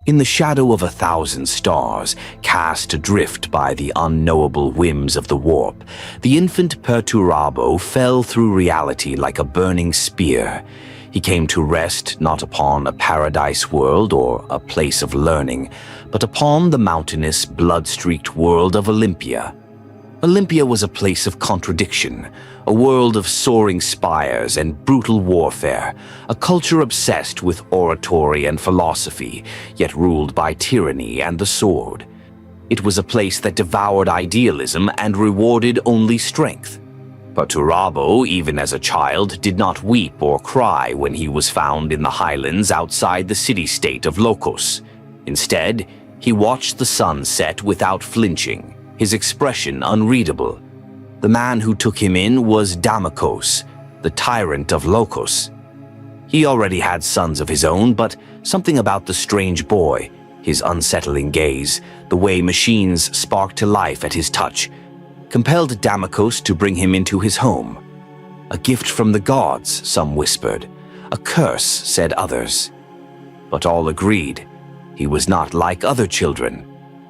In the shadow of 1,000 stars, cast adrift by the unknowable whims of the warp, the infant Perturabo fell through reality like a burning spear. He came to rest not upon a paradise world or a place of learning, but upon the mountainous, blood-streaked world of Olympia. Olympia was a place of contradiction, a world of soaring spires and brutal warfare, a culture obsessed with oratory and philosophy, yet ruled by tyranny and the sword. It was a place that devoured idealism and rewarded only strength. Perturabo, even as a child, did not weep or cry when he was found in the highlands outside the city-state of Locos. Instead, he watched the sun set without flinching, his expression unreadable. The man who took him in was Damokos, the tyrant of Locos. He already had sons of his own, but something about the strange boy, his unsettling gaze, the way machines sparked to life at his touch, compelled Damokos to bring him into his home. A gift from the gods, some whispered. A curse, said others. But all agreed, he was not like other children.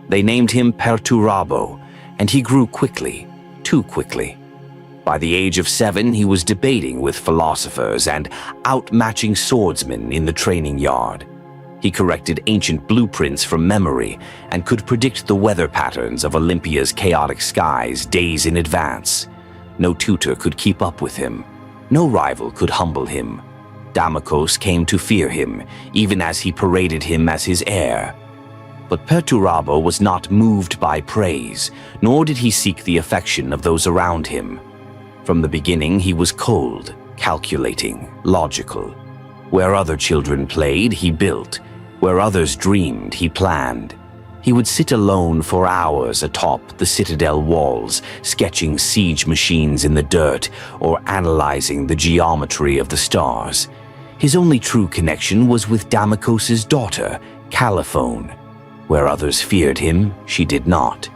They named him Perturabo, and he grew quickly, too quickly. By the age of 7, he was debating with philosophers and outmatching swordsmen in the training yard. He corrected ancient blueprints from memory and could predict the weather patterns of Olympia's chaotic skies days in advance. No tutor could keep up with him. No rival could humble him. Damokos came to fear him, even as he paraded him as his heir. But Perturabo was not moved by praise, nor did he seek the affection of those around him. From the beginning, he was cold, calculating, logical. Where other children played, he built. Where others dreamed, he planned. He would sit alone for hours atop the citadel walls, sketching siege machines in the dirt or analyzing the geometry of the stars. His only true connection was with Damokos's daughter, Caliphone. Where others feared him, she did not.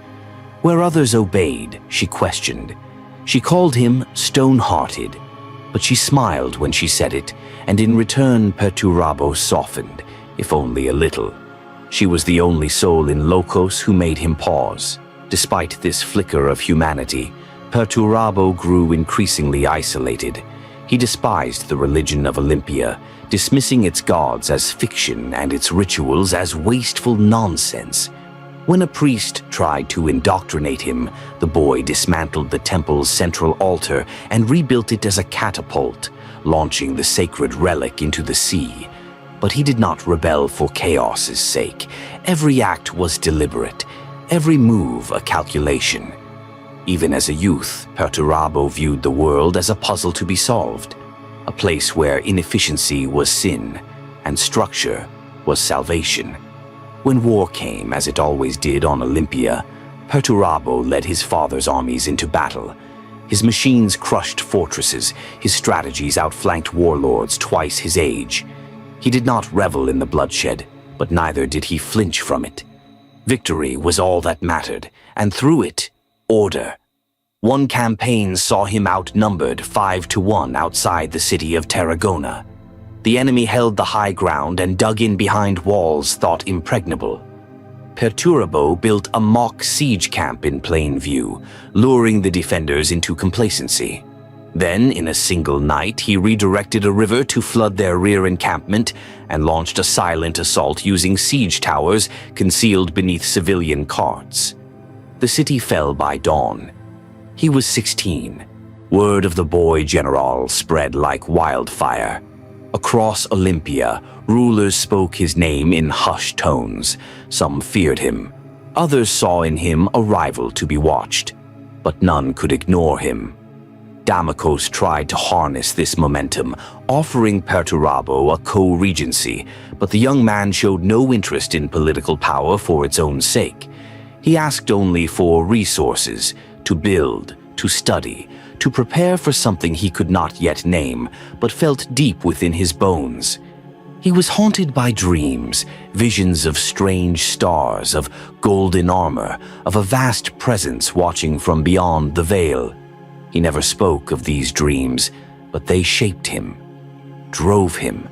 Where others obeyed, she questioned. She called him stone-hearted, but she smiled when she said it, and in return Perturabo softened, if only a little. She was the only soul in Locos who made him pause. Despite this flicker of humanity, Perturabo grew increasingly isolated. He despised the religion of Olympia, dismissing its gods as fiction and its rituals as wasteful nonsense. When a priest tried to indoctrinate him, the boy dismantled the temple's central altar and rebuilt it as a catapult, launching the sacred relic into the sea. But he did not rebel for chaos's sake. Every act was deliberate, every move a calculation. Even as a youth, Perturabo viewed the world as a puzzle to be solved, a place where inefficiency was sin and structure was salvation. When war came, as it always did on Olympia, Perturabo led his father's armies into battle. His machines crushed fortresses, his strategies outflanked warlords twice his age. He did not revel in the bloodshed, but neither did he flinch from it. Victory was all that mattered, and through it, order. One campaign saw him outnumbered 5-1 outside the city of Tarragona. The enemy held the high ground and dug in behind walls thought impregnable. Perturabo built a mock siege camp in plain view, luring the defenders into complacency. Then, in a single night, he redirected a river to flood their rear encampment and launched a silent assault using siege towers concealed beneath civilian carts. The city fell by dawn. He was 16. Word of the boy general spread like wildfire. Across Olympia, rulers spoke his name in hushed tones. Some feared him. Others saw in him a rival to be watched. But none could ignore him. Damokos tried to harness this momentum, offering Perturabo a co-regency, but the young man showed no interest in political power for its own sake. He asked only for resources, to build, to study, to prepare for something he could not yet name, but felt deep within his bones. He was haunted by dreams, visions of strange stars, of golden armor, of a vast presence watching from beyond the veil. He never spoke of these dreams, but they shaped him, drove him.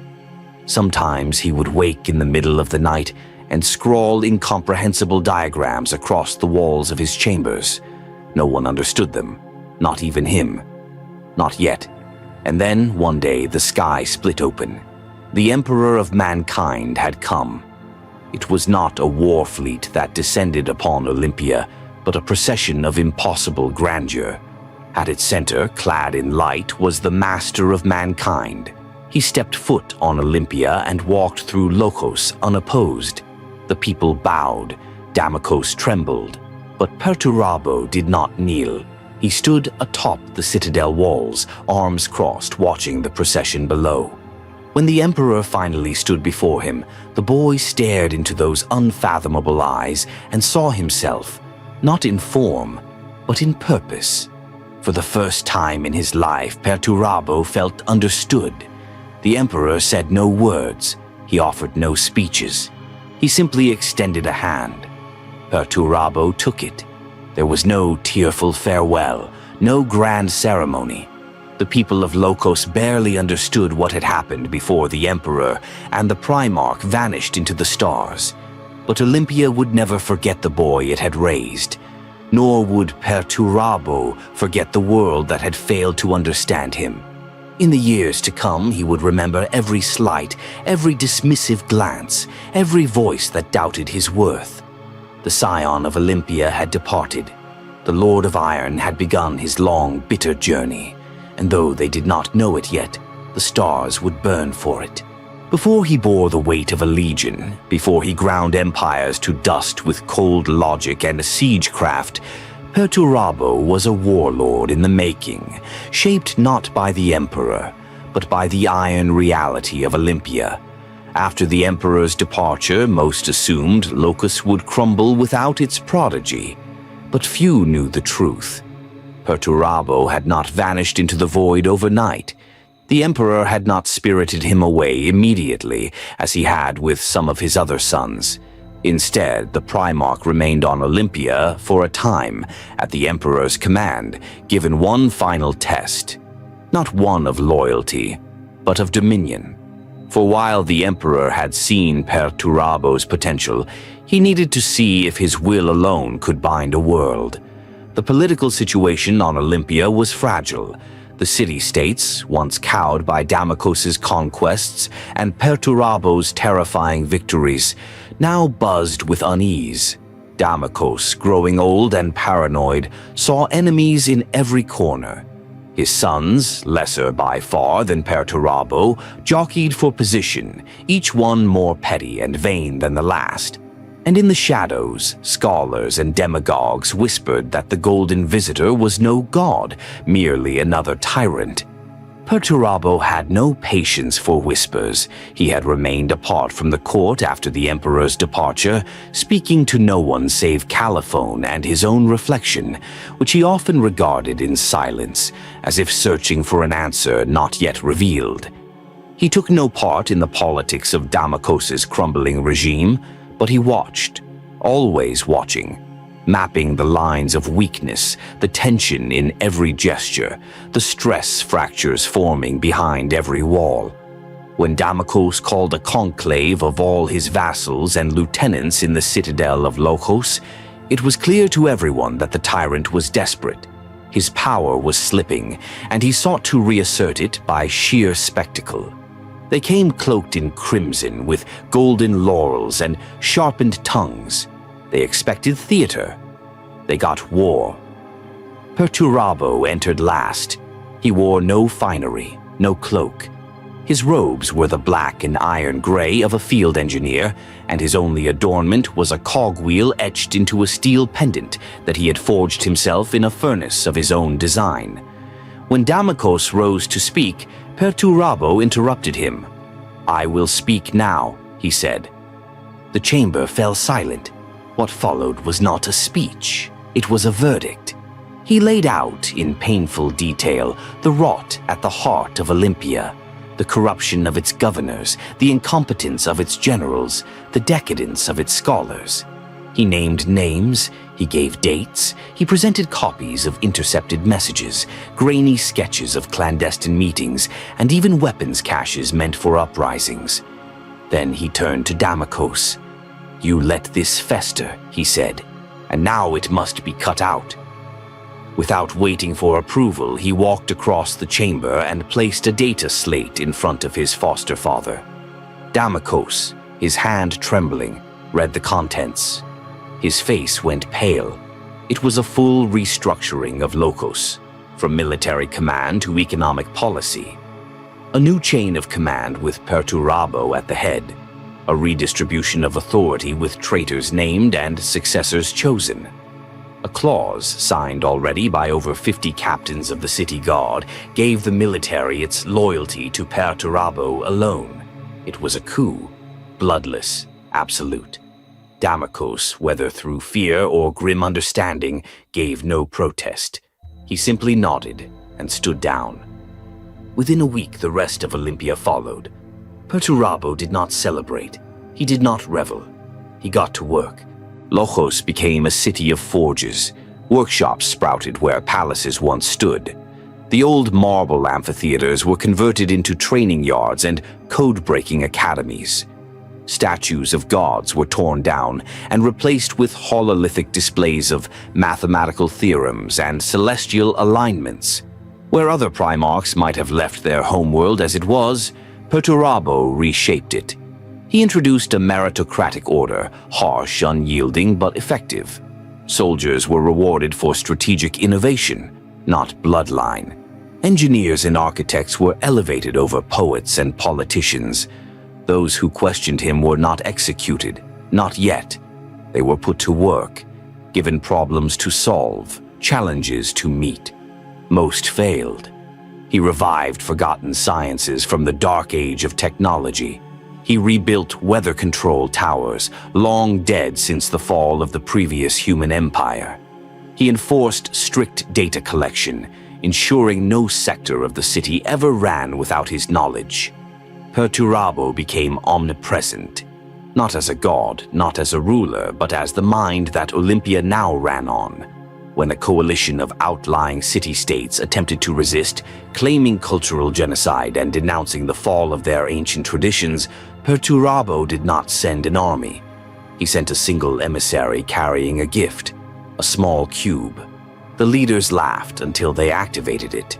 Sometimes he would wake in the middle of the night and scrawl incomprehensible diagrams across the walls of his chambers. No one understood them, not even him. Not yet. And then, one day, the sky split open. The Emperor of Mankind had come. It was not a war fleet that descended upon Olympia, but a procession of impossible grandeur. At its center, clad in light, was the Master of Mankind. He stepped foot on Olympia and walked through Locos unopposed. The people bowed, Damocos trembled, but Perturabo did not kneel. He stood atop the citadel walls, arms crossed, watching the procession below. When the Emperor finally stood before him, the boy stared into those unfathomable eyes and saw himself, not in form, but in purpose. For the first time in his life, Perturabo felt understood. The Emperor said no words. He offered no speeches. He simply extended a hand. Perturabo took it. There was no tearful farewell, no grand ceremony. The people of Locos barely understood what had happened before the Emperor, and the Primarch vanished into the stars. But Olympia would never forget the boy it had raised. Nor would Perturabo forget the world that had failed to understand him. In the years to come, he would remember every slight, every dismissive glance, every voice that doubted his worth. The scion of Olympia had departed. The Lord of Iron had begun his long, bitter journey, and though they did not know it yet, the stars would burn for it. Before he bore the weight of a legion, before he ground empires to dust with cold logic and siegecraft, Perturabo was a warlord in the making, shaped not by the Emperor, but by the iron reality of Olympia. After the Emperor's departure, most assumed Locos would crumble without its prodigy, but few knew the truth. Perturabo had not vanished into the void overnight. The Emperor had not spirited him away immediately, as he had with some of his other sons. Instead, the Primarch remained on Olympia for a time, at the Emperor's command, given one final test. Not one of loyalty, but of dominion. For while the Emperor had seen Perturabo's potential, he needed to see if his will alone could bind a world. The political situation on Olympia was fragile. The city-states, once cowed by Damocos' conquests and Perturabo's terrifying victories, now buzzed with unease. Damocos, growing old and paranoid, saw enemies in every corner. His sons, lesser by far than Perturabo, jockeyed for position, each one more petty and vain than the last. And in the shadows, scholars and demagogues whispered that the Golden Visitor was no god, merely another tyrant. Perturabo had no patience for whispers. He had remained apart from the court after the Emperor's departure, speaking to no one save Caliphone and his own reflection, which he often regarded in silence, as if searching for an answer not yet revealed. He took no part in the politics of Damocos' crumbling regime, but he watched, always watching, mapping the lines of weakness, the tension in every gesture, the stress fractures forming behind every wall. When Damocos called a conclave of all his vassals and lieutenants in the citadel of Locos, it was clear to everyone that the tyrant was desperate. His power was slipping, and he sought to reassert it by sheer spectacle. They came cloaked in crimson, with golden laurels and sharpened tongues. They expected theater. They got war. Perturabo entered last. He wore no finery, no cloak. His robes were the black and iron gray of a field engineer, and his only adornment was a cogwheel etched into a steel pendant that he had forged himself in a furnace of his own design. When Damocos rose to speak, Perturabo interrupted him. "I will speak now," he said. The chamber fell silent. What followed was not a speech. It was a verdict. He laid out, in painful detail, the rot at the heart of Olympia, the corruption of its governors, the incompetence of its generals, the decadence of its scholars. He named names, he gave dates, he presented copies of intercepted messages, grainy sketches of clandestine meetings, and even weapons caches meant for uprisings. Then he turned to Damocos. "You let this fester," he said, "and now it must be cut out." Without waiting for approval, he walked across the chamber and placed a data slate in front of his foster father. Damokos, his hand trembling, read the contents. His face went pale. It was a full restructuring of Locos, from military command to economic policy. A new chain of command with Perturabo at the head. A redistribution of authority with traitors named and successors chosen. A clause, signed already by over 50 captains of the city guard, gave the military its loyalty to Perturabo alone. It was a coup, bloodless, absolute. Damokos, whether through fear or grim understanding, gave no protest. He simply nodded and stood down. Within a week, the rest of Olympia followed. Perturabo did not celebrate. He did not revel. He got to work. Logos became a city of forges. Workshops sprouted where palaces once stood. The old marble amphitheaters were converted into training yards and code-breaking academies. Statues of gods were torn down and replaced with hololithic displays of mathematical theorems and celestial alignments. Where other primarchs might have left their homeworld as it was, Perturabo reshaped it. He introduced a meritocratic order, harsh, unyielding, but effective. Soldiers were rewarded for strategic innovation, not bloodline. Engineers and architects were elevated over poets and politicians. Those who questioned him were not executed, not yet. They were put to work, given problems to solve, challenges to meet. Most failed. He revived forgotten sciences from the dark age of technology. He rebuilt weather control towers, long dead since the fall of the previous human empire. He enforced strict data collection, ensuring no sector of the city ever ran without his knowledge. Perturabo became omnipresent, not as a god, not as a ruler, but as the mind that Olympia now ran on. When a coalition of outlying city-states attempted to resist, claiming cultural genocide and denouncing the fall of their ancient traditions, Perturabo did not send an army. He sent a single emissary carrying a gift, a small cube. The leaders laughed until they activated it.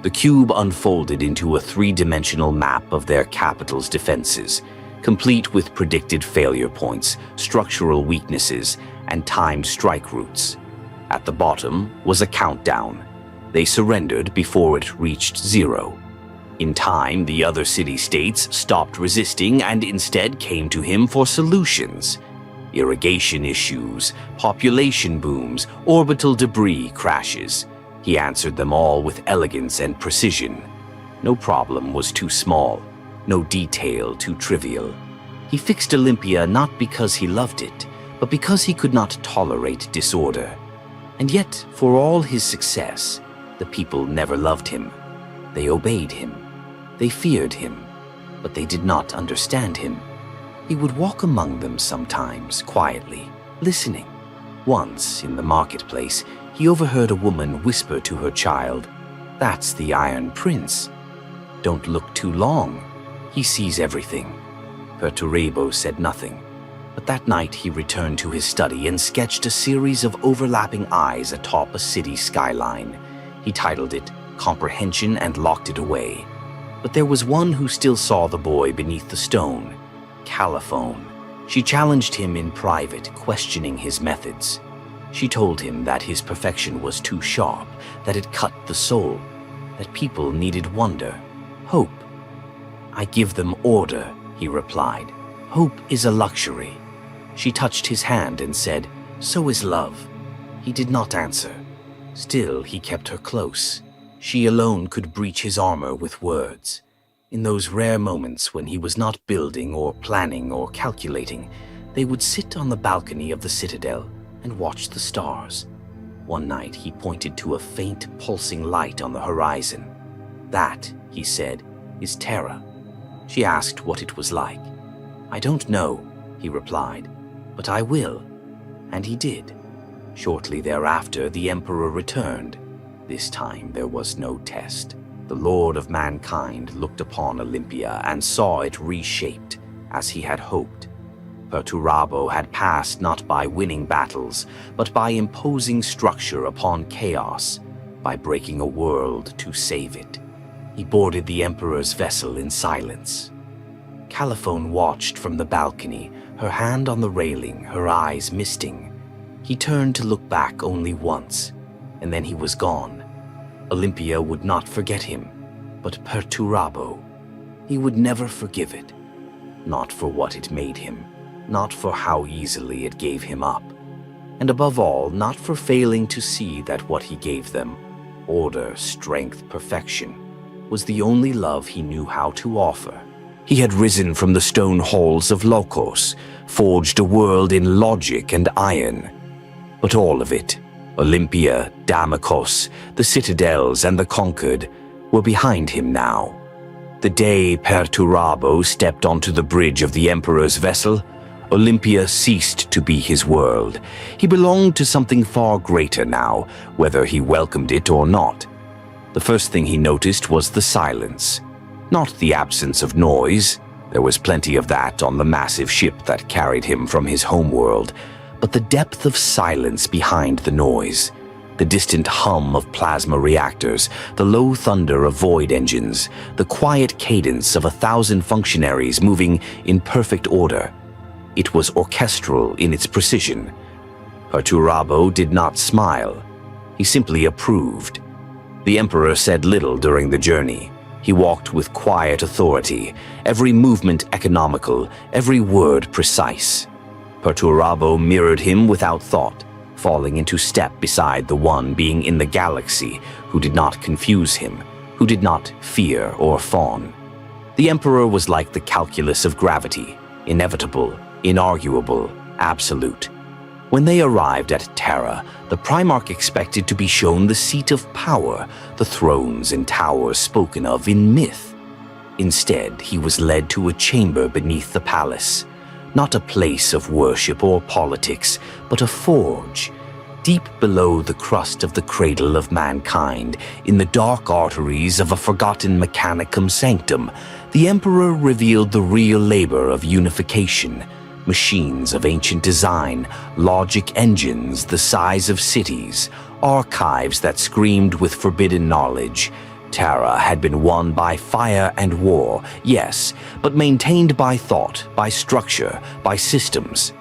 The cube unfolded into a three-dimensional map of their capital's defenses, complete with predicted failure points, structural weaknesses, and timed strike routes. At the bottom was a countdown. They surrendered before it reached 0. In time, the other city-states stopped resisting and instead came to him for solutions. Irrigation issues, population booms, orbital debris crashes. He answered them all with elegance and precision. No problem was too small, no detail too trivial. He fixed Olympia not because he loved it, but because he could not tolerate disorder. And yet, for all his success, the people never loved him. They obeyed him. They feared him, but they did not understand him. He would walk among them sometimes, quietly, listening. Once, in the marketplace, he overheard a woman whisper to her child, "That's the Iron Prince. Don't look too long. He sees everything." Perturabo said nothing. But that night he returned to his study and sketched a series of overlapping eyes atop a city skyline. He titled it Comprehension and locked it away. But there was one who still saw the boy beneath the stone, Caliphone. She challenged him in private, questioning his methods. She told him that his perfection was too sharp, that it cut the soul, that people needed wonder, hope. "I give them order," he replied. "Hope is a luxury." She touched his hand and said, "So is love." He did not answer. Still, he kept her close. She alone could breach his armor with words. In those rare moments when he was not building or planning or calculating, they would sit on the balcony of the citadel and watch the stars. One night he pointed to a faint, pulsing light on the horizon. "That," he said, "is Terra." She asked what it was like. "I don't know," he replied, "but I will." And he did. Shortly thereafter, the Emperor returned. This time there was no test. The Lord of Mankind looked upon Olympia and saw it reshaped, as he had hoped. Perturabo had passed not by winning battles, but by imposing structure upon chaos, by breaking a world to save it. He boarded the Emperor's vessel in silence. Caliphone watched from the balcony, her hand on the railing, her eyes misting. He turned to look back only once, and then he was gone. Olympia would not forget him, but Perturabo, he would never forgive it. Not for what it made him, not for how easily it gave him up, and above all, not for failing to see that what he gave them, order, strength, perfection, was the only love he knew how to offer. He had risen from the stone halls of Lokos, forged a world in logic and iron. But all of it, Olympia, Damakos, the citadels and the conquered, were behind him now. The day Perturabo stepped onto the bridge of the Emperor's vessel, Olympia ceased to be his world. He belonged to something far greater now, whether he welcomed it or not. The first thing he noticed was the silence. Not the absence of noise, there was plenty of that on the massive ship that carried him from his homeworld, but the depth of silence behind the noise. The distant hum of plasma reactors, the low thunder of void engines, the quiet cadence of 1,000 functionaries moving in perfect order. It was orchestral in its precision. Perturabo did not smile. He simply approved. The Emperor said little during the journey. He walked with quiet authority, every movement economical, every word precise. Perturabo mirrored him without thought, falling into step beside the one being in the galaxy who did not confuse him, who did not fear or fawn. The Emperor was like the calculus of gravity, inevitable, inarguable, absolute. When they arrived at Terra, the Primarch expected to be shown the seat of power, the thrones and towers spoken of in myth. Instead, he was led to a chamber beneath the palace. Not a place of worship or politics, but a forge. Deep below the crust of the cradle of mankind, in the dark arteries of a forgotten mechanicum sanctum, the Emperor revealed the real labor of unification. Machines of ancient design, logic engines the size of cities, archives that screamed with forbidden knowledge. Terra had been won by fire and war, yes, but maintained by thought, by structure, by systems.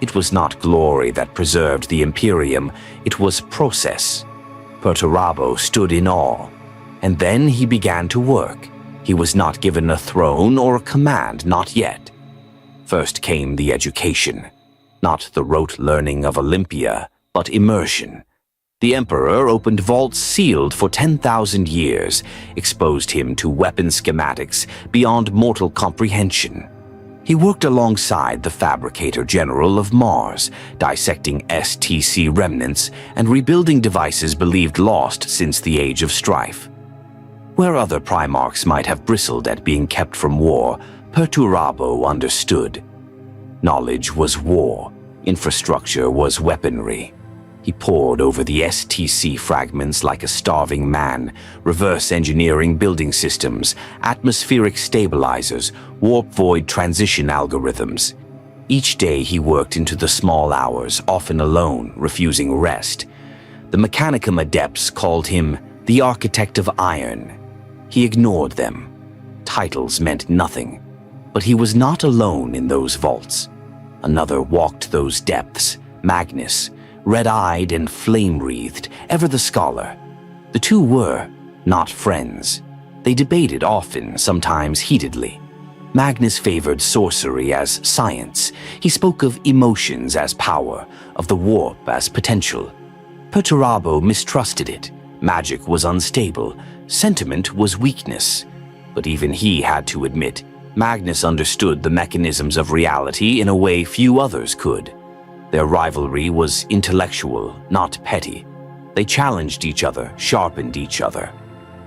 It was not glory that preserved the imperium, it was process. Perturabo stood in awe, and then he began to work. He was not given a throne or a command, not yet. First came the education, not the rote learning of Olympia, but immersion. The Emperor opened vaults sealed for 10,000 years, exposed him to weapon schematics beyond mortal comprehension. He worked alongside the Fabricator General of Mars, dissecting STC remnants and rebuilding devices believed lost since the Age of Strife. Where other Primarchs might have bristled at being kept from war, Perturabo understood. Knowledge was war, infrastructure was weaponry. He pored over the STC fragments like a starving man, reverse engineering building systems, atmospheric stabilizers, warp-void transition algorithms. Each day he worked into the small hours, often alone, refusing rest. The Mechanicum adepts called him the Architect of Iron. He ignored them. Titles meant nothing. But he was not alone in those vaults. Another walked those depths, Magnus, red-eyed and flame-wreathed, ever the scholar. The two were not friends. They debated often, sometimes heatedly. Magnus favored sorcery as science. He spoke of emotions as power, of the warp as potential. Perturabo mistrusted it. Magic was unstable. Sentiment was weakness. But even he had to admit, Magnus understood the mechanisms of reality in a way few others could. Their rivalry was intellectual, not petty. They challenged each other, sharpened each other.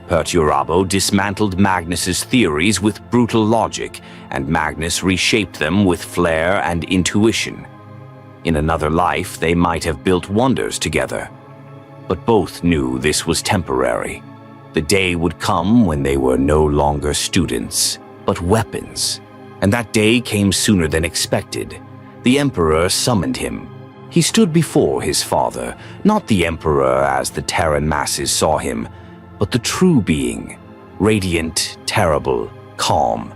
Perturabo dismantled Magnus's theories with brutal logic, and Magnus reshaped them with flair and intuition. In another life, they might have built wonders together. But both knew this was temporary. The day would come when they were no longer students, but weapons. And that day came sooner than expected. The Emperor summoned him. He stood before his father, not the Emperor as the Terran masses saw him, but the true being, radiant, terrible, calm.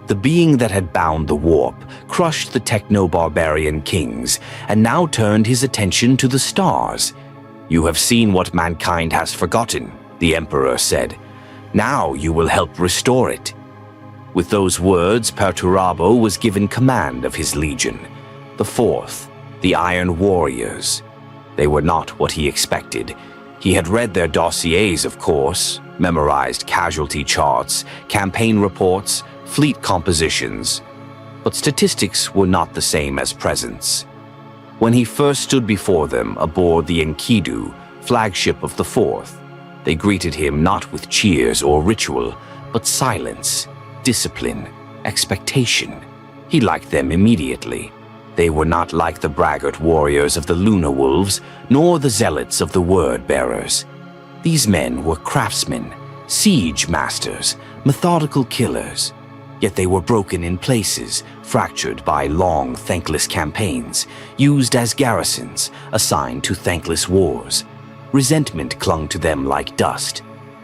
The being that had bound the warp, crushed the techno-barbarian kings, and now turned his attention to the stars. "You have seen what mankind has forgotten," the Emperor said. "Now you will help restore it." With those words, Perturabo was given command of his legion, the fourth, the Iron Warriors. They were not what he expected. He had read their dossiers, of course, memorized casualty charts, campaign reports, fleet compositions. But statistics were not the same as presence. When he first stood before them aboard the Enkidu, flagship of the Fourth, they greeted him not with cheers or ritual, but silence, discipline, expectation. He liked them immediately. They were not like the braggart warriors of the Luna Wolves, nor the zealots of the Word Bearers. These men were craftsmen, siege masters, methodical killers. Yet they were broken in places, fractured by long, thankless campaigns, used as garrisons, assigned to thankless wars. Resentment clung to them like dust.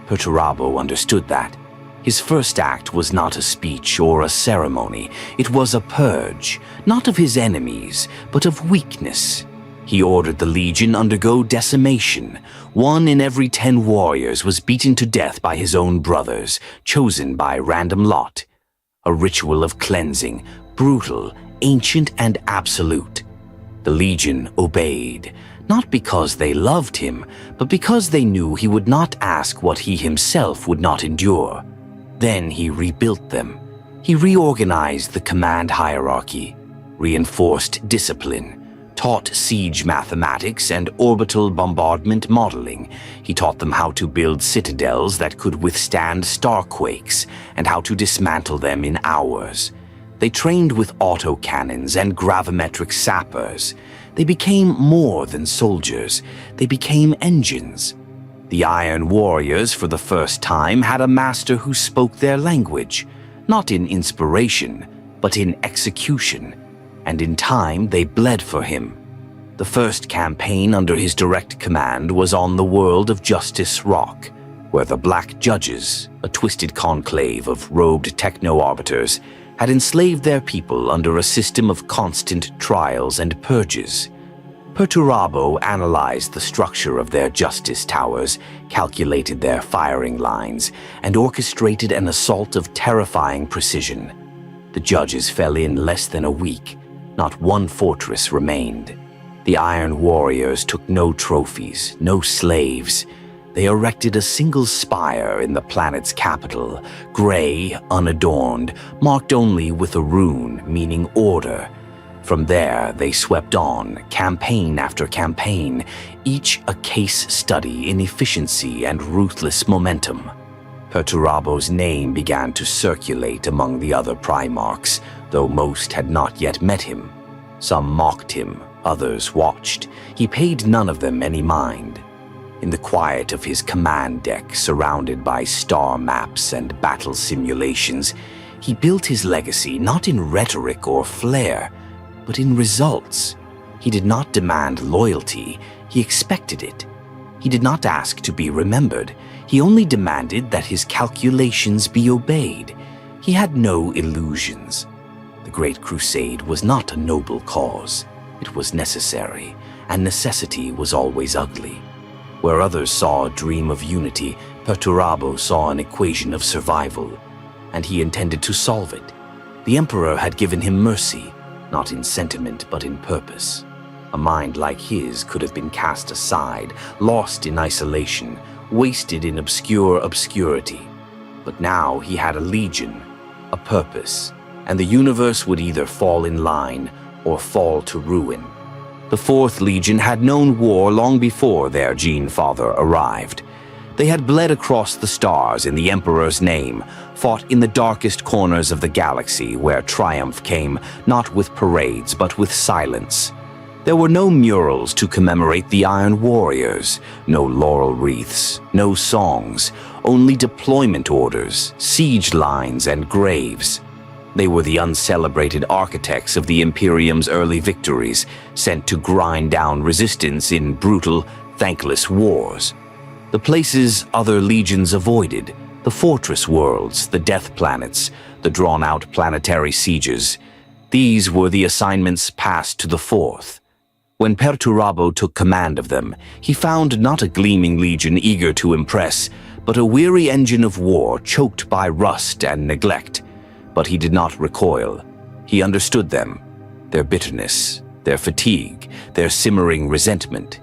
Perturabo understood that. His first act was not a speech or a ceremony. It was a purge, not of his enemies, but of weakness. He ordered the legion undergo decimation. 1 in every 10 warriors was beaten to death by his own brothers, chosen by random lot. A ritual of cleansing, brutal, ancient, and absolute. The legion obeyed, not because they loved him, but because they knew he would not ask what he himself would not endure. Then he rebuilt them. He reorganized the command hierarchy, reinforced discipline, taught siege mathematics and orbital bombardment modeling. He taught them how to build citadels that could withstand starquakes and how to dismantle them in hours. They trained with autocannons and gravimetric sappers. They became more than soldiers. They became engines. The Iron Warriors, for the first time, had a master who spoke their language, not in inspiration, but in execution, and in time they bled for him. The first campaign under his direct command was on the world of Justice Rock, where the Black Judges, a twisted conclave of robed techno-arbiters, had enslaved their people under a system of constant trials and purges. Perturabo analyzed the structure of their justice towers, calculated their firing lines, and orchestrated an assault of terrifying precision. The judges fell in less than a week. Not one fortress remained. The Iron Warriors took no trophies, no slaves. They erected a single spire in the planet's capital, gray, unadorned, marked only with a rune meaning order. From there, they swept on, campaign after campaign, each a case study in efficiency and ruthless momentum. Perturabo's name began to circulate among the other primarchs, though most had not yet met him. Some mocked him, others watched. He paid none of them any mind. In the quiet of his command deck, surrounded by star maps and battle simulations, he built his legacy not in rhetoric or flair, but in results. He did not demand loyalty, he expected it. He did not ask to be remembered, he only demanded that his calculations be obeyed. He had no illusions. The Great Crusade was not a noble cause. It was necessary, and necessity was always ugly. Where others saw a dream of unity, Perturabo saw an equation of survival, and he intended to solve it. The Emperor had given him mercy, not in sentiment but in purpose. A mind like his could have been cast aside, lost in isolation, wasted in obscure obscurity. But now he had a legion, a purpose, and the universe would either fall in line or fall to ruin. The Fourth Legion had known war long before their Gene Father arrived. They had bled across the stars in the Emperor's name, fought in the darkest corners of the galaxy where triumph came not with parades but with silence. There were no murals to commemorate the Iron Warriors, no laurel wreaths, no songs, only deployment orders, siege lines, and graves. They were the uncelebrated architects of the Imperium's early victories, sent to grind down resistance in brutal, thankless wars. The places other legions avoided, the fortress worlds, the death planets, the drawn-out planetary sieges. These were the assignments passed to the Fourth. When Perturabo took command of them, he found not a gleaming legion eager to impress, but a weary engine of war choked by rust and neglect. But he did not recoil. He understood them, their bitterness, their fatigue, their simmering resentment.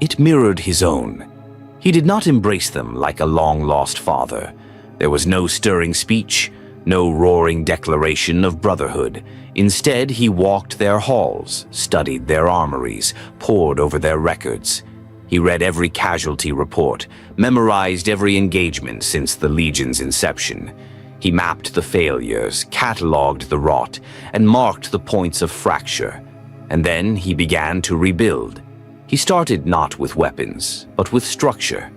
It mirrored his own. He did not embrace them like a long-lost father. There was no stirring speech, no roaring declaration of brotherhood. Instead, he walked their halls, studied their armories, pored over their records. He read every casualty report, memorized every engagement since the Legion's inception. He mapped the failures, catalogued the rot, and marked the points of fracture. And then he began to rebuild. He started not with weapons, but with structure.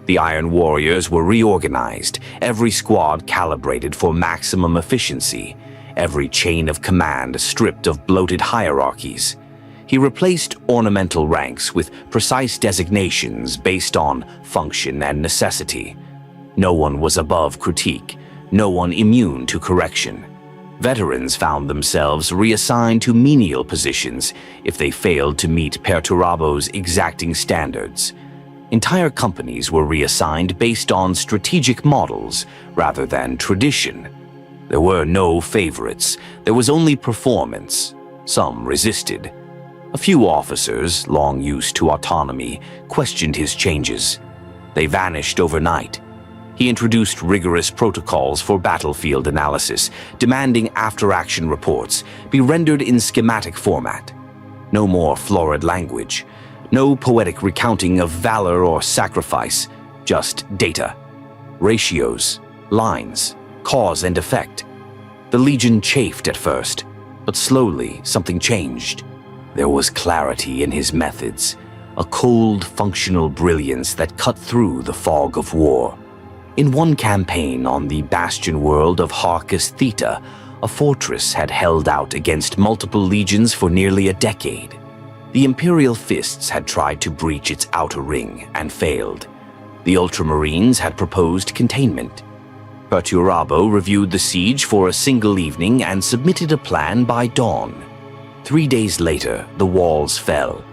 The Iron Warriors were reorganized, every squad calibrated for maximum efficiency, every chain of command stripped of bloated hierarchies. He replaced ornamental ranks with precise designations based on function and necessity. No one was above critique, no one immune to correction. Veterans found themselves reassigned to menial positions if they failed to meet Perturabo's exacting standards. Entire companies were reassigned based on strategic models rather than tradition. There were no favorites, there was only performance. Some resisted. A few officers, long used to autonomy, questioned his changes. They vanished overnight. He introduced rigorous protocols for battlefield analysis, demanding after-action reports be rendered in schematic format. No more florid language, no poetic recounting of valor or sacrifice, just data, ratios, lines, cause and effect. The Legion chafed at first, but slowly something changed. There was clarity in his methods, a cold, functional brilliance that cut through the fog of war. In one campaign on the bastion world of Harcus Theta, a fortress had held out against multiple legions for nearly a decade. The Imperial fists had tried to breach its outer ring and failed. The Ultramarines had proposed containment. Perturabo reviewed the siege for a single evening and submitted a plan by dawn. 3 days later, the walls fell.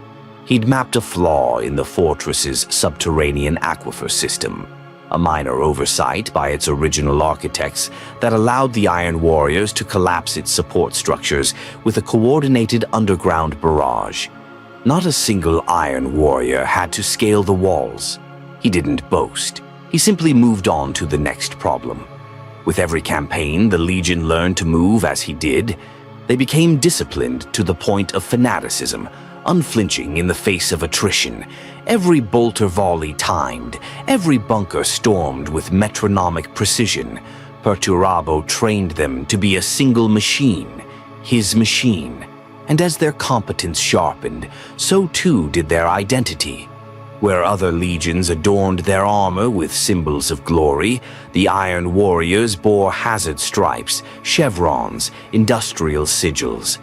He'd mapped a flaw in the fortress's subterranean aquifer system, a minor oversight by its original architects that allowed the Iron Warriors to collapse its support structures with a coordinated underground barrage. Not a single Iron Warrior had to scale the walls. He didn't boast. He simply moved on to the next problem. With every campaign, the Legion learned to move as he did. They became disciplined to the point of fanaticism, unflinching in the face of attrition. Every bolter volley timed, every bunker stormed with metronomic precision. Perturabo trained them to be a single machine, his machine. And as their competence sharpened, so too did their identity. Where other legions adorned their armor with symbols of glory, the Iron Warriors bore hazard stripes, chevrons, industrial sigils.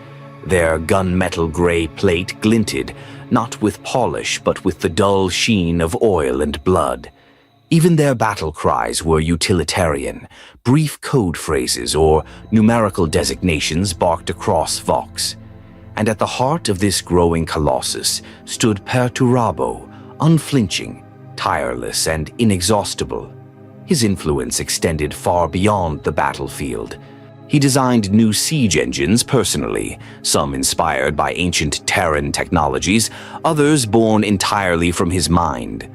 Their gunmetal gray plate glinted, not with polish but with the dull sheen of oil and blood. Even their battle cries were utilitarian, brief code phrases or numerical designations barked across Vox. And at the heart of this growing colossus stood Perturabo, unflinching, tireless, and inexhaustible. His influence extended far beyond the battlefield. He designed new siege engines personally, some inspired by ancient Terran technologies, others born entirely from his mind.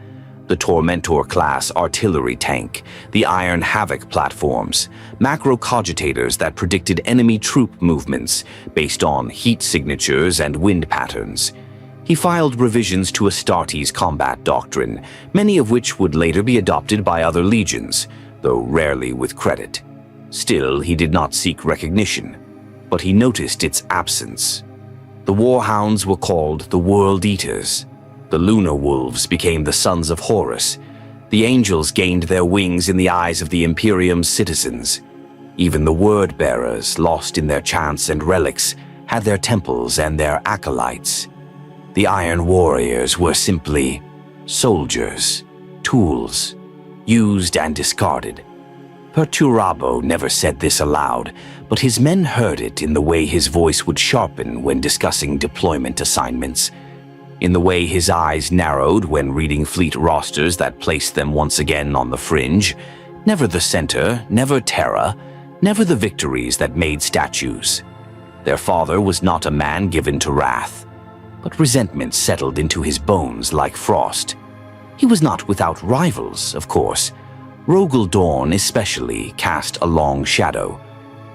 The Tormentor-class artillery tank, the Iron Havoc platforms, macro-cogitators that predicted enemy troop movements based on heat signatures and wind patterns. He filed revisions to Astartes' combat doctrine, many of which would later be adopted by other legions, though rarely with credit. Still, he did not seek recognition, but he noticed its absence. The Warhounds were called the World Eaters. The Lunar Wolves became the Sons of Horus. The Angels gained their wings in the eyes of the Imperium's citizens. Even the word-bearers, lost in their chants and relics, had their temples and their acolytes. The Iron Warriors were simply soldiers, tools, used and discarded. Perturabo never said this aloud, but his men heard it in the way his voice would sharpen when discussing deployment assignments, in the way his eyes narrowed when reading fleet rosters that placed them once again on the fringe. Never the center, never Terra, never the victories that made statues. Their father was not a man given to wrath, but resentment settled into his bones like frost. He was not without rivals, of course. Rogel Dawn especially cast a long shadow.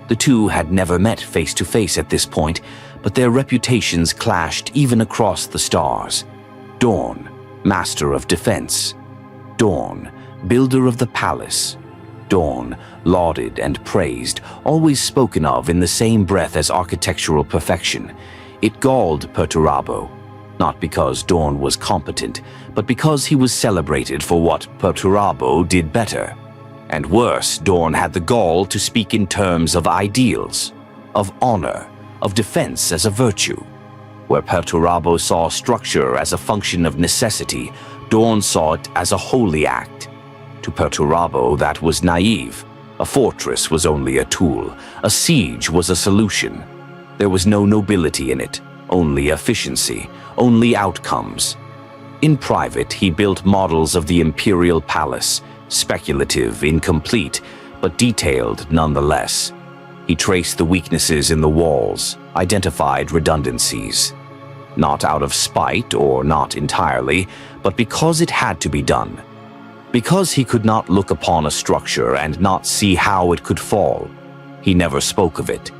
The two had never met face to face at this point, but their reputations clashed even across the stars. Dawn, master of defense. Dawn, builder of the palace. Dawn, lauded and praised, always spoken of in the same breath as architectural perfection. It galled Perturabo, not because Dawn was competent, but because he was celebrated for what Perturabo did better. And worse, Dawn had the gall to speak in terms of ideals, of honor, of defense as a virtue. Where Perturabo saw structure as a function of necessity, Dawn saw it as a holy act. To Perturabo, that was naive. A fortress was only a tool. A siege was a solution. There was no nobility in it, only efficiency, only outcomes. In private, he built models of the imperial palace, speculative, incomplete, but detailed nonetheless. He traced the weaknesses in the walls, identified redundancies. Not out of spite, or not entirely, but because it had to be done. Because he could not look upon a structure and not see how it could fall. He never spoke of it.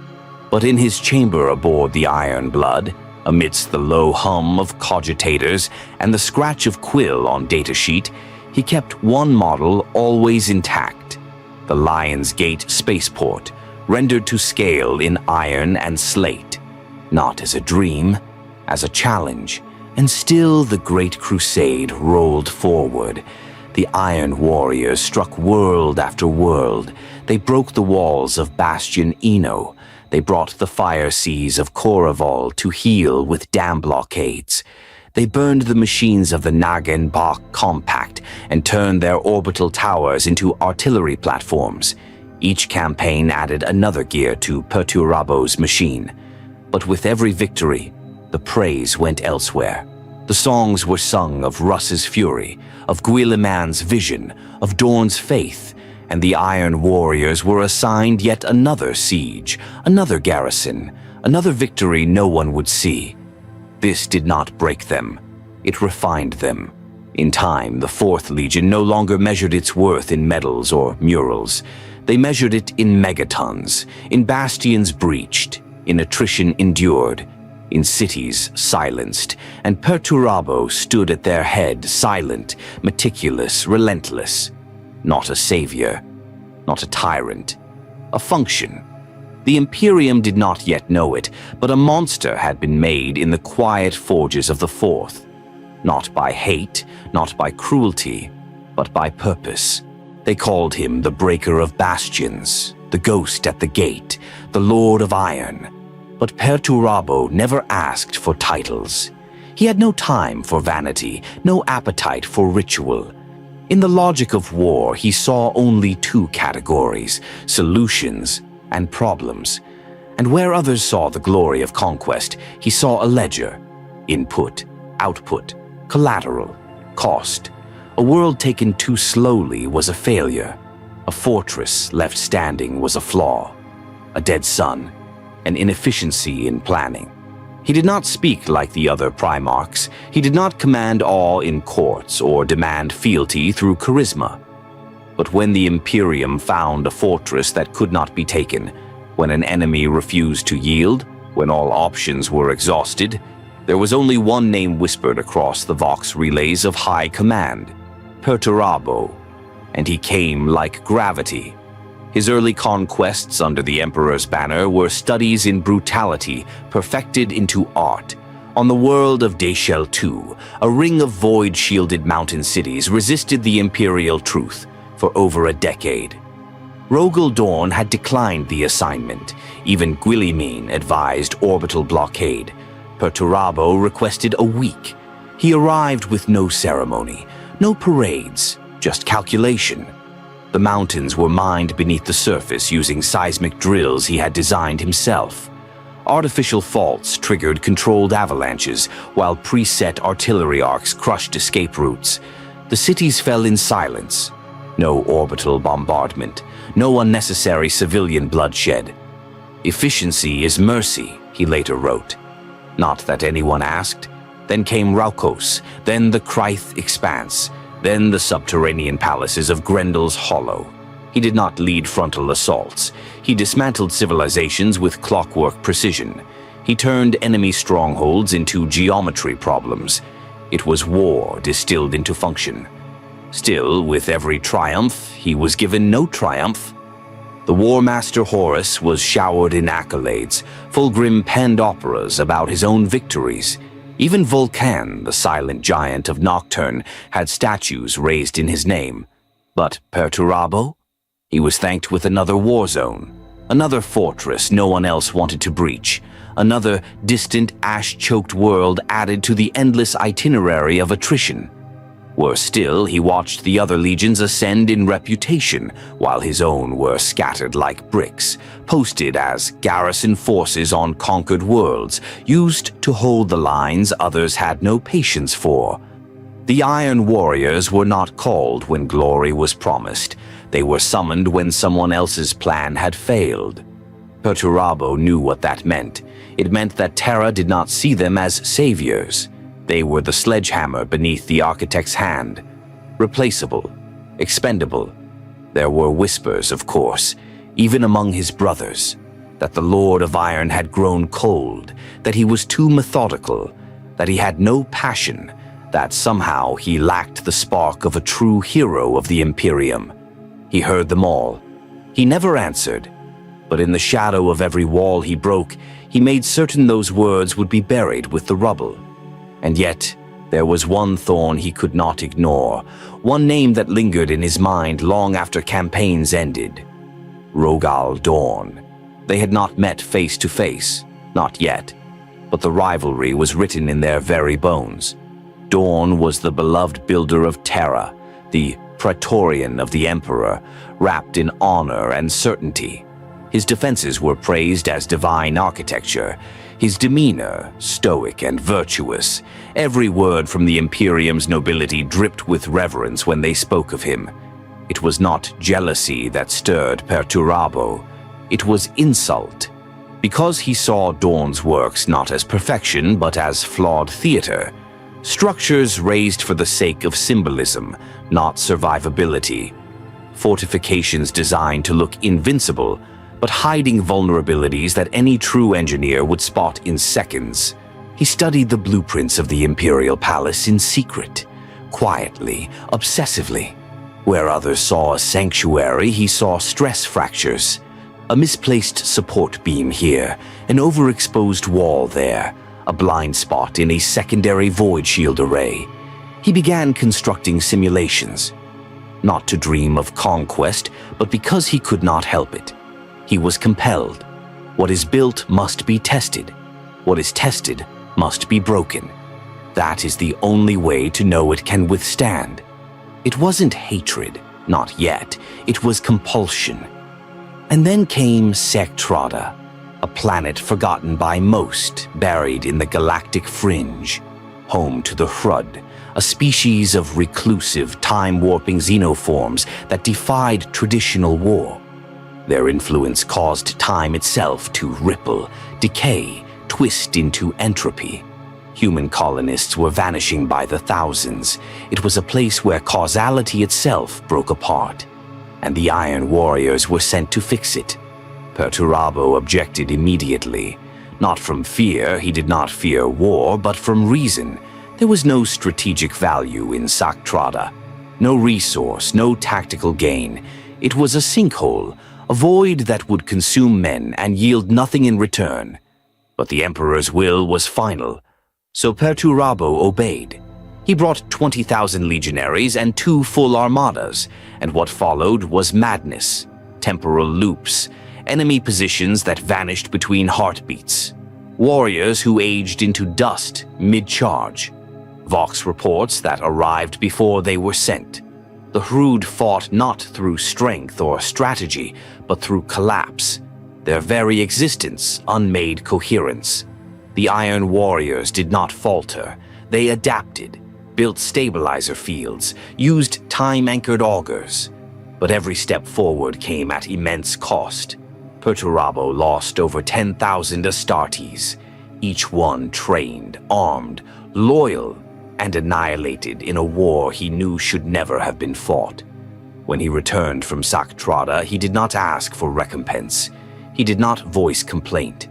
But in his chamber aboard the Iron Blood, amidst the low hum of cogitators and the scratch of quill on datasheet, he kept one model always intact, the Lion's Gate spaceport, rendered to scale in iron and slate, not as a dream, as a challenge. And still the Great Crusade rolled forward. The Iron Warriors struck world after world. They broke the walls of Bastion Eno. They brought the fire seas of Coraval to heal with dam blockades. They burned the machines of the Nagenbach Compact and turned their orbital towers into artillery platforms. Each campaign added another gear to Perturabo's machine. But with every victory, the praise went elsewhere. The songs were sung of Russ's fury, of Guilliman's vision, of Dorn's faith, and the Iron Warriors were assigned yet another siege, another garrison, another victory no one would see. This did not break them. It refined them. In time, the 4th Legion no longer measured its worth in medals or murals. They measured it in megatons, in bastions breached, in attrition endured, in cities silenced, and Perturabo stood at their head, silent, meticulous, relentless. Not a savior, not a tyrant, a function. The Imperium did not yet know it, but a monster had been made in the quiet forges of the 4th. Not by hate, not by cruelty, but by purpose. They called him the Breaker of Bastions, the Ghost at the Gate, the Lord of Iron. But Perturabo never asked for titles. He had no time for vanity, no appetite for ritual. In the logic of war, he saw only 2 categories, solutions and problems. And where others saw the glory of conquest, he saw a ledger: input, output, collateral, cost. A world taken too slowly was a failure. A fortress left standing was a flaw. A dead sun, an inefficiency in planning. He did not speak like the other primarchs. He did not command awe in courts or demand fealty through charisma. But when the Imperium found a fortress that could not be taken, when an enemy refused to yield, when all options were exhausted, there was only one name whispered across the Vox relays of high command: Perturabo. And he came like gravity. His early conquests under the Emperor's banner were studies in brutality perfected into art. On the world of Deshel II, a ring of void-shielded mountain cities resisted the imperial truth for over a decade. Rogel Dorn had declined the assignment. Even Guillimin advised orbital blockade. Perturabo requested a week. He arrived with no ceremony, no parades, just calculation. The mountains were mined beneath the surface using seismic drills he had designed himself. Artificial faults triggered controlled avalanches, while preset artillery arcs crushed escape routes. The cities fell in silence. No orbital bombardment, no unnecessary civilian bloodshed. Efficiency is mercy, he later wrote. Not that anyone asked. Then came Raukos, then the Kryth Expanse, then the subterranean palaces of Grendel's Hollow. He did not lead frontal assaults. He dismantled civilizations with clockwork precision. He turned enemy strongholds into geometry problems. It was war distilled into function. Still, with every triumph, he was given no triumph. The War Master Horus was showered in accolades. Fulgrim penned operas about his own victories. Even Vulcan, the silent giant of Nocturne, had statues raised in his name. But Perturabo? He was thanked with another war zone, another fortress no one else wanted to breach, another distant, ash-choked world added to the endless itinerary of attrition. Worse still, he watched the other legions ascend in reputation, while his own were scattered like bricks, posted as garrison forces on conquered worlds, used to hold the lines others had no patience for. The Iron Warriors were not called when glory was promised. They were summoned when someone else's plan had failed. Perturabo knew what that meant. It meant that Terra did not see them as saviors. They were the sledgehammer beneath the architect's hand. Replaceable, expendable. There were whispers, of course, even among his brothers, that the Lord of Iron had grown cold, that he was too methodical, that he had no passion, that somehow he lacked the spark of a true hero of the Imperium. He heard them all. He never answered, but in the shadow of every wall he broke, he made certain those words would be buried with the rubble. And yet, there was one thorn he could not ignore, one name that lingered in his mind long after campaigns ended. Rogel Dorn. They had not met face to face, not yet, but the rivalry was written in their very bones. Dorn was the beloved builder of Terra, the Praetorian of the Emperor, wrapped in honor and certainty. His defenses were praised as divine architecture, his demeanor stoic and virtuous. Every word from the Imperium's nobility dripped with reverence when they spoke of him. It was not jealousy that stirred Perturabo. It was insult. Because he saw Dorn's works not as perfection but as flawed theater, structures raised for the sake of symbolism, not survivability. Fortifications designed to look invincible, but hiding vulnerabilities that any true engineer would spot in seconds. He studied the blueprints of the Imperial Palace in secret, quietly, obsessively. Where others saw a sanctuary, he saw stress fractures. A misplaced support beam here, an overexposed wall there, a blind spot in a secondary void shield array. He began constructing simulations. Not to dream of conquest, but because he could not help it. He was compelled. What is built must be tested. What is tested must be broken. That is the only way to know it can withstand. It wasn't hatred, not yet. It was compulsion. And then came Sektrada, a planet forgotten by most, buried in the galactic fringe, home to the Hrud, a species of reclusive, time-warping xenoforms that defied traditional war. Their influence caused time itself to ripple, decay, twist into entropy. Human colonists were vanishing by the thousands. It was a place where causality itself broke apart, and the Iron Warriors were sent to fix it. Perturabo objected immediately. Not from fear, he did not fear war, but from reason. There was no strategic value in Sektrada, no resource, no tactical gain. It was a sinkhole, a void that would consume men and yield nothing in return. But the Emperor's will was final, so Perturabo obeyed. He brought 20,000 legionaries and 2 full armadas, and what followed was madness. temporal loops, enemy positions that vanished between heartbeats, warriors who aged into dust mid-charge, Vox reports that arrived before they were sent. The Hrud fought not through strength or strategy, but through collapse, their very existence unmade coherence. The Iron Warriors did not falter. They adapted, built stabilizer fields, used time-anchored augurs. But every step forward came at immense cost. Perturabo lost over 10,000 Astartes, each one trained, armed, loyal, and annihilated in a war he knew should never have been fought. When he returned from Saktrada, he did not ask for recompense. He did not voice complaint.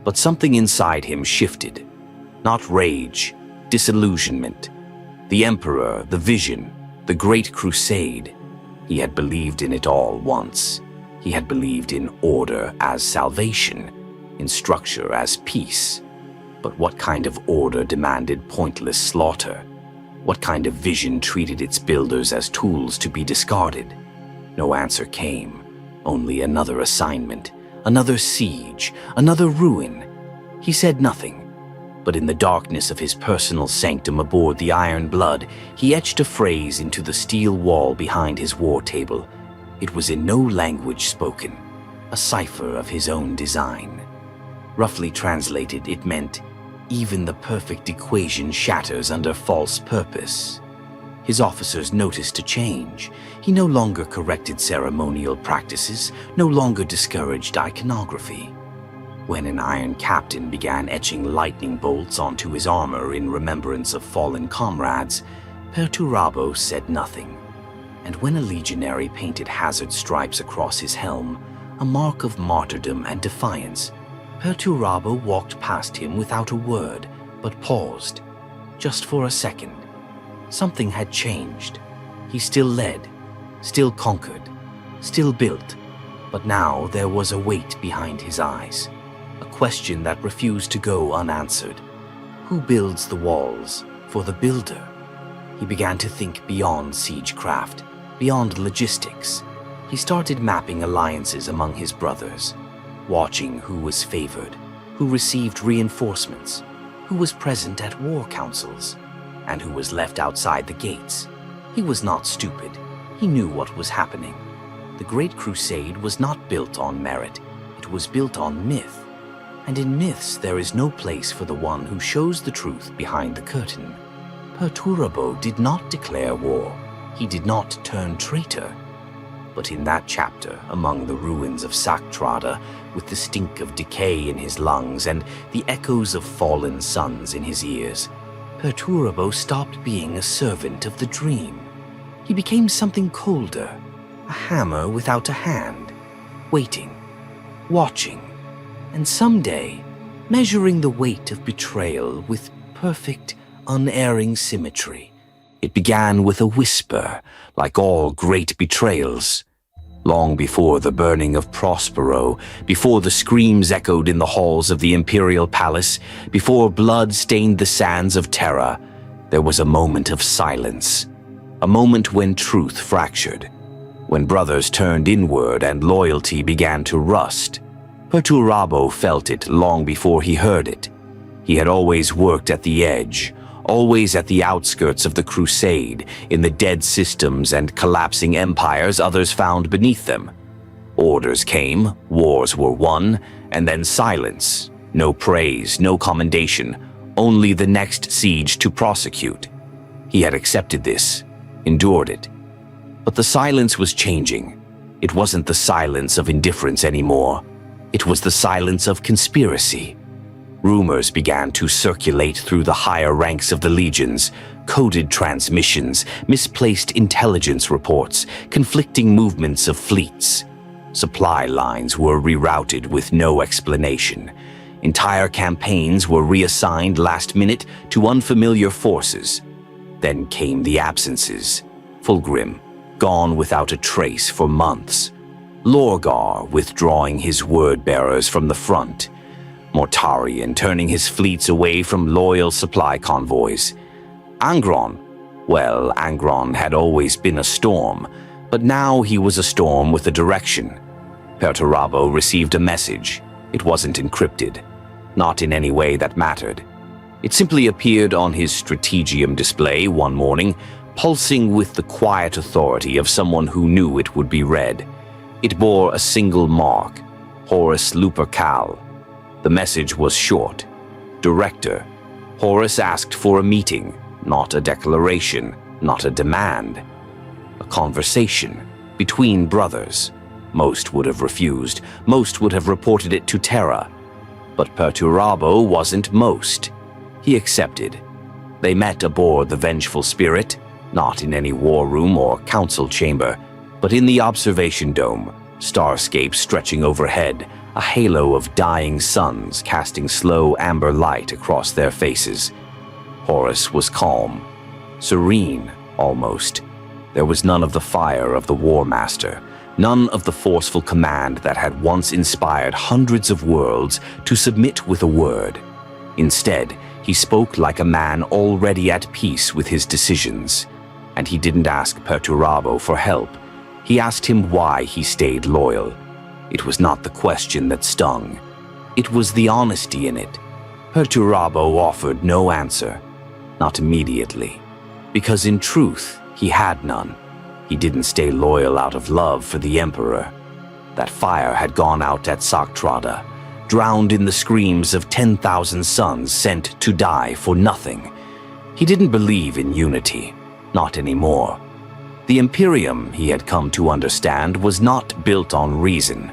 But something inside him shifted. Not rage, disillusionment. The Emperor, the vision, the Great Crusade. He had believed in it all once. He had believed in order as salvation, in structure as peace. But what kind of order demanded pointless slaughter? What kind of vision treated its builders as tools to be discarded? No answer came, only another assignment, another siege, another ruin. He said nothing, but in the darkness of his personal sanctum aboard the Iron Blood, he etched a phrase into the steel wall behind his war table. It was in no language spoken, a cipher of his own design. Roughly translated, it meant, even the perfect equation shatters under false purpose. His officers noticed a change. He no longer corrected ceremonial practices, no longer discouraged iconography. When an Iron Captain began etching lightning bolts onto his armor in remembrance of fallen comrades, Perturabo said nothing. And when a legionary painted hazard stripes across his helm, a mark of martyrdom and defiance, Perturabo walked past him without a word, but paused, just for a second. Something had changed. He still led, still conquered, still built, but now there was a weight behind his eyes, a question that refused to go unanswered. Who builds the walls for the builder? He began to think beyond siegecraft, beyond logistics. He started mapping alliances among his brothers, watching who was favored, who received reinforcements, who was present at war councils, and who was left outside the gates. He was not stupid. He knew what was happening. The Great Crusade was not built on merit. It was built on myth. And in myths there is no place for the one who shows the truth behind the curtain. Perturabo did not declare war. He did not turn traitor. But in that chapter, among the ruins of Saktrada, with the stink of decay in his lungs and the echoes of fallen suns in his ears, Perturabo stopped being a servant of the dream. He became something colder, a hammer without a hand, waiting, watching, and someday measuring the weight of betrayal with perfect, unerring symmetry. It began with a whisper, like all great betrayals. Long before the burning of Prospero, before the screams echoed in the halls of the imperial palace, before blood stained the sands of Terra, there was a moment of silence. A moment when truth fractured, when brothers turned inward and loyalty began to rust. Perturabo felt it long before he heard it. He had always worked at the edge, always at the outskirts of the crusade, in the dead systems and collapsing empires others found beneath them. Orders came, wars were won, and then silence. No praise, no commendation, only the next siege to prosecute. He had accepted this, endured it. But the silence was changing. It wasn't the silence of indifference anymore. It was the silence of conspiracy. Rumors began to circulate through the higher ranks of the legions, coded transmissions, misplaced intelligence reports, conflicting movements of fleets. Supply lines were rerouted with no explanation. Entire campaigns were reassigned last minute to unfamiliar forces. Then came the absences. Fulgrim, gone without a trace for months. Lorgar withdrawing his word-bearers from the front. Mortarion turning his fleets away from loyal supply convoys. Angron, well, Angron had always been a storm, but now he was a storm with a direction, Perturabo received a message. It wasn't encrypted, not in any way that mattered. It simply appeared on his strategium display one morning, pulsing with the quiet authority of someone who knew it would be read. It bore a single mark, Horus Lupercal. The message was short. Director, Horus asked for a meeting, not a declaration, not a demand. A conversation between brothers. Most would have refused. Most would have reported it to Terra. But Perturabo wasn't most. He accepted. They met aboard the Vengeful Spirit, not in any war room or council chamber, but in the observation dome, starscape stretching overhead, a halo of dying suns casting slow amber light across their faces. Horus was calm, serene almost. There was none of the fire of the War Master, none of the forceful command that had once inspired hundreds of worlds to submit with a word. Instead, he spoke like a man already at peace with his decisions. And he didn't ask Perturabo for help. He asked him why he stayed loyal. It was not the question that stung. It was the honesty in it. Perturabo offered no answer, not immediately, because in truth, he had none. He didn't stay loyal out of love for the Emperor. That fire had gone out at Saktrada, drowned in the screams of 10,000 sons sent to die for nothing. He didn't believe in unity, not anymore. The Imperium, he had come to understand, was not built on reason.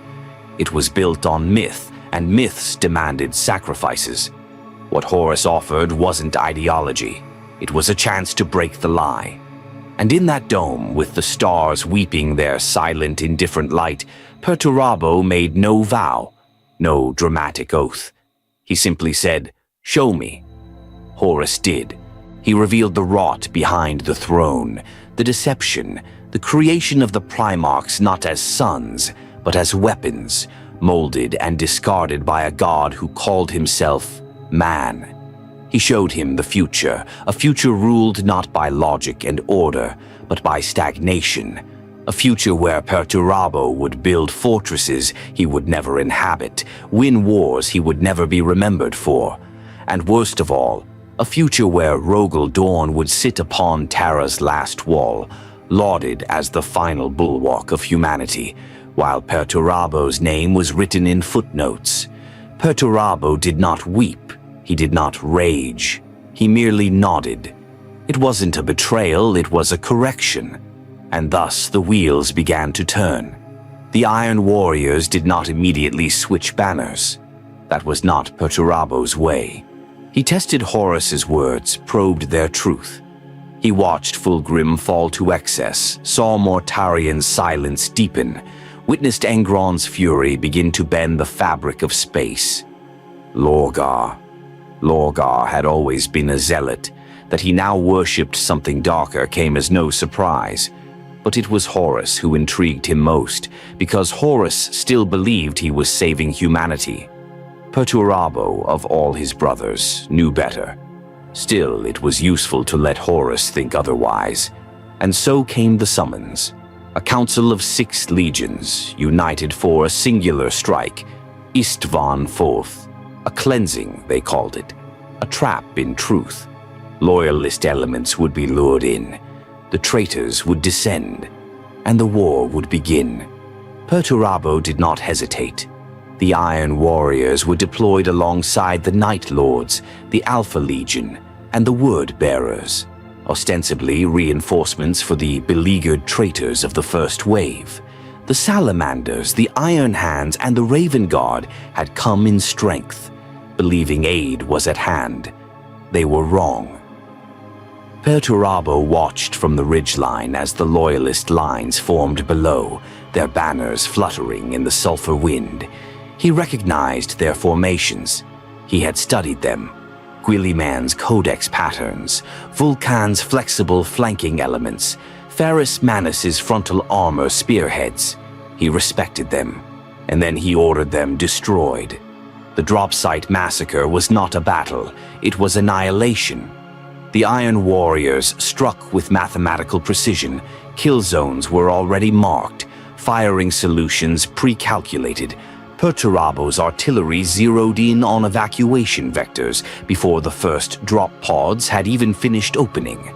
It was built on myth, and myths demanded sacrifices. What Horus offered wasn't ideology. It was a chance to break the lie. And in that dome, with the stars weeping their silent, indifferent light, Perturabo made no vow, no dramatic oath. He simply said, "Show me." Horus did. He revealed the rot behind the throne, the deception, the creation of the primarchs not as sons, but as weapons, molded and discarded by a god who called himself man. He showed him the future, a future ruled not by logic and order, but by stagnation, a future where Perturabo would build fortresses he would never inhabit, win wars he would never be remembered for, and worst of all, a future where Rogel Dawn would sit upon Terra's last wall, lauded as the final bulwark of humanity, while Perturabo's name was written in footnotes. Perturabo did not weep. He did not rage. He merely nodded. It wasn't a betrayal, it was a correction. And thus the wheels began to turn. The Iron Warriors did not immediately switch banners. That was not Perturabo's way. He tested Horus's words, probed their truth. He watched Fulgrim fall to excess, saw Mortarian's silence deepen, witnessed Angron's fury begin to bend the fabric of space. Lorgar had always been a zealot. That he now worshipped something darker came as no surprise. But it was Horus who intrigued him most, because Horus still believed he was saving humanity. Perturabo, of all his brothers, knew better. Still, it was useful to let Horus think otherwise. And so came the summons. A council of 6 legions, united for a singular strike, Istvan Fourth. A cleansing, they called it. A trap, in truth. Loyalist elements would be lured in. The traitors would descend. And the war would begin. Perturabo did not hesitate. The Iron Warriors were deployed alongside the Night Lords, the Alpha Legion, and the Word Bearers. Ostensibly reinforcements for the beleaguered traitors of the first wave. The Salamanders, the Iron Hands, and the Raven Guard had come in strength, believing aid was at hand. They were wrong. Perturabo watched from the ridgeline as the Loyalist lines formed below, their banners fluttering in the sulfur wind. He recognized their formations. He had studied them. Guilliman's codex patterns, Vulcan's flexible flanking elements, Ferrus Manus's frontal armor spearheads. He respected them, and then he ordered them destroyed. The drop site massacre was not a battle, it was annihilation. The Iron Warriors struck with mathematical precision. Kill zones were already marked. firing solutions pre-calculated. Perturabo's artillery zeroed in on evacuation vectors before the first drop pods had even finished opening.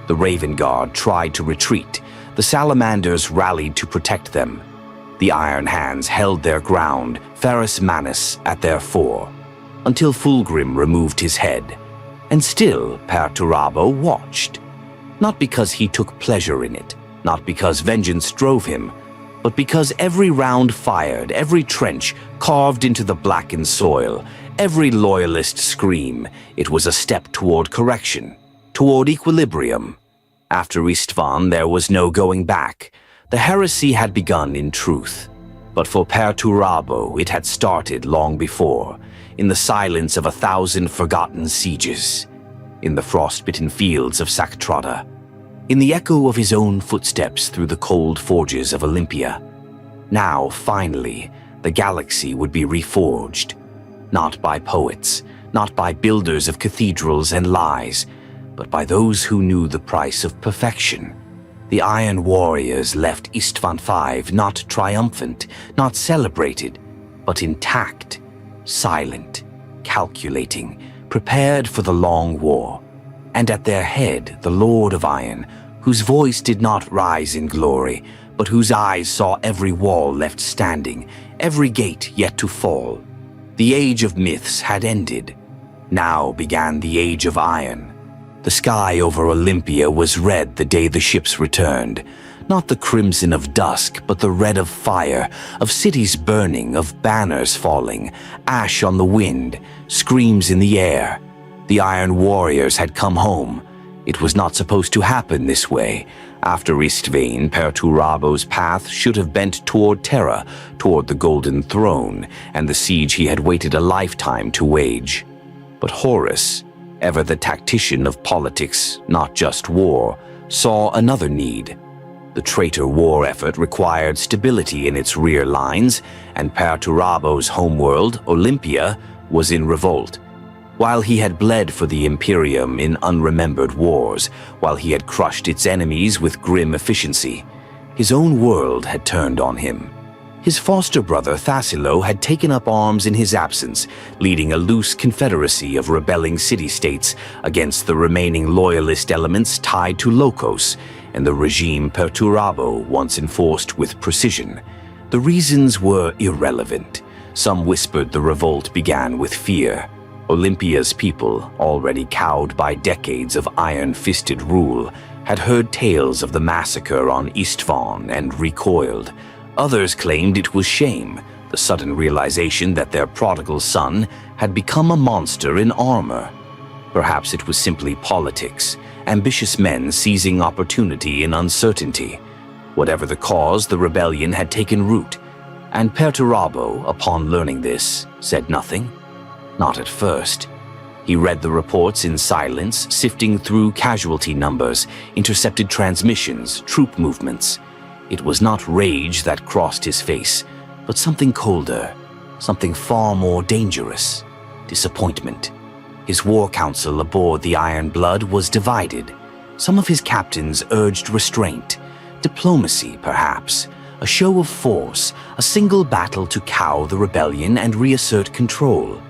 The Raven Guard tried to retreat. The Salamanders rallied to protect them. The Iron Hands held their ground, Ferrus Manus at their fore, until Fulgrim removed his head. And still Perturabo watched. Not because he took pleasure in it, not because vengeance drove him, but because every round fired, every trench carved into the blackened soil, every loyalist scream, it was a step toward correction, toward equilibrium. After Istvan, there was no going back. The heresy had begun in truth. But for Perturabo, it had started long before, in the silence of 1,000 forgotten sieges, in the frostbitten fields of Saktrada, in the echo of his own footsteps through the cold forges of Olympia. Now, finally, the galaxy would be reforged, not by poets, not by builders of cathedrals and lies, but by those who knew the price of perfection. The Iron Warriors left Istvan V not triumphant, not celebrated, but intact, silent, calculating, prepared for the long war. And at their head, the Lord of Iron, whose voice did not rise in glory, but whose eyes saw every wall left standing, every gate yet to fall. The age of myths had ended. Now began the age of iron. The sky over Olympia was red the day the ships returned. Not the crimson of dusk, but the red of fire, of cities burning, of banners falling, ash on the wind, screams in the air. The Iron Warriors had come home. It was not supposed to happen this way. After Istvan, Perturabo's path should have bent toward Terra, toward the Golden Throne, and the siege he had waited a lifetime to wage. But Horus, ever the tactician of politics, not just war, saw another need. The traitor war effort required stability in its rear lines, and Perturabo's homeworld, Olympia, was in revolt. While he had bled for the Imperium in unremembered wars, while he had crushed its enemies with grim efficiency, his own world had turned on him. His foster brother Thasilo had taken up arms in his absence, leading a loose confederacy of rebelling city-states against the remaining loyalist elements tied to Lokos and the regime Perturabo once enforced with precision. The reasons were irrelevant. Some whispered the revolt began with fear. Olympia's people, already cowed by decades of iron-fisted rule, had heard tales of the massacre on Istvan and recoiled. Others claimed it was shame, the sudden realization that their prodigal son had become a monster in armor. Perhaps it was simply politics, ambitious men seizing opportunity in uncertainty. Whatever the cause, the rebellion had taken root, and Perturabo, upon learning this, said nothing. Not at first. He read the reports in silence, sifting through casualty numbers, intercepted transmissions, troop movements. It was not rage that crossed his face, but something colder, something far more dangerous: disappointment. His war council aboard the Iron Blood was divided. Some of his captains urged restraint, diplomacy perhaps, a show of force, a single battle to cow the rebellion and reassert control.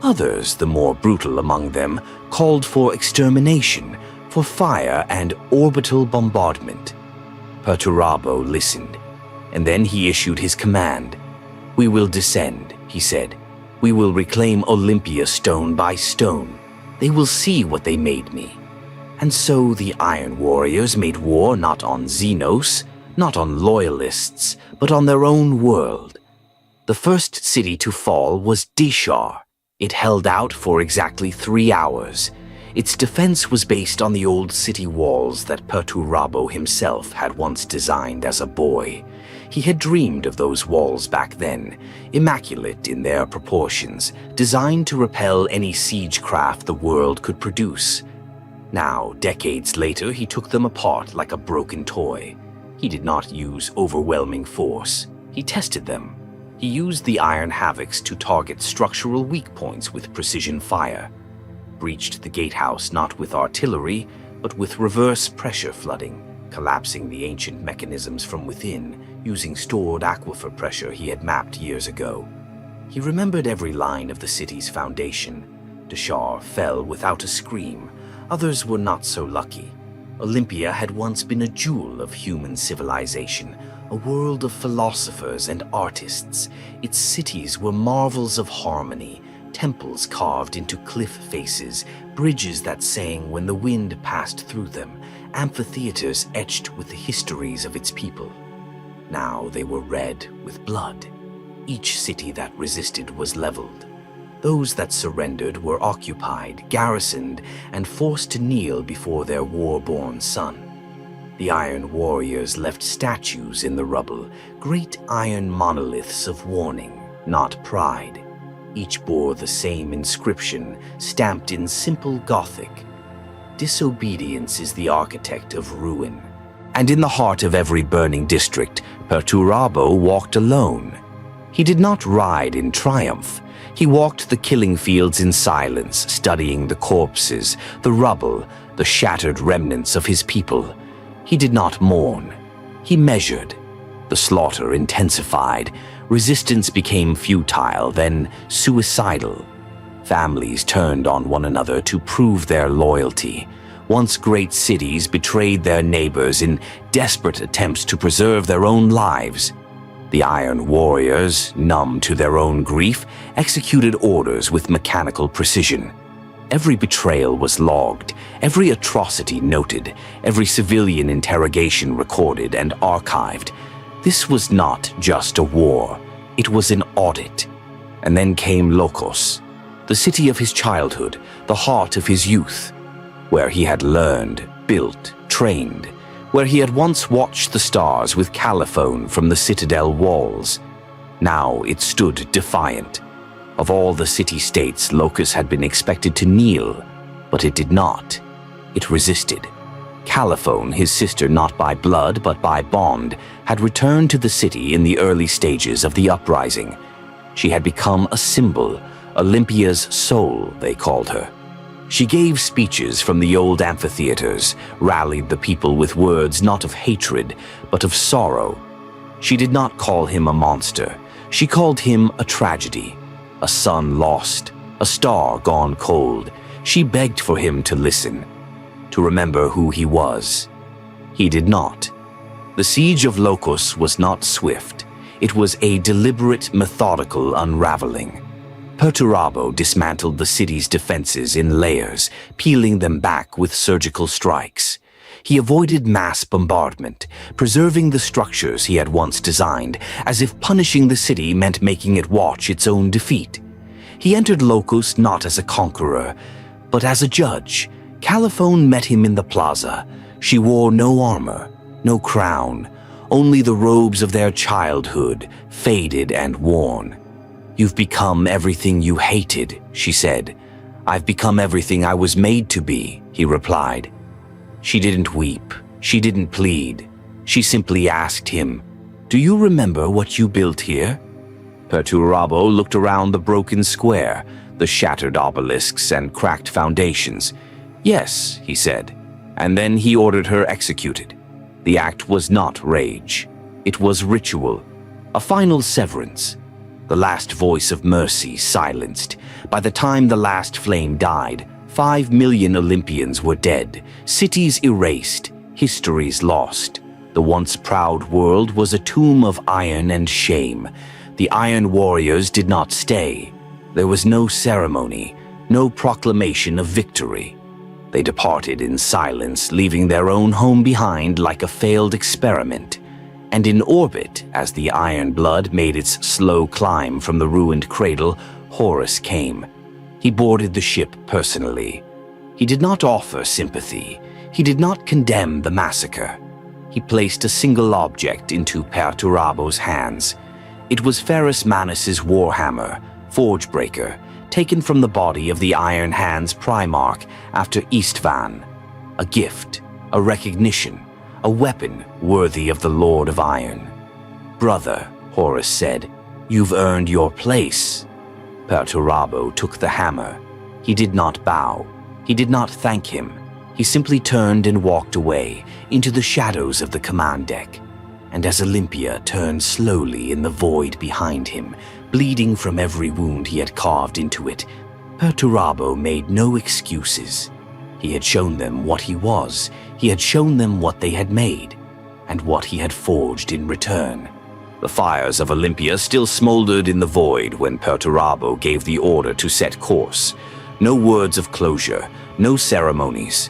Others, the more brutal among them, called for extermination, for fire and orbital bombardment. Perturabo listened, and then he issued his command. "We will descend," he said. "We will reclaim Olympia stone by stone. They will see what they made me." And so the Iron Warriors made war not on Xenos, not on loyalists, but on their own world. The first city to fall was Dishar. It held out for exactly 3 hours. Its defense was based on the old city walls that Perturabo himself had once designed as a boy. He had dreamed of those walls back then, immaculate in their proportions, designed to repel any siegecraft the world could produce. Now, decades later, he took them apart like a broken toy. He did not use overwhelming force. He tested them. He used the iron havocs to target structural weak points with precision fire. Breached the gatehouse not with artillery, but with reverse pressure flooding. collapsing the ancient mechanisms from within using stored aquifer pressure he had mapped years ago. He remembered every line of the city's foundation. Deshar fell without a scream. Others were not so lucky. Olympia had once been a jewel of human civilization, a world of philosophers and artists. Its cities were marvels of harmony, temples carved into cliff faces, bridges that sang when the wind passed through them, amphitheaters etched with the histories of its people. Now they were red with blood. Each city that resisted was leveled. Those that surrendered were occupied, garrisoned, and forced to kneel before their war-born son. The Iron Warriors left statues in the rubble, great iron monoliths of warning, not pride. Each bore the same inscription, stamped in simple Gothic. Disobedience is the architect of ruin. And in the heart of every burning district, Perturabo walked alone. He did not ride in triumph. He walked the killing fields in silence, studying the corpses, the rubble, the shattered remnants of his people. He did not mourn. He measured. The slaughter intensified. Resistance became futile, then suicidal. Families turned on one another to prove their loyalty. Once great cities betrayed their neighbors in desperate attempts to preserve their own lives. The Iron Warriors, numb to their own grief, executed orders with mechanical precision. Every betrayal was logged, every atrocity noted, every civilian interrogation recorded and archived. This was not just a war, it was an audit. And then came Lokos, the city of his childhood, the heart of his youth, where he had learned, built, trained, where he had once watched the stars with caliphone from the citadel walls. Now it stood defiant. Of all the city-states, Lokos had been expected to kneel, but it did not. It resisted. Caliphone, his sister not by blood but by bond, had returned to the city in the early stages of the uprising. She had become a symbol, Olympia's soul, they called her. She gave speeches from the old amphitheaters, rallied the people with words not of hatred, but of sorrow. She did not call him a monster. She called him a tragedy, a son lost, a star gone cold. She begged for him to listen, to remember who he was. He did not. The siege of Lokos was not swift. It was a deliberate, methodical unraveling. Perturabo dismantled the city's defenses in layers, peeling them back with surgical strikes. He avoided mass bombardment, preserving the structures he had once designed, as if punishing the city meant making it watch its own defeat. He entered Lokos not as a conqueror, but as a judge. Caliphone met him in the plaza. She wore no armor, no crown, only the robes of their childhood, faded and worn. "You've become everything you hated," she said. "I've become everything I was made to be," he replied. She didn't weep. She didn't plead. She simply asked him, "Do you remember what you built here?" Perturabo looked around the broken square, the shattered obelisks and cracked foundations. "Yes," he said, and then he ordered her executed. The act was not rage. It was ritual, a final severance. The last voice of mercy silenced. By the time the last flame died, 5 million Olympians were dead, cities erased, histories lost. The once proud world was a tomb of iron and shame. The Iron Warriors did not stay. There was no ceremony, no proclamation of victory. They departed in silence, leaving their own home behind like a failed experiment. And in orbit, as the iron blood made its slow climb from the ruined cradle, Horus came. He boarded the ship personally. He did not offer sympathy. He did not condemn the massacre. He placed a single object into Perturabo's hands. It was Ferrus Manus's Warhammer, Forgebreaker, taken from the body of the Iron Hand's Primarch after Istvan. A gift, a recognition, a weapon worthy of the Lord of Iron. "Brother," Horus said, "you've earned your place." Perturabo took the hammer. He did not bow. He did not thank him. He simply turned and walked away into the shadows of the command deck. And as Olympia turned slowly in the void behind him, bleeding from every wound he had carved into it, Perturabo made no excuses. He had shown them what he was, he had shown them what they had made, and what he had forged in return. The fires of Olympia still smoldered in the void when Perturabo gave the order to set course. No words of closure, no ceremonies.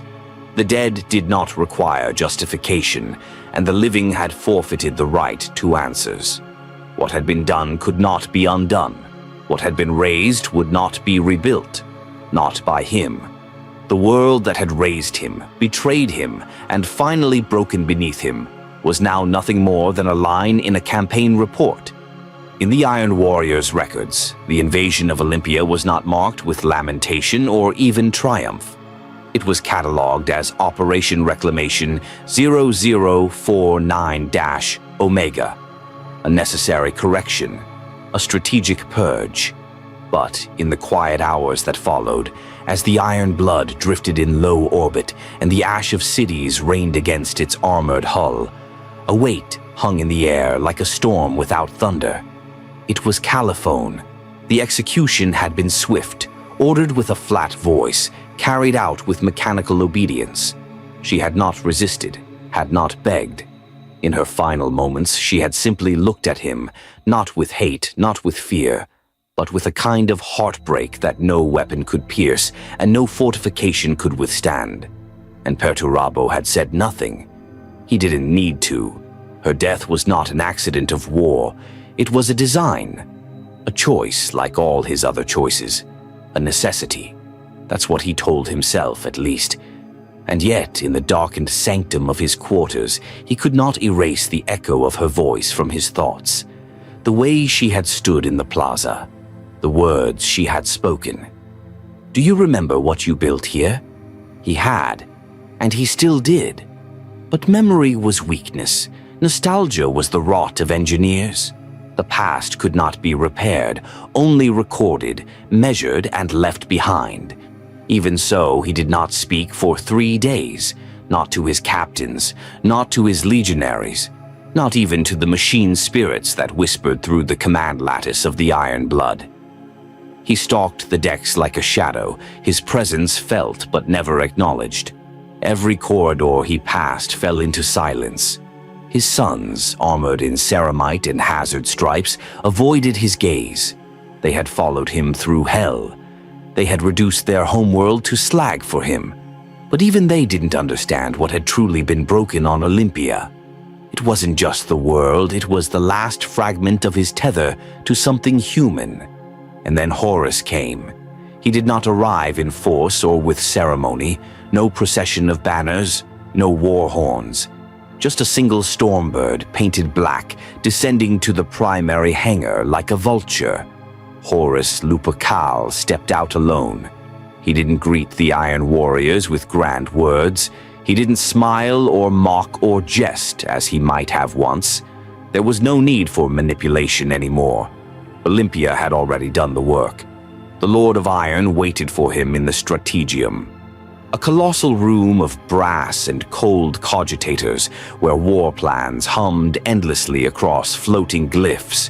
The dead did not require justification, and the living had forfeited the right to answers. What had been done could not be undone. What had been raised would not be rebuilt. Not by him. The world that had raised him, betrayed him, and finally broken beneath him was now nothing more than a line in a campaign report. In the Iron Warrior's records, the invasion of Olympia was not marked with lamentation or even triumph. It was catalogued as Operation Reclamation 0049-Omega, a necessary correction, a strategic purge. But in the quiet hours that followed, as the iron blood drifted in low orbit and the ash of cities rained against its armored hull, a weight hung in the air like a storm without thunder. It was colophon. The execution had been swift, ordered with a flat voice, carried out with mechanical obedience. She had not resisted, had not begged. In her final moments, she had simply looked at him, not with hate, not with fear, but with a kind of heartbreak that no weapon could pierce and no fortification could withstand. And Perturabo had said nothing. He didn't need to. Her death was not an accident of war. It was a design, a choice like all his other choices, a necessity. That's what he told himself, at least. And yet, in the darkened sanctum of his quarters, he could not erase the echo of her voice from his thoughts. The way she had stood in the plaza, the words she had spoken. "Do you remember what you built here?" He had, and he still did. But memory was weakness. Nostalgia was the rot of engineers. The past could not be repaired, only recorded, measured, and left behind. Even so, he did not speak for 3 days, not to his captains, not to his legionaries, not even to the machine spirits that whispered through the command lattice of the iron blood. He stalked the decks like a shadow, his presence felt but never acknowledged. Every corridor he passed fell into silence. His sons, armored in ceramite and hazard stripes, avoided his gaze. They had followed him through hell. They had reduced their homeworld to slag for him. But even they didn't understand what had truly been broken on Olympia. It wasn't just the world, it was the last fragment of his tether to something human. And then Horus came. He did not arrive in force or with ceremony, no procession of banners, no war horns. Just a single stormbird, painted black, descending to the primary hangar like a vulture. Horus Lupercal stepped out alone. He didn't greet the Iron Warriors with grand words. He didn't smile or mock or jest as he might have once. There was no need for manipulation anymore. Olympia had already done the work. The Lord of Iron waited for him in the Strategium, a colossal room of brass and cold cogitators where war plans hummed endlessly across floating glyphs.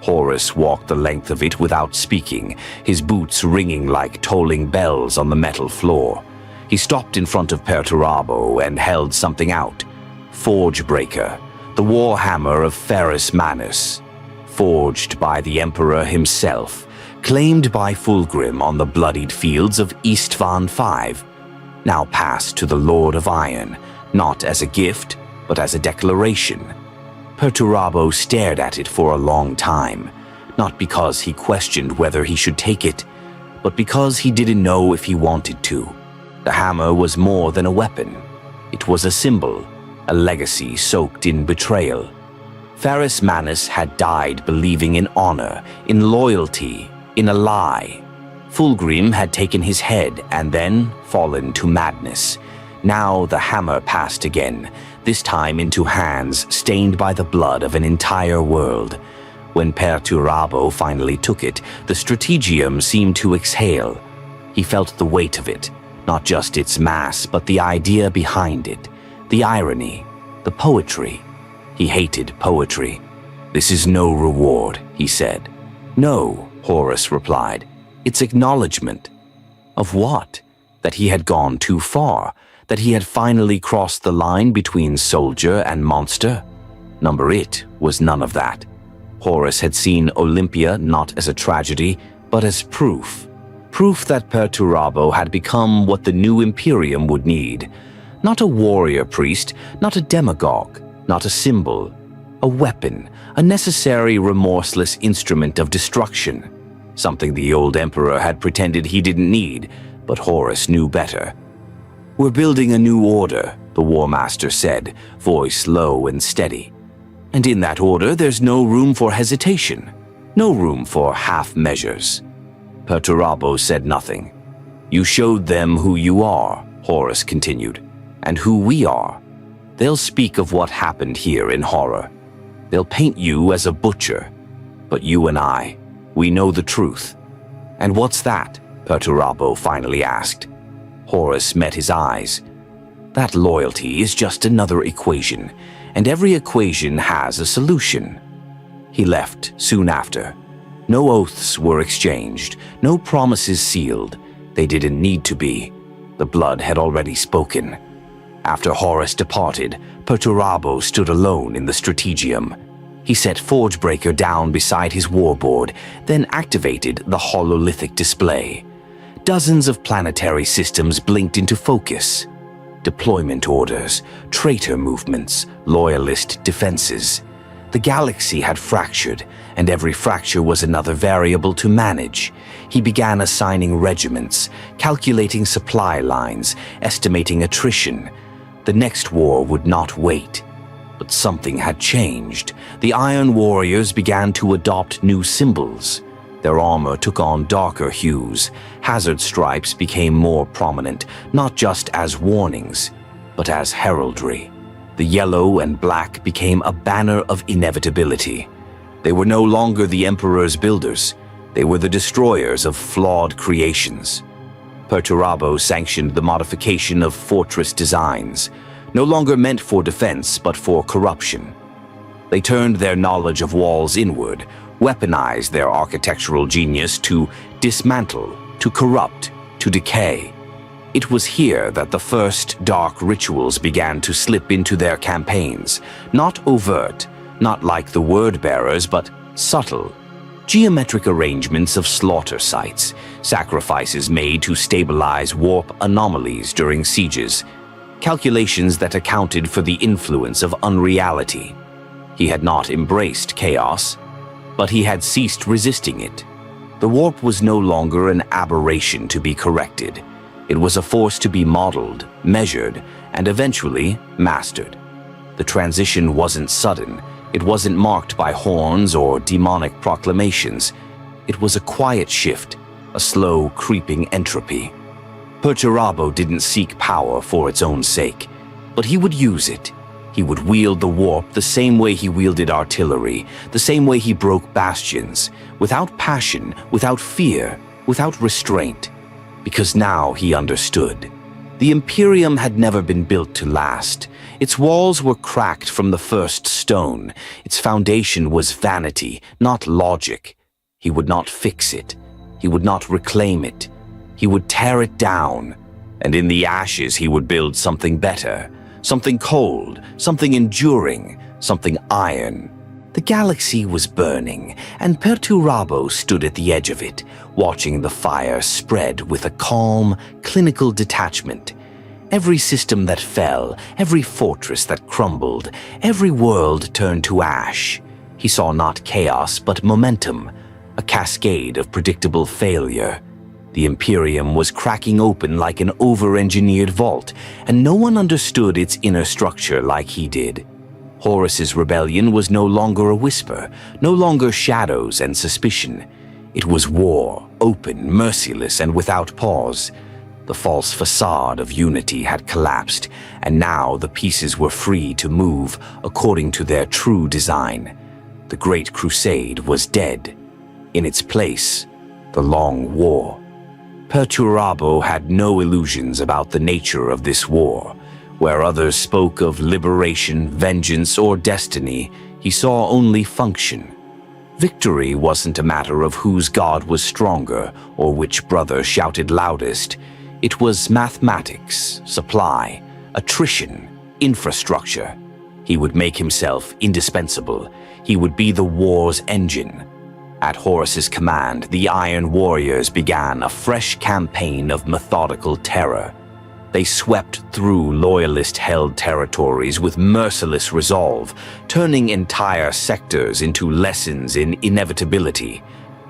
Horus walked the length of it without speaking, his boots ringing like tolling bells on the metal floor. He stopped in front of Perturabo and held something out. Forgebreaker, the Warhammer of Ferrus Manus, forged by the Emperor himself, claimed by Fulgrim on the bloodied fields of Istvan V, now passed to the Lord of Iron, not as a gift, but as a declaration. Perturabo stared at it for a long time, not because he questioned whether he should take it, but because he didn't know if he wanted to. The hammer was more than a weapon. It was a symbol, a legacy soaked in betrayal. Ferrus Manus had died believing in honor, in loyalty, in a lie. Fulgrim had taken his head and then fallen to madness. Now the hammer passed again, this time into hands stained by the blood of an entire world. When Perturabo finally took it, the Strategium seemed to exhale. He felt the weight of it, Not just its mass, but the idea behind it, the irony, the poetry. He hated poetry. "This is no reward," he said. "No," Horus replied. "It's acknowledgement." Of what? That he had gone too far, that he had finally crossed the line between soldier and monster? Number It was none of that. Horus had seen Olympia not as a tragedy, but as proof. Proof that Perturabo had become what the new imperium would need. Not a warrior priest, not a demagogue, not a symbol. A weapon, a necessary remorseless instrument of destruction. Something the old emperor had pretended he didn't need, but Horus knew better. "We're building a new order," the War Master said, voice low and steady. "And in that order there's no room for hesitation, no room for half measures." Perturabo said nothing. "You showed them who you are," Horus continued, "and who we are. They'll speak of what happened here in horror. They'll paint you as a butcher. But you and I, we know the truth." "And what's that?" Perturabo finally asked. Horus met his eyes. "That loyalty is just another equation, and every equation has a solution." He left soon after. No oaths were exchanged, no promises sealed. They didn't need to be. The blood had already spoken. After Horus departed, Perturabo stood alone in the strategium. He set Forgebreaker down beside his warboard, then activated the hololithic display. Dozens of planetary systems blinked into focus. Deployment orders, traitor movements, loyalist defenses. The galaxy had fractured, and every fracture was another variable to manage. He began assigning regiments, calculating supply lines, estimating attrition. The next war would not wait. But something had changed. The Iron Warriors began to adopt new symbols. Their armor took on darker hues. Hazard stripes became more prominent, not just as warnings, but as heraldry. The yellow and black became a banner of inevitability. They were no longer the Emperor's builders. They were the destroyers of flawed creations. Perturabo sanctioned the modification of fortress designs, no longer meant for defense but for corruption. They turned their knowledge of walls inward, weaponized their architectural genius to dismantle, to corrupt, to decay. It was here that the first dark rituals began to slip into their campaigns, not overt, not like the word-bearers, but subtle. Geometric arrangements of slaughter sites, sacrifices made to stabilize warp anomalies during sieges, calculations that accounted for the influence of unreality. He had not embraced chaos, but he had ceased resisting it. The warp was no longer an aberration to be corrected. It was a force to be modeled, measured, and eventually mastered. The transition wasn't sudden. It wasn't marked by horns or demonic proclamations. It was a quiet shift, a slow, creeping entropy. Perturabo didn't seek power for its own sake, but he would use it. He would wield the warp the same way he wielded artillery, the same way he broke bastions, without passion, without fear, without restraint. Because now he understood. The Imperium had never been built to last. Its walls were cracked from the first stone. Its foundation was vanity, not logic. He would not fix it. He would not reclaim it. He would tear it down, and in the ashes he would build something better, something cold, something enduring, something iron. The galaxy was burning, and Perturabo stood at the edge of it, watching the fire spread with a calm, clinical detachment. Every system that fell, every fortress that crumbled, every world turned to ash. He saw not chaos, but momentum, a cascade of predictable failure. The Imperium was cracking open like an over-engineered vault, and no one understood its inner structure like he did. Horus's rebellion was no longer a whisper, no longer shadows and suspicion. It was war, open, merciless, and without pause. The false facade of unity had collapsed, and now the pieces were free to move according to their true design. The Great Crusade was dead. In its place, the Long War. Perturabo had no illusions about the nature of this war. Where others spoke of liberation, vengeance, or destiny, he saw only function. Victory wasn't a matter of whose god was stronger or which brother shouted loudest. It was mathematics, supply, attrition, infrastructure. He would make himself indispensable. He would be the war's engine. At Horus's command, the Iron Warriors began a fresh campaign of methodical terror. They swept through loyalist-held territories with merciless resolve, turning entire sectors into lessons in inevitability.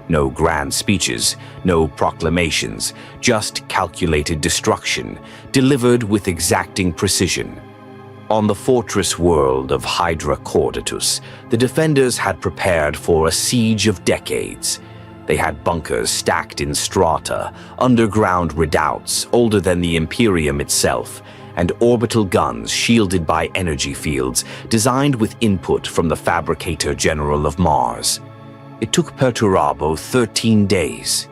No grand speeches, no proclamations, just calculated destruction, delivered with exacting precision. On the fortress world of Hydra Cordatus, the defenders had prepared for a siege of decades. They had bunkers stacked in strata, underground redoubts older than the Imperium itself, and orbital guns shielded by energy fields designed with input from the Fabricator General of Mars. It took Perturabo 13 days.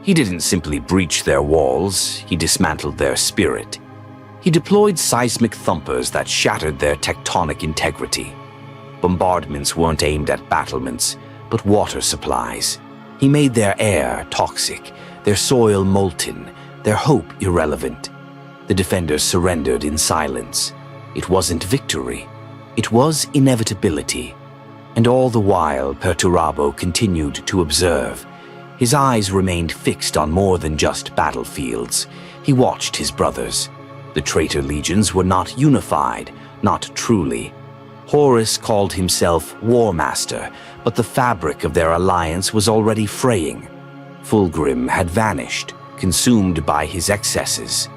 He didn't simply breach their walls, he dismantled their spirit. He deployed seismic thumpers that shattered their tectonic integrity. Bombardments weren't aimed at battlements, but water supplies. He made their air toxic, their soil molten, their hope irrelevant. The defenders surrendered in silence. It wasn't victory. It was inevitability. And all the while, Perturabo continued to observe. His eyes remained fixed on more than just battlefields. He watched his brothers. The traitor legions were not unified, not truly. Horus called himself War Master, but the fabric of their alliance was already fraying. Fulgrim had vanished, consumed by his excesses.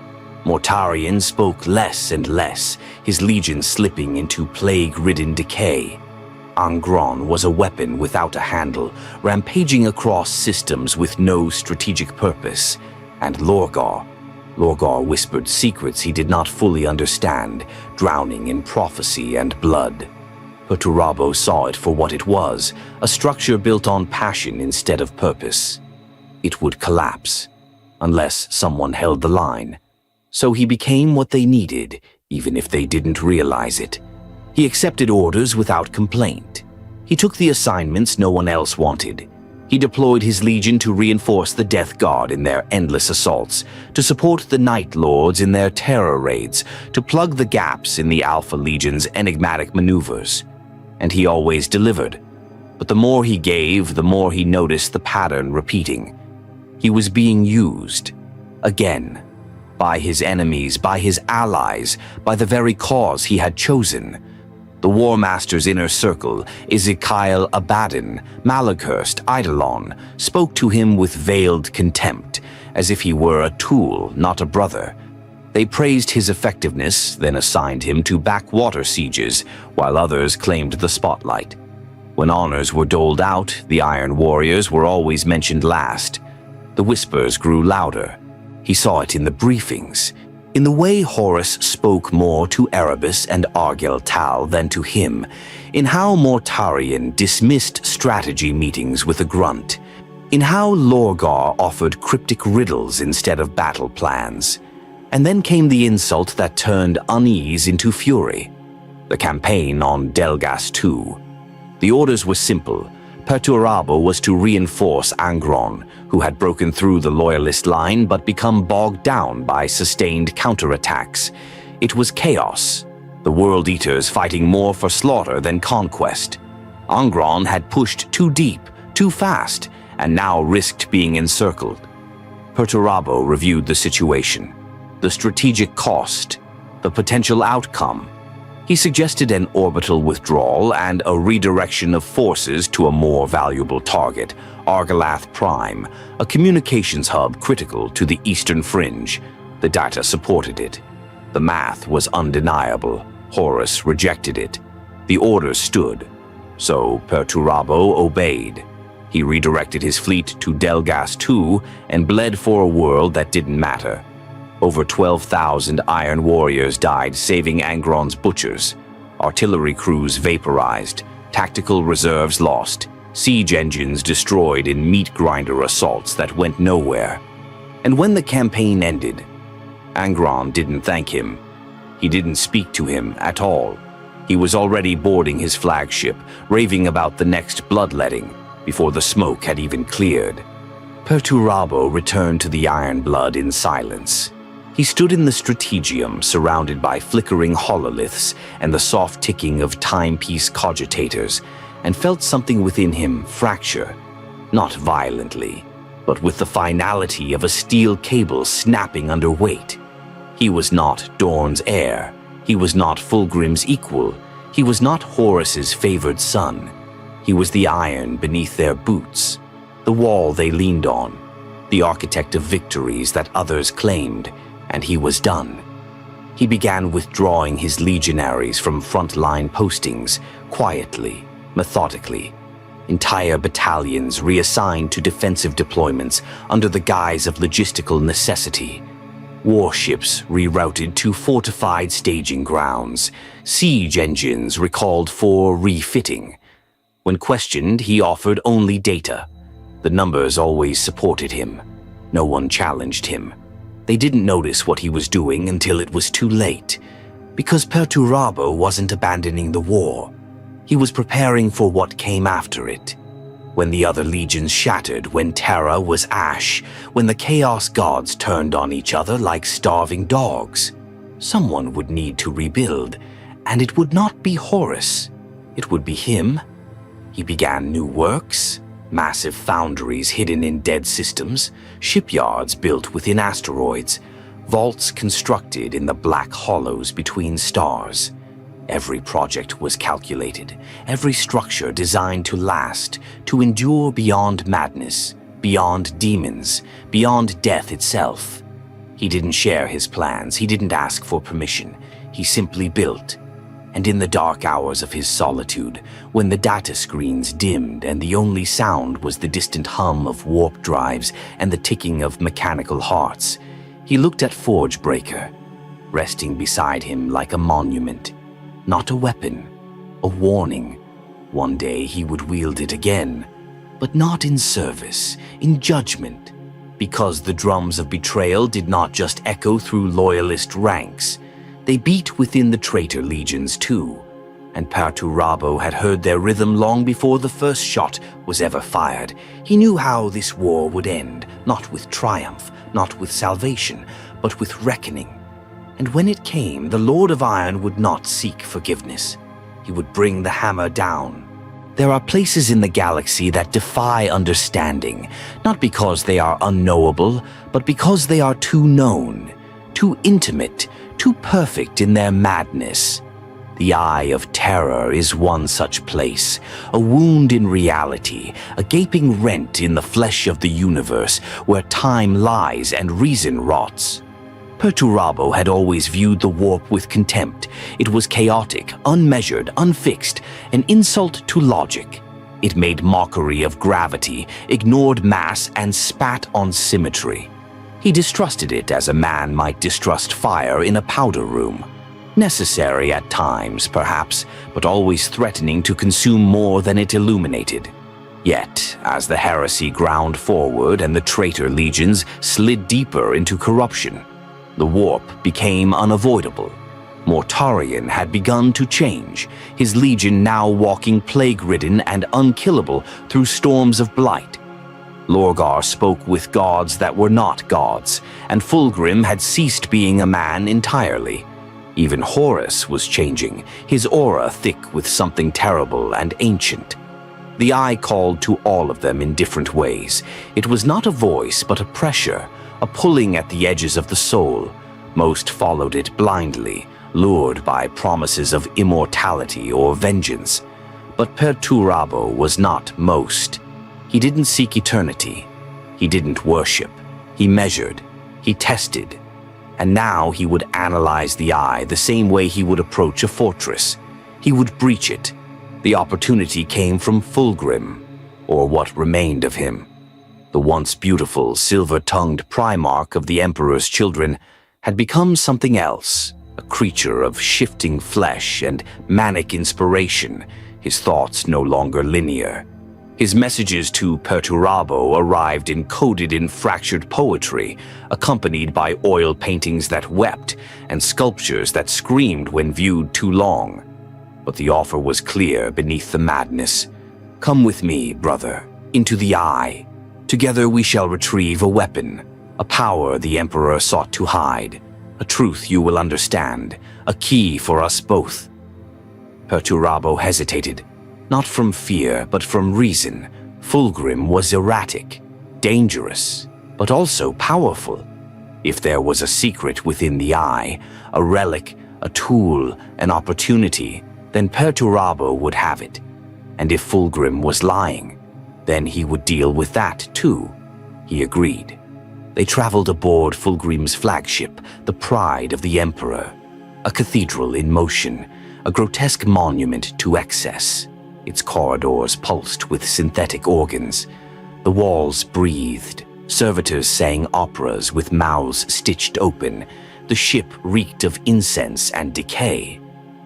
Mortarion spoke less and less, his legion slipping into plague-ridden decay. Angron was a weapon without a handle, rampaging across systems with no strategic purpose. And Lorgar whispered secrets he did not fully understand, drowning in prophecy and blood. Perturabo saw it for what it was, a structure built on passion instead of purpose. It would collapse, unless someone held the line. So he became what they needed, even if they didn't realize it. He accepted orders without complaint. He took the assignments no one else wanted. He deployed his legion to reinforce the Death Guard in their endless assaults, to support the Night Lords in their terror raids, to plug the gaps in the Alpha Legion's enigmatic maneuvers. And he always delivered. But the more he gave, the more he noticed the pattern repeating. He was being used. Again. By his enemies, by his allies, by the very cause he had chosen. The War Master's inner circle, Ezekiel Abaddon, Malaghurst, Eidolon, spoke to him with veiled contempt, as if he were a tool, not a brother. They praised his effectiveness, then assigned him to backwater sieges, while others claimed the spotlight. When honors were doled out, the Iron Warriors were always mentioned last. The whispers grew louder. He saw it in the briefings, in the way Horus spoke more to Erebus and Argel Tal than to him, in how Mortarion dismissed strategy meetings with a grunt, in how Lorgar offered cryptic riddles instead of battle plans. And then came the insult that turned unease into fury. The campaign on Delgas II. The orders were simple. Perturabo was to reinforce Angron, who had broken through the Loyalist line but become bogged down by sustained counterattacks. It was chaos, the World Eaters fighting more for slaughter than conquest. Angron had pushed too deep, too fast, and now risked being encircled. Perturabo reviewed the situation, the strategic cost, the potential outcome. He suggested an orbital withdrawal and a redirection of forces to a more valuable target, Argalath Prime, a communications hub critical to the Eastern Fringe. The data supported it. The math was undeniable. Horus rejected it. The orders stood. So Perturabo obeyed. He redirected his fleet to Delgas II and bled for a world that didn't matter. Over 12,000 Iron Warriors died saving Angron's butchers. Artillery crews vaporized, tactical reserves lost, siege engines destroyed in meat grinder assaults that went nowhere. And when the campaign ended, Angron didn't thank him. He didn't speak to him at all. He was already boarding his flagship, raving about the next bloodletting, before the smoke had even cleared. Perturabo returned to the Iron Blood in silence. He stood in the strategium, surrounded by flickering hololiths and the soft ticking of timepiece cogitators, and felt something within him fracture, not violently, but with the finality of a steel cable snapping under weight. He was not Dorne's heir. He was not Fulgrim's equal. He was not Horus's favored son. He was the iron beneath their boots, the wall they leaned on, the architect of victories that others claimed, and he was done. He began withdrawing his legionaries from front-line postings, quietly, methodically. Entire battalions reassigned to defensive deployments under the guise of logistical necessity. Warships rerouted to fortified staging grounds, siege engines recalled for refitting. When questioned, he offered only data. The numbers always supported him. No one challenged him. They didn't notice what he was doing until it was too late, because Perturabo wasn't abandoning the war. He was preparing for what came after it. When the other legions shattered, when Terra was ash, when the Chaos Gods turned on each other like starving dogs, someone would need to rebuild, and it would not be Horus. It would be him. He began new works, massive foundries hidden in dead systems, shipyards built within asteroids, vaults constructed in the black hollows between stars. Every project was calculated, every structure designed to last, to endure beyond madness, beyond demons, beyond death itself. He didn't share his plans, he didn't ask for permission, he simply built. And in the dark hours of his solitude, when the data screens dimmed and the only sound was the distant hum of warp drives and the ticking of mechanical hearts, he looked at Forgebreaker, resting beside him like a monument. Not a weapon, a warning. One day he would wield it again, but not in service, in judgment, because the drums of betrayal did not just echo through loyalist ranks. They beat within the traitor legions too, and Perturabo had heard their rhythm long before the first shot was ever fired. He knew how this war would end, not with triumph, not with salvation, but with reckoning. And when it came, the Lord of Iron would not seek forgiveness. He would bring the hammer down. There are places in the galaxy that defy understanding, not because they are unknowable, but because they are too known, too intimate, too perfect in their madness. The Eye of Terror is one such place, a wound in reality, a gaping rent in the flesh of the universe where time lies and reason rots. Perturabo had always viewed the warp with contempt. It was chaotic, unmeasured, unfixed, an insult to logic. It made mockery of gravity, ignored mass, and spat on symmetry. He distrusted it as a man might distrust fire in a powder room. Necessary at times, perhaps, but always threatening to consume more than it illuminated. Yet, as the heresy ground forward and the traitor legions slid deeper into corruption, the warp became unavoidable. Mortarion had begun to change, his legion now walking plague-ridden and unkillable through storms of blight. Lorgar spoke with gods that were not gods, and Fulgrim had ceased being a man entirely. Even Horus was changing, his aura thick with something terrible and ancient. The Eye called to all of them in different ways. It was not a voice, but a pressure, a pulling at the edges of the soul. Most followed it blindly, lured by promises of immortality or vengeance. But Perturabo was not most. He didn't seek eternity. He didn't worship. He measured. He tested. And now he would analyze the Eye the same way he would approach a fortress. He would breach it. The opportunity came from Fulgrim, or what remained of him. The once beautiful, silver-tongued Primarch of the Emperor's children had become something else, a creature of shifting flesh and manic inspiration, his thoughts no longer linear. His messages to Perturabo arrived encoded in fractured poetry, accompanied by oil paintings that wept and sculptures that screamed when viewed too long. But the offer was clear beneath the madness. "Come with me, brother, into the Eye. Together we shall retrieve a weapon, a power the Emperor sought to hide, a truth you will understand, a key for us both." Perturabo hesitated, not from fear but from reason. Fulgrim was erratic, dangerous, but also powerful. If there was a secret within the Eye, a relic, a tool, an opportunity, then Perturabo would have it. And if Fulgrim was lying, then he would deal with that too. He agreed. They traveled aboard Fulgrim's flagship, the pride of the Emperor, a cathedral in motion, a grotesque monument to excess. Its corridors pulsed with synthetic organs. The walls breathed. Servitors sang operas with mouths stitched open. The ship reeked of incense and decay.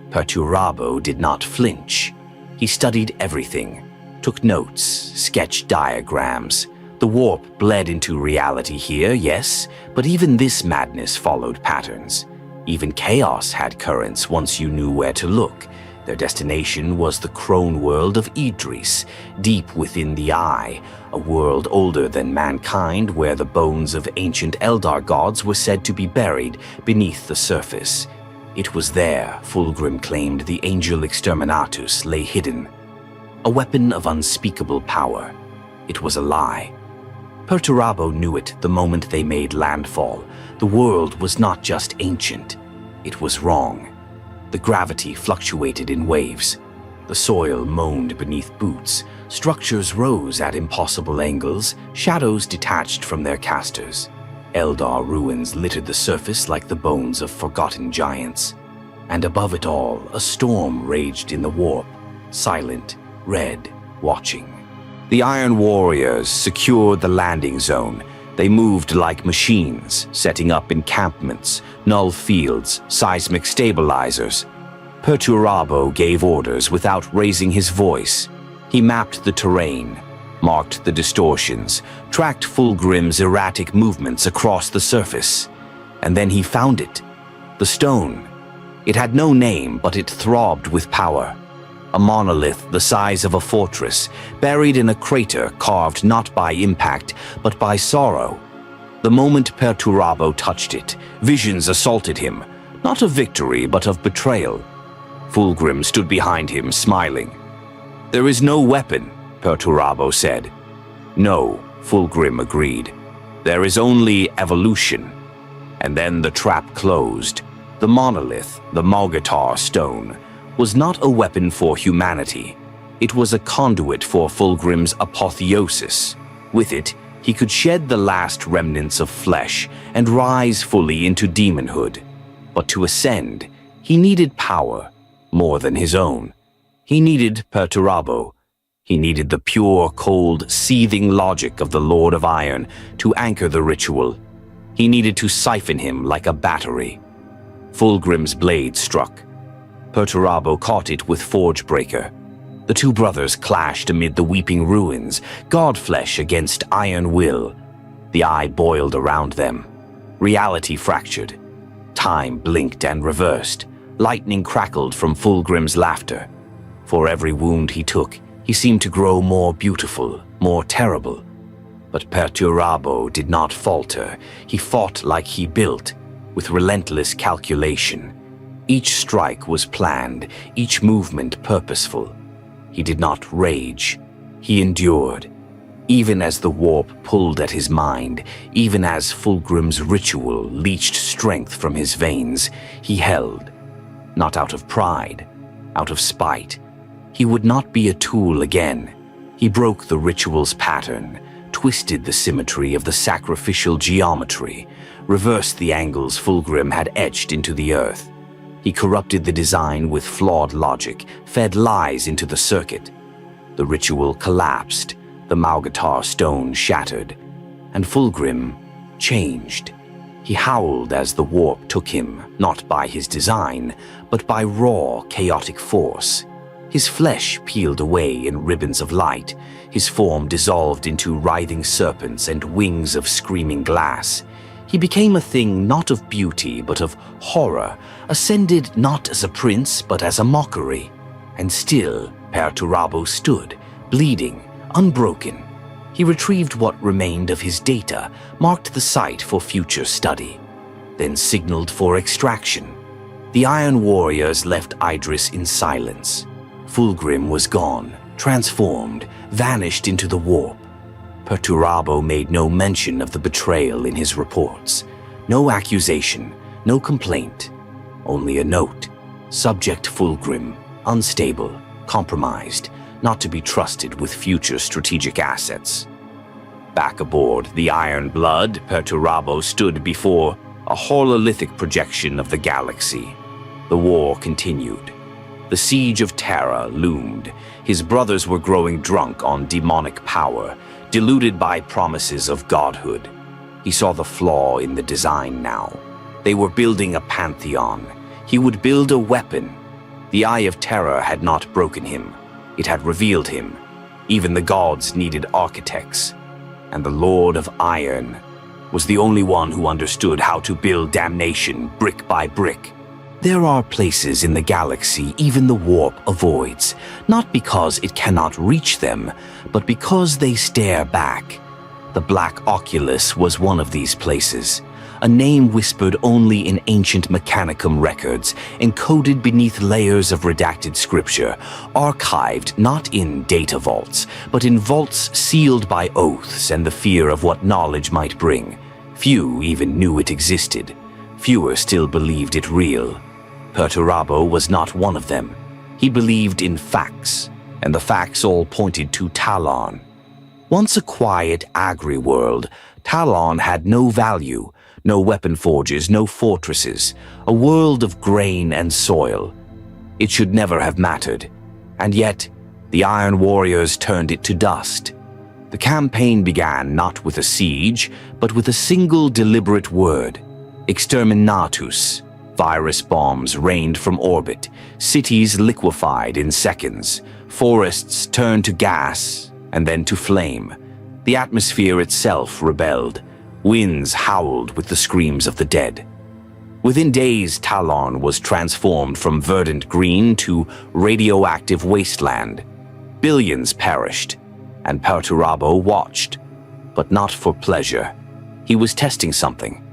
Perturabo did not flinch. He studied everything, took notes, sketched diagrams. The warp bled into reality here, yes, but even this madness followed patterns. Even chaos had currents once you knew where to look. Their destination was the crone world of Idris, deep within the Eye, a world older than mankind where the bones of ancient Eldar gods were said to be buried beneath the surface. It was there, Fulgrim claimed, the Angel Exterminatus lay hidden. A weapon of unspeakable power. It was a lie. Perturabo knew it the moment they made landfall. The world was not just ancient, it was wrong. The gravity fluctuated in waves. The soil moaned beneath boots. Structures rose at impossible angles, shadows detached from their casters. Eldar ruins littered the surface like the bones of forgotten giants. And above it all, a storm raged in the warp, silent, red, watching. The Iron Warriors secured the landing zone. They moved like machines, setting up encampments, null fields, seismic stabilizers. Perturabo gave orders without raising his voice. He mapped the terrain, marked the distortions, tracked Fulgrim's erratic movements across the surface. And then he found it. The stone. It had no name, but it throbbed with power. A monolith the size of a fortress, buried in a crater carved not by impact, but by sorrow. The moment Perturabo touched it, visions assaulted him, not of victory, but of betrayal. Fulgrim stood behind him, smiling. "There is no weapon," Perturabo said. "No," Fulgrim agreed. "There is only evolution." And then the trap closed. The monolith, the Malgatar stone, was not a weapon for humanity. It was a conduit for Fulgrim's apotheosis. With it, he could shed the last remnants of flesh and rise fully into demonhood. But to ascend, he needed power, more than his own. He needed Perturabo. He needed the pure, cold, seething logic of the Lord of Iron to anchor the ritual. He needed to siphon him like a battery. Fulgrim's blade struck. Perturabo caught it with Forgebreaker. The two brothers clashed amid the weeping ruins, godflesh against iron will. The Eye boiled around them. Reality fractured. Time blinked and reversed. Lightning crackled from Fulgrim's laughter. For every wound he took, he seemed to grow more beautiful, more terrible. But Perturabo did not falter. He fought like he built, with relentless calculation. Each strike was planned, each movement purposeful. He did not rage. He endured. Even as the warp pulled at his mind, even as Fulgrim's ritual leached strength from his veins, he held. Not out of pride, out of spite. He would not be a tool again. He broke the ritual's pattern, twisted the symmetry of the sacrificial geometry, reversed the angles Fulgrim had etched into the earth. He corrupted the design with flawed logic, fed lies into the circuit. The ritual collapsed, the Malgatar stone shattered, and Fulgrim changed. He howled as the warp took him, not by his design, but by raw, chaotic force. His flesh peeled away in ribbons of light, his form dissolved into writhing serpents and wings of screaming glass. He became a thing not of beauty but of horror, ascended not as a prince but as a mockery. And still Perturabo stood, bleeding, unbroken. He retrieved what remained of his data, marked the site for future study, then signaled for extraction. The Iron Warriors left Idris in silence. Fulgrim was gone, transformed, vanished into the warp. Perturabo made no mention of the betrayal in his reports. No accusation, no complaint, only a note. Subject Fulgrim, unstable, compromised, not to be trusted with future strategic assets. Back aboard the Iron Blood, Perturabo stood before a hololithic projection of the galaxy. The war continued. The siege of Terra loomed. His brothers were growing drunk on demonic power, deluded by promises of godhood. He saw the flaw in the design now. They were building a pantheon. He would build a weapon. The Eye of Terror had not broken him. It had revealed him. Even the gods needed architects. And the Lord of Iron was the only one who understood how to build damnation brick by brick. There are places in the galaxy even the warp avoids, not because it cannot reach them, but because they stare back. The Black Oculus was one of these places, a name whispered only in ancient Mechanicum records, encoded beneath layers of redacted scripture, archived not in data vaults, but in vaults sealed by oaths and the fear of what knowledge might bring. Few even knew it existed. Fewer still believed it real. Perturabo was not one of them. He believed in facts, and the facts all pointed to Talon. Once a quiet agri-world, Talon had no value, no weapon forges, no fortresses, a world of grain and soil. It should never have mattered, and yet the Iron Warriors turned it to dust. The campaign began not with a siege, but with a single deliberate word: exterminatus. Virus bombs rained from orbit, cities liquefied in seconds, forests turned to gas and then to flame. The atmosphere itself rebelled. Winds howled with the screams of the dead. Within days, Talon was transformed from verdant green to radioactive wasteland. Billions perished, and Perturabo watched, but not for pleasure. He was testing something.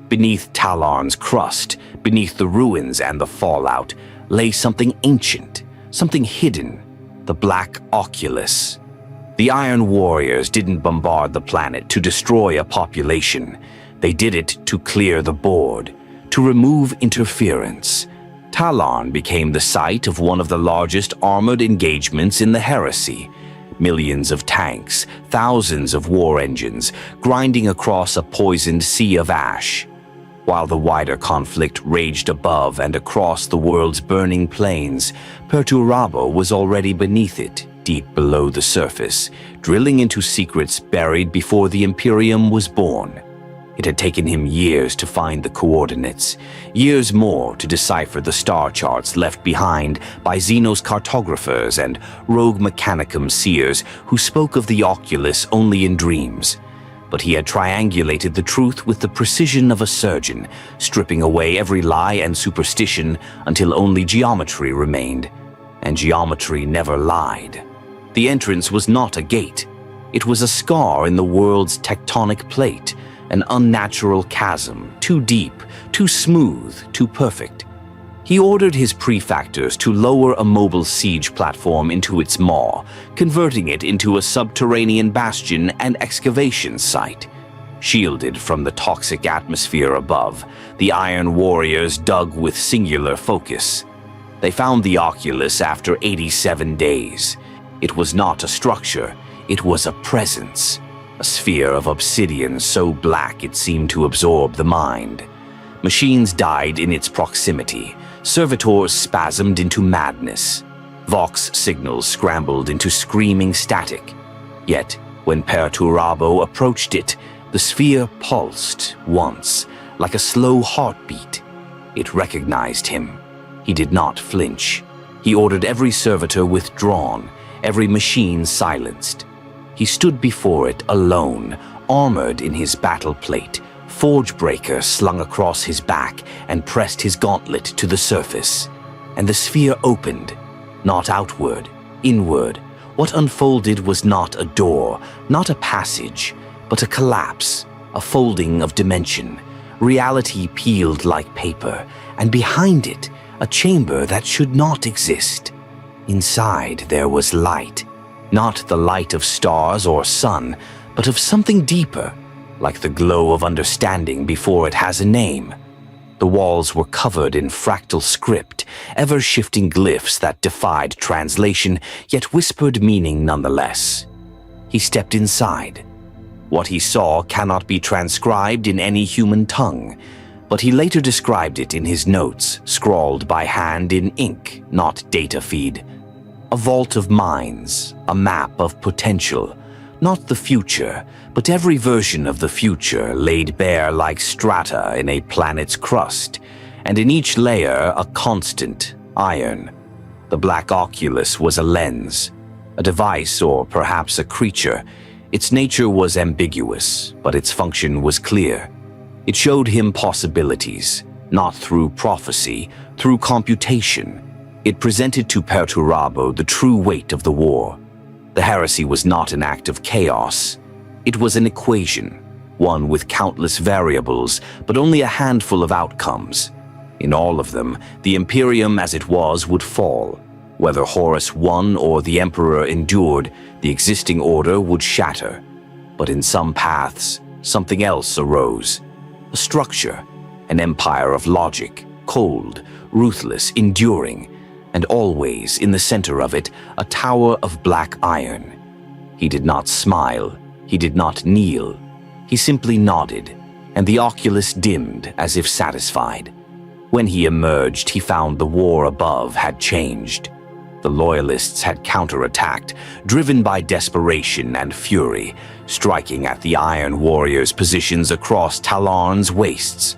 Beneath Talon's crust, beneath the ruins and the fallout, lay something ancient, something hidden, the Black Oculus. The Iron Warriors didn't bombard the planet to destroy a population. They did it to clear the board, to remove interference. Talon became the site of one of the largest armored engagements in the heresy. Millions of tanks, thousands of war engines, grinding across a poisoned sea of ash. While the wider conflict raged above and across the world's burning plains, Perturabo was already beneath it, deep below the surface, drilling into secrets buried before the Imperium was born. It had taken him years to find the coordinates, years more to decipher the star charts left behind by Xenos cartographers and rogue Mechanicum seers who spoke of the Oculus only in dreams. But he had triangulated the truth with the precision of a surgeon, stripping away every lie and superstition until only geometry remained. And geometry never lied. The entrance was not a gate. It was a scar in the world's tectonic plate, an unnatural chasm, too deep, too smooth, too perfect. He ordered his prefactors to lower a mobile siege platform into its maw, converting it into a subterranean bastion and excavation site. Shielded from the toxic atmosphere above, the Iron Warriors dug with singular focus. They found the Oculus after 87 days. It was not a structure, it was a presence. A sphere of obsidian so black it seemed to absorb the mind. Machines died in its proximity. Servitors spasmed into madness. Vox signals scrambled into screaming static. Yet, when Perturabo approached it, the sphere pulsed once, like a slow heartbeat. It recognized him. He did not flinch. He ordered every servitor withdrawn, every machine silenced. He stood before it alone, armored in his battle plate, forge breaker slung across his back, and pressed his gauntlet to the surface. And the sphere opened, not outward, inward. What unfolded was not a door, not a passage, but a collapse, a folding of dimension. Reality peeled like paper, and behind it, a chamber that should not exist. Inside there was light, not the light of stars or sun, but of something deeper, like the glow of understanding before it has a name. The walls were covered in fractal script, ever-shifting glyphs that defied translation, yet whispered meaning nonetheless. He stepped inside. What he saw cannot be transcribed in any human tongue, but he later described it in his notes, scrawled by hand in ink, not data feed. A vault of minds, a map of potential, not the future, but every version of the future laid bare like strata in a planet's crust, and in each layer a constant iron. The black oculus was a lens, a device, or perhaps a creature. Its nature was ambiguous, but its function was clear. It showed him possibilities, not through prophecy, through computation. It presented to Perturabo the true weight of the war. The heresy was not an act of chaos. It was an equation, one with countless variables, but only a handful of outcomes. In all of them, the imperium as it was would fall. Whether Horus won or the emperor endured, the existing order would shatter. But in some paths, something else arose. A structure, an empire of logic, cold, ruthless, enduring, and always in the center of it, a tower of black iron. He did not smile, he did not kneel. He simply nodded, and the oculus dimmed as if satisfied. When he emerged, he found the war above had changed. The loyalists had counterattacked, driven by desperation and fury, striking at the Iron Warriors' positions across Tallarn's wastes.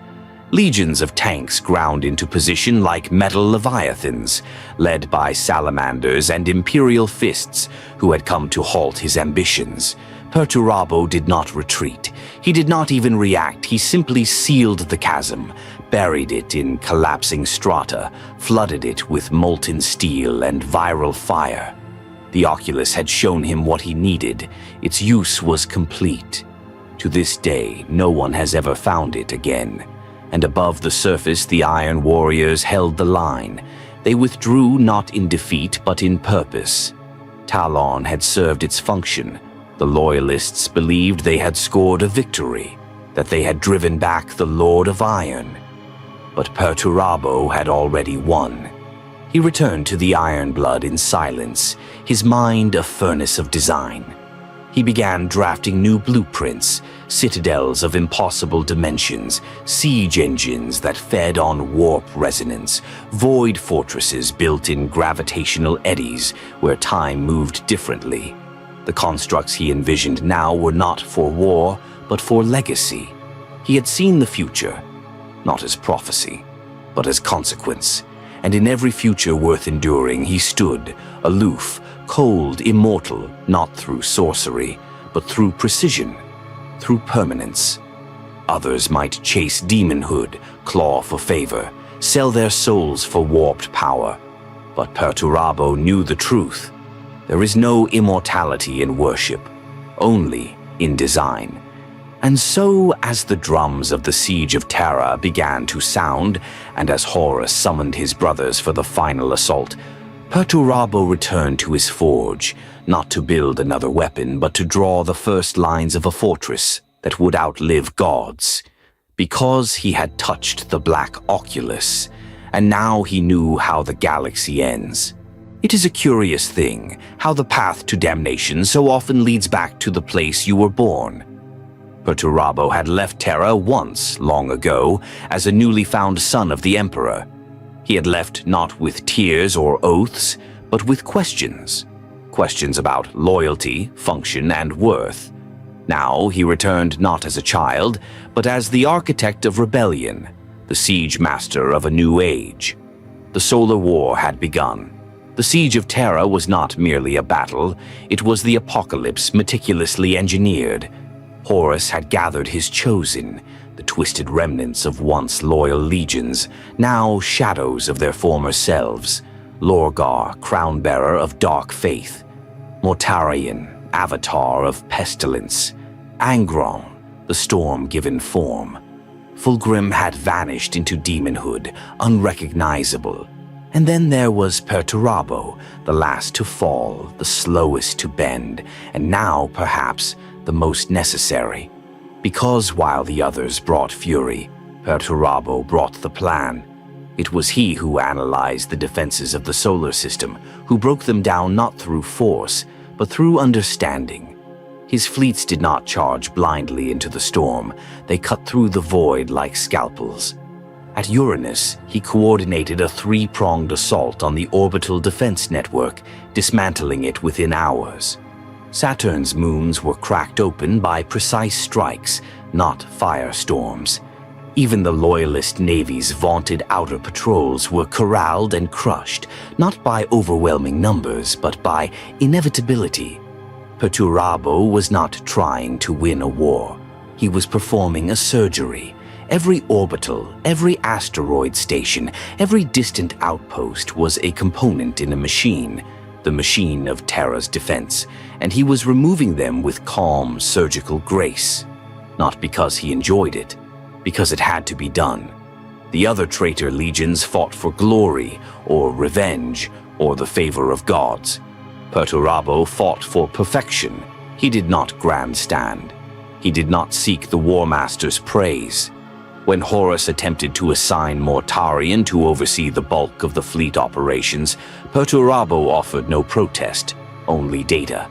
Legions of tanks ground into position like metal leviathans, led by salamanders and imperial fists who had come to halt his ambitions. Perturabo did not retreat. He did not even react. He simply sealed the chasm, buried it in collapsing strata, flooded it with molten steel and viral fire. The oculus had shown him what he needed. Its use was complete. To this day, no one has ever found it again. And above the surface, the Iron Warriors held the line. They withdrew not in defeat, but in purpose. Tallarn had served its function. The Loyalists believed they had scored a victory, that they had driven back the Lord of Iron. But Perturabo had already won. He returned to the Iron Blood in silence, his mind a furnace of design. He began drafting new blueprints, citadels of impossible dimensions, siege engines that fed on warp resonance, void fortresses built in gravitational eddies where time moved differently. The constructs he envisioned now were not for war, but for legacy. He had seen the future, not as prophecy, but as consequence. And in every future worth enduring, he stood, aloof, cold, immortal, not through sorcery, but through precision, through permanence. Others might chase demonhood, claw for favor, sell their souls for warped power. But Perturabo knew the truth. There is no immortality in worship, only in design. And so, as the drums of the Siege of Terra began to sound, and as Horus summoned his brothers for the final assault, Perturabo returned to his forge, not to build another weapon, but to draw the first lines of a fortress that would outlive gods. Because he had touched the black oculus, and now he knew how the galaxy ends. It is a curious thing, how the path to damnation so often leads back to the place you were born. Perturabo had left Terra once, long ago, as a newly found son of the Emperor. He had left not with tears or oaths, but with questions. Questions about loyalty, function, and worth. Now he returned not as a child, but as the architect of rebellion, the siege master of a new age. The Solar War had begun. The Siege of Terra was not merely a battle, it was the apocalypse meticulously engineered. Horus had gathered his chosen, the twisted remnants of once loyal legions, now shadows of their former selves. Lorgar, crown-bearer of dark faith. Mortarion, avatar of pestilence. Angron, the storm-given form. Fulgrim had vanished into demonhood, unrecognizable. And then there was Perturabo, the last to fall, the slowest to bend, and now, perhaps, the most necessary. Because while the others brought fury, Perturabo brought the plan. It was he who analyzed the defenses of the solar system, who broke them down not through force, but through understanding. His fleets did not charge blindly into the storm, they cut through the void like scalpels. At Uranus, he coordinated a three-pronged assault on the orbital defense network, dismantling it within hours. Saturn's moons were cracked open by precise strikes, not firestorms. Even the Loyalist Navy's vaunted outer patrols were corralled and crushed, not by overwhelming numbers, but by inevitability. Perturabo was not trying to win a war. He was performing a surgery. Every orbital, every asteroid station, every distant outpost was a component in a machine, the machine of Terra's defense, and he was removing them with calm, surgical grace. Not because he enjoyed it, because it had to be done. The other traitor legions fought for glory, or revenge, or the favor of gods. Perturabo fought for perfection. He did not grandstand. He did not seek the War Master's praise. When Horus attempted to assign Mortarion to oversee the bulk of the fleet operations, Perturabo offered no protest, only data.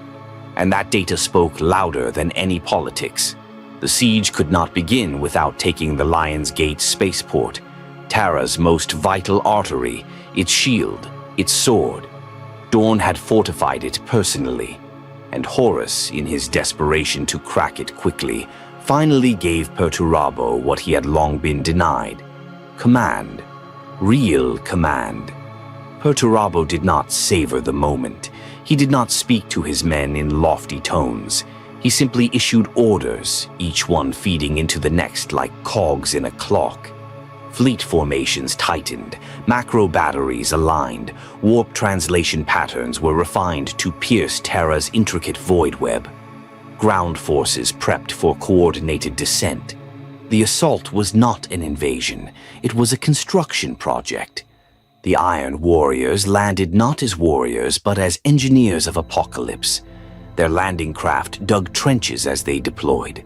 And that data spoke louder than any politics. The siege could not begin without taking the Lion's Gate spaceport, Terra's most vital artery, its shield, its sword. Dorn had fortified it personally, and Horus, in his desperation to crack it quickly, finally gave Perturabo what he had long been denied: command, real command. Perturabo did not savor the moment. He did not speak to his men in lofty tones. He simply issued orders, each one feeding into the next like cogs in a clock. Fleet formations tightened, macro batteries aligned, warp translation patterns were refined to pierce Terra's intricate void web. Ground forces prepped for coordinated descent. The assault was not an invasion, it was a construction project. The Iron Warriors landed not as warriors, but as engineers of apocalypse. Their landing craft dug trenches as they deployed.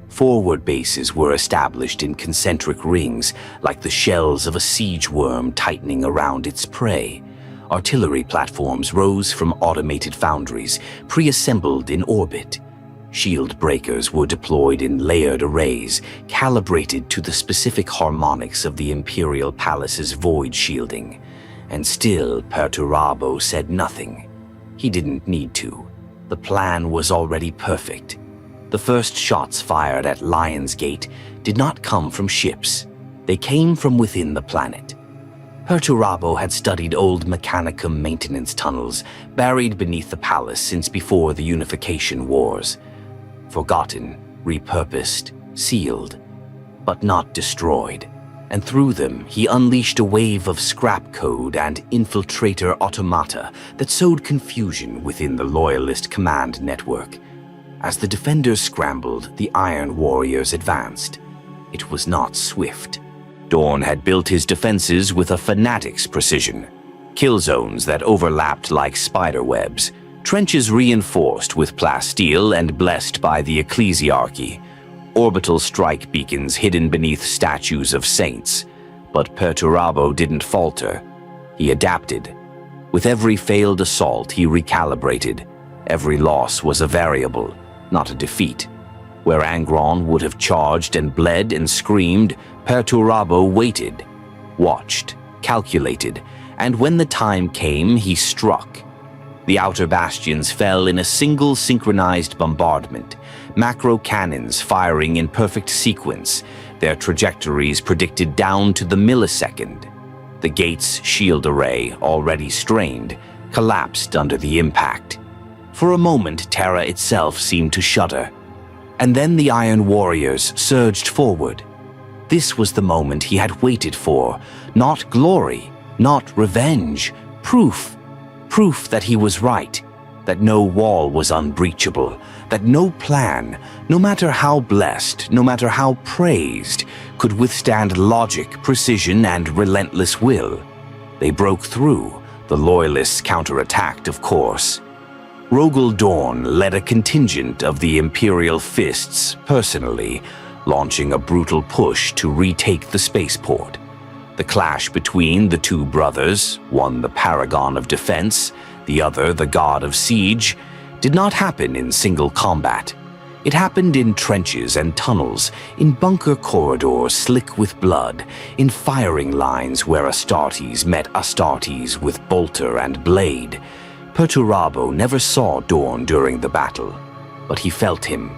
Forward bases were established in concentric rings, like the shells of a siege worm tightening around its prey. Artillery platforms rose from automated foundries, pre-assembled in orbit. Shield breakers were deployed in layered arrays, calibrated to the specific harmonics of the Imperial Palace's void shielding. And still, Perturabo said nothing. He didn't need to. The plan was already perfect. The first shots fired at Lion's Gate did not come from ships. They came from within the planet. Perturabo had studied old Mechanicum maintenance tunnels buried beneath the palace since before the Unification Wars. Forgotten, repurposed, sealed, but not destroyed. And through them, he unleashed a wave of scrap code and infiltrator automata that sowed confusion within the Loyalist command network. As the defenders scrambled, the Iron Warriors advanced. It was not swift. Dorn had built his defenses with a fanatic's precision. Kill zones that overlapped like spider webs, trenches reinforced with plasteel and blessed by the ecclesiarchy, orbital strike beacons hidden beneath statues of saints. But Perturabo didn't falter. He adapted. With every failed assault, he recalibrated. Every loss was a variable, not a defeat. Where Angron would have charged and bled and screamed, Perturabo waited, watched, calculated, and when the time came, he struck. The outer bastions fell in a single synchronized bombardment, macro cannons firing in perfect sequence, their trajectories predicted down to the millisecond. The gate's shield array, already strained, collapsed under the impact. For a moment, Terra itself seemed to shudder. And then the Iron Warriors surged forward. This was the moment he had waited for. Not glory, not revenge. Proof. Proof that he was right. That no wall was unbreachable. That no plan, no matter how blessed, no matter how praised, could withstand logic, precision, and relentless will. They broke through. The Loyalists counterattacked, of course. Rogel Dorn led a contingent of the Imperial Fists personally, launching a brutal push to retake the spaceport. The clash between the two brothers, one the paragon of defense, the other the god of siege, did not happen in single combat. It happened in trenches and tunnels, in bunker corridors slick with blood, in firing lines where Astartes met Astartes with bolter and blade. Perturabo never saw Dorn during the battle, but he felt him,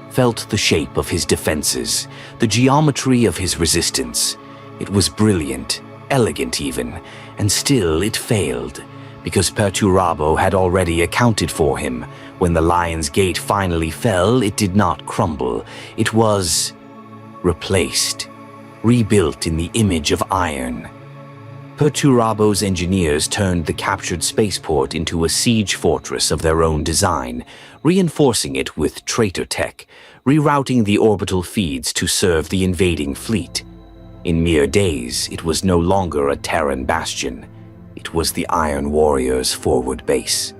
felt the shape of his defenses, the geometry of his resistance. It was brilliant, elegant even, and still it failed, because Perturabo had already accounted for him. When the Lion's Gate finally fell, it did not crumble. It was replaced, rebuilt in the image of iron. Perturabo's engineers turned the captured spaceport into a siege fortress of their own design, reinforcing it with traitor tech, rerouting the orbital feeds to serve the invading fleet. In mere days, it was no longer a Terran bastion. It was the Iron Warriors' forward base.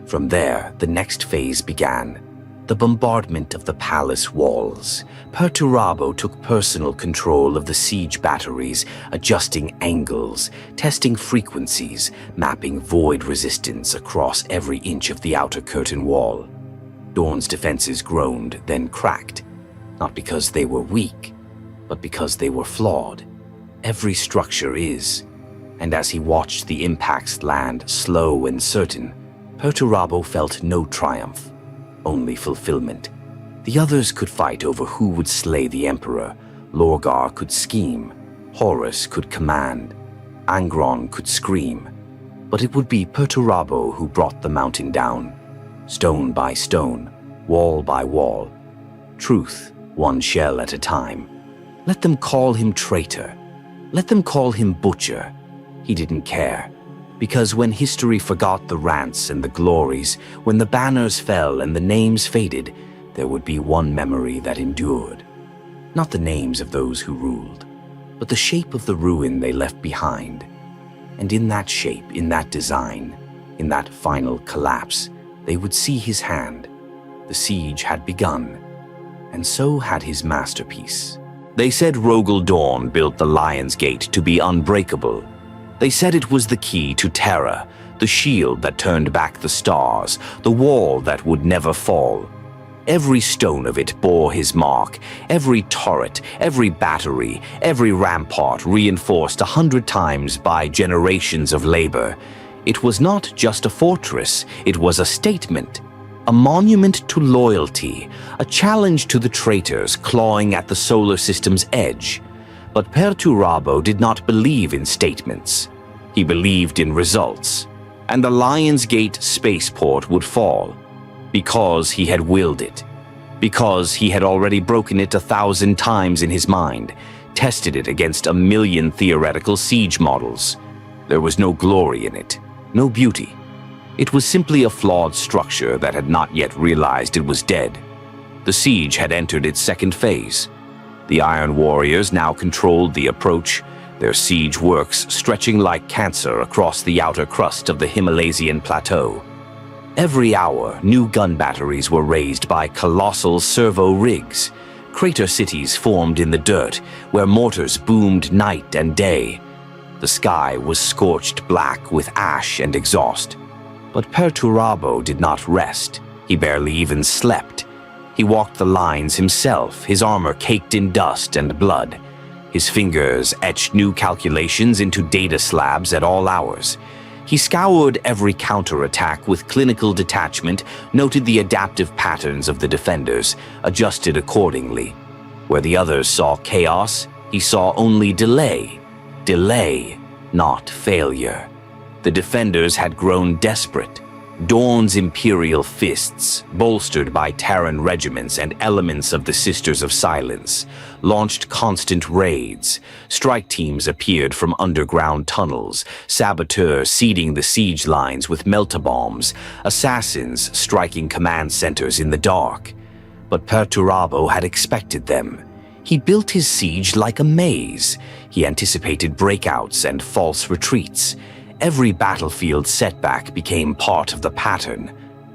From there, the next phase began. The bombardment of the palace walls. Perturabo took personal control of the siege batteries, adjusting angles, testing frequencies, mapping void resistance across every inch of the outer curtain wall. Dorn's defenses groaned, then cracked, not because they were weak, but because they were flawed. Every structure is. And as he watched the impacts land slow and certain, Perturabo felt no triumph. Only fulfillment. The others could fight over who would slay the Emperor. Lorgar could scheme. Horus could command. Angron could scream. But it would be Perturabo who brought the mountain down. Stone by stone, wall by wall. Truth, one shell at a time. Let them call him traitor. Let them call him butcher. He didn't care. Because when history forgot the rants and the glories, when the banners fell and the names faded, there would be one memory that endured. Not the names of those who ruled, but the shape of the ruin they left behind. And in that shape, in that design, in that final collapse, they would see his hand. The siege had begun, and so had his masterpiece. They said Rogel Dorn built the Lion's Gate to be unbreakable. They said it was the key to Terra, the shield that turned back the stars, the wall that would never fall. Every stone of it bore his mark, every turret, every battery, every rampart reinforced 100 times by generations of labor. It was not just a fortress, it was a statement, a monument to loyalty, a challenge to the traitors clawing at the solar system's edge. But Perturabo did not believe in statements. He believed in results. And the Lion's Gate spaceport would fall. Because he had willed it. Because he had already broken it 1,000 times in his mind, tested it against 1,000,000 theoretical siege models. There was no glory in it, no beauty. It was simply a flawed structure that had not yet realized it was dead. The siege had entered its second phase. The Iron Warriors now controlled the approach, their siege works stretching like cancer across the outer crust of the Himalaysian plateau. Every hour, new gun batteries were raised by colossal servo rigs. Crater cities formed in the dirt, where mortars boomed night and day. The sky was scorched black with ash and exhaust. But Perturabo did not rest. He barely even slept. He walked the lines himself, his armor caked in dust and blood. His fingers etched new calculations into data slabs at all hours. He scoured every counterattack with clinical detachment, noted the adaptive patterns of the defenders, adjusted accordingly. Where the others saw chaos, he saw only delay, delay, not failure. The defenders had grown desperate. Dawn's imperial fists, bolstered by Terran regiments and elements of the Sisters of Silence, launched constant raids. Strike teams appeared from underground tunnels, saboteurs seeding the siege lines with meltabombs, assassins striking command centers in the dark. But Perturabo had expected them. He built his siege like a maze. He anticipated breakouts and false retreats. Every battlefield setback became part of the pattern.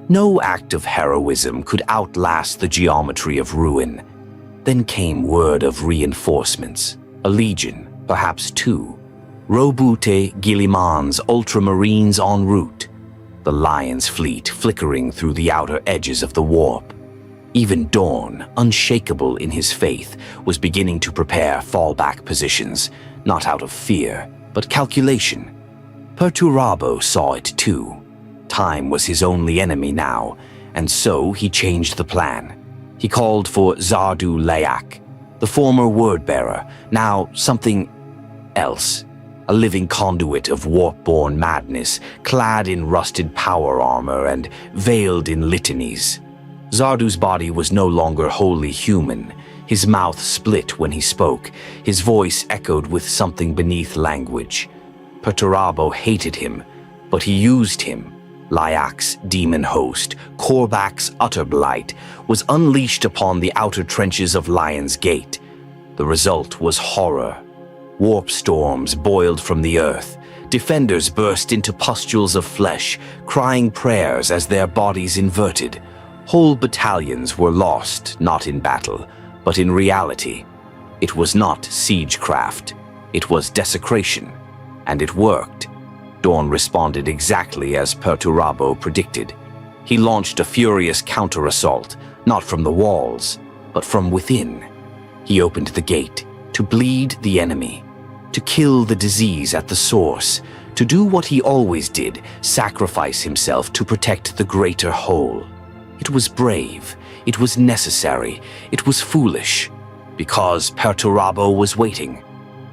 No act of heroism could outlast the geometry of ruin. Then came word of reinforcements. A legion, perhaps two. Robute Guilliman's ultramarines en route. The Lion's fleet flickering through the outer edges of the warp. Even Dawn, unshakable in his faith, was beginning to prepare fallback positions, not out of fear, but calculation. Perturabo saw it too. Time was his only enemy now, and so he changed the plan. He called for Zardu Layak, the former word-bearer, now something else. A living conduit of warp-born madness, clad in rusted power armor and veiled in litanies. Zardu's body was no longer wholly human. His mouth split when he spoke. His voice echoed with something beneath language. Perturabo hated him, but he used him. Layak's demon host, Korbak's utter blight, was unleashed upon the outer trenches of Lion's Gate. The result was horror. Warp storms boiled from the earth. Defenders burst into pustules of flesh, crying prayers as their bodies inverted. Whole battalions were lost, not in battle, but in reality. It was not siegecraft. It was desecration. And it worked. Dawn responded exactly as Perturabo predicted. He launched a furious counter-assault, not from the walls, but from within. He opened the gate to bleed the enemy, to kill the disease at the source, to do what he always did, sacrifice himself to protect the greater whole. It was brave, it was necessary, it was foolish, because Perturabo was waiting.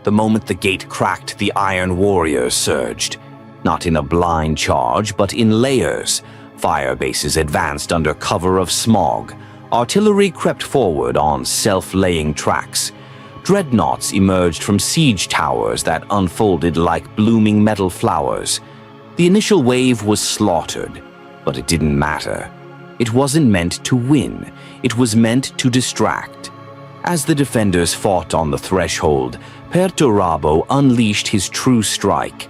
The moment the gate cracked, the Iron Warriors surged. Not in a blind charge, but in layers. Fire bases advanced under cover of smog. Artillery crept forward on self-laying tracks. Dreadnoughts emerged from siege towers that unfolded like blooming metal flowers. The initial wave was slaughtered, but it didn't matter. It wasn't meant to win. It was meant to distract. As the defenders fought on the threshold, Perturabo unleashed his true strike.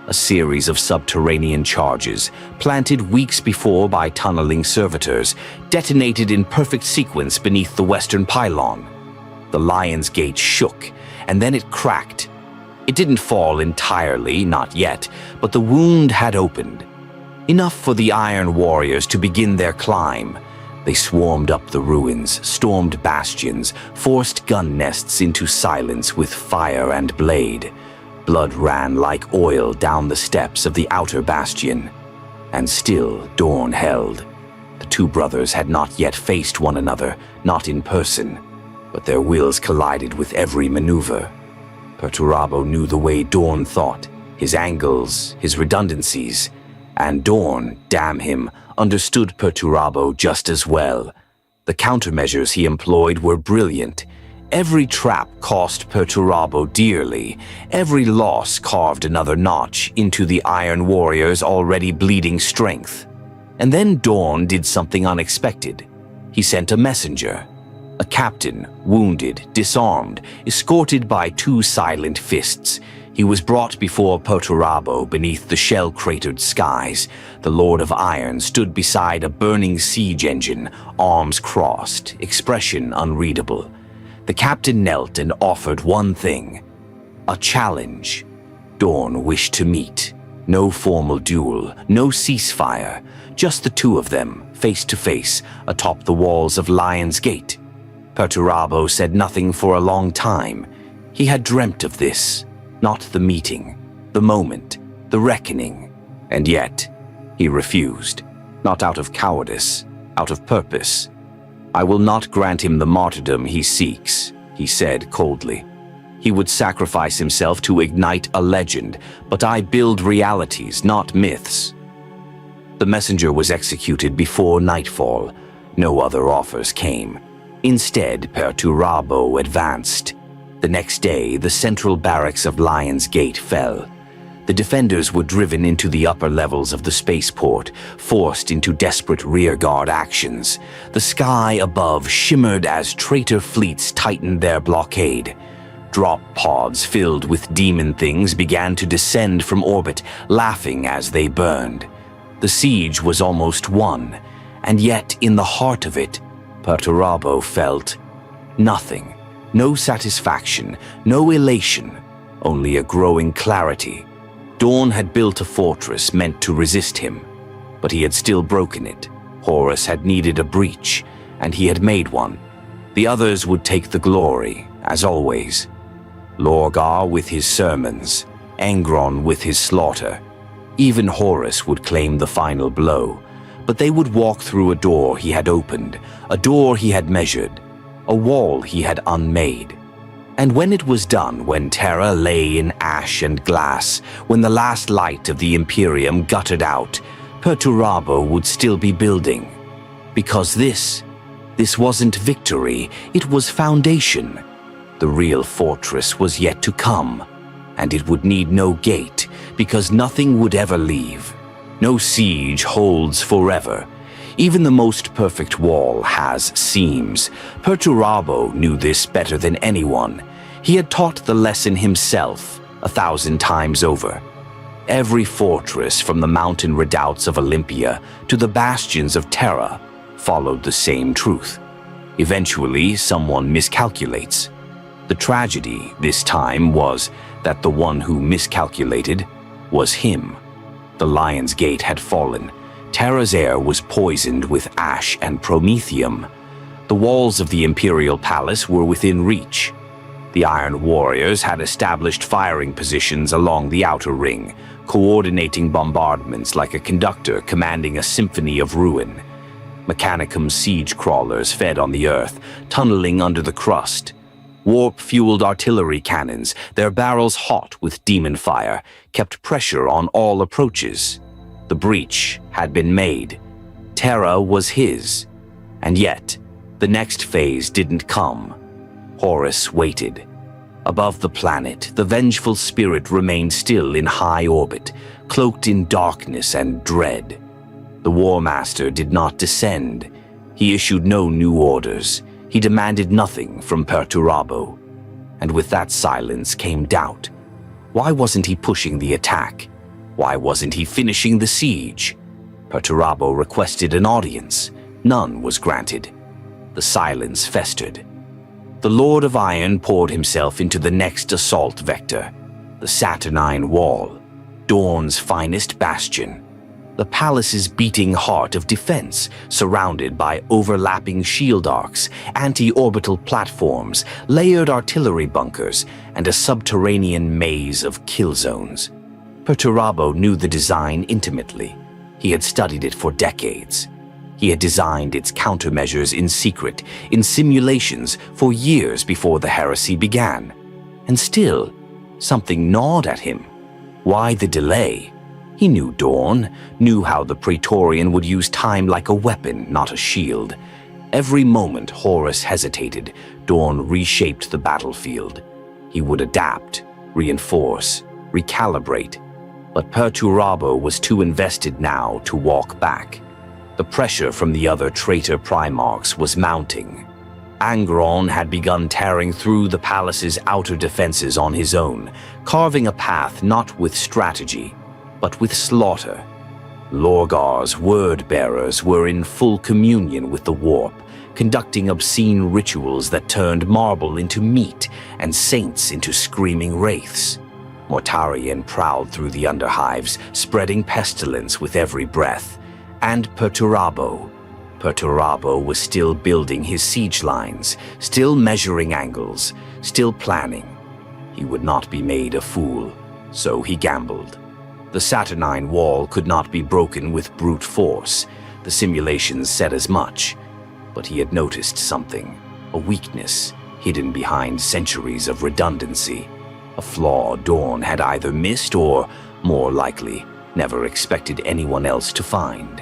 A series of subterranean charges, planted weeks before by tunneling servitors, detonated in perfect sequence beneath the western pylon. The Lion's Gate shook, and then it cracked. It didn't fall entirely, not yet, but the wound had opened. Enough for the Iron Warriors to begin their climb. They swarmed up the ruins, stormed bastions, forced gun nests into silence with fire and blade. Blood ran like oil down the steps of the outer bastion. And still Dawn held. The two brothers had not yet faced one another, not in person, but their wills collided with every maneuver. Perturabo knew the way Dawn thought, his angles, his redundancies, and Dawn, damn him, understood Perturabo just as well. The countermeasures he employed were brilliant. Every trap cost Perturabo dearly. Every loss carved another notch into the Iron Warrior's already bleeding strength. And then Dawn did something unexpected. He sent a messenger. A captain, wounded, disarmed, escorted by two silent fists. He was brought before Perturabo beneath the shell-cratered skies. The Lord of Iron stood beside a burning siege engine, arms crossed, expression unreadable. The captain knelt and offered one thing, a challenge. Dawn wished to meet. No formal duel, no ceasefire, just the two of them, face to face, atop the walls of Lion's Gate. Perturabo said nothing for a long time. He had dreamt of this. Not the meeting, the moment, the reckoning. And yet, he refused. Not out of cowardice, out of purpose. "I will not grant him the martyrdom he seeks," he said coldly. He would sacrifice himself to ignite a legend, but I build realities, not myths. The messenger was executed before nightfall. No other offers came. Instead, Perturabo advanced. The next day, the central barracks of Lion's Gate fell. The defenders were driven into the upper levels of the spaceport, forced into desperate rearguard actions. The sky above shimmered as traitor fleets tightened their blockade. Drop pods filled with demon things began to descend from orbit, laughing as they burned. The siege was almost won, and yet in the heart of it, Perturabo felt nothing. No satisfaction, no elation, only a growing clarity. Dawn had built a fortress meant to resist him, but he had still broken it. Horus had needed a breach, and he had made one. The others would take the glory, as always. Lorgar with his sermons, Angron with his slaughter. Even Horus would claim the final blow, but they would walk through a door he had opened, a door he had measured, a wall he had unmade. And when it was done, when Terra lay in ash and glass, when the last light of the Imperium guttered out, Perturabo would still be building. Because this wasn't victory, it was foundation. The real fortress was yet to come, and it would need no gate, because nothing would ever leave. No siege holds forever. Even the most perfect wall has seams. Perturabo knew this better than anyone. He had taught the lesson himself 1,000 times over. Every fortress from the mountain redoubts of Olympia to the bastions of Terra followed the same truth. Eventually, someone miscalculates. The tragedy this time was that the one who miscalculated was him. The Lion's Gate had fallen. Terra's air was poisoned with ash and promethium. The walls of the Imperial Palace were within reach. The Iron Warriors had established firing positions along the outer ring, coordinating bombardments like a conductor commanding a symphony of ruin. Mechanicum's siege crawlers fed on the earth, tunneling under the crust. Warp-fueled artillery cannons, their barrels hot with demon fire, kept pressure on all approaches. The breach had been made. Terra was his. And yet, the next phase didn't come. Horus waited. Above the planet, the vengeful spirit remained still in high orbit, cloaked in darkness and dread. The War Master did not descend. He issued no new orders. He demanded nothing from Perturabo. And with that silence came doubt. Why wasn't he pushing the attack? Why wasn't he finishing the siege? Perturabo requested an audience. None was granted. The silence festered. The Lord of Iron poured himself into the next assault vector, the Saturnine Wall, Dawn's finest bastion. The palace's beating heart of defense, surrounded by overlapping shield arcs, anti-orbital platforms, layered artillery bunkers, and a subterranean maze of kill zones. Perturabo knew the design intimately. He had studied it for decades. He had designed its countermeasures in secret, in simulations, for years before the heresy began. And still, something gnawed at him. Why the delay? He knew Dawn, knew how the Praetorian would use time like a weapon, not a shield. Every moment Horus hesitated, Dawn reshaped the battlefield. He would adapt, reinforce, recalibrate. But Perturabo was too invested now to walk back. The pressure from the other traitor primarchs was mounting. Angron had begun tearing through the palace's outer defenses on his own, carving a path not with strategy, but with slaughter. Lorgar's word-bearers were in full communion with the warp, conducting obscene rituals that turned marble into meat and saints into screaming wraiths. Mortarion prowled through the underhives, spreading pestilence with every breath. And Perturabo was still building his siege lines, still measuring angles, still planning. He would not be made a fool, so he gambled. The Saturnine Wall could not be broken with brute force. The simulations said as much. But he had noticed something, a weakness. hidden behind centuries of redundancy. A flaw Dawn had either missed or, more likely, never expected anyone else to find.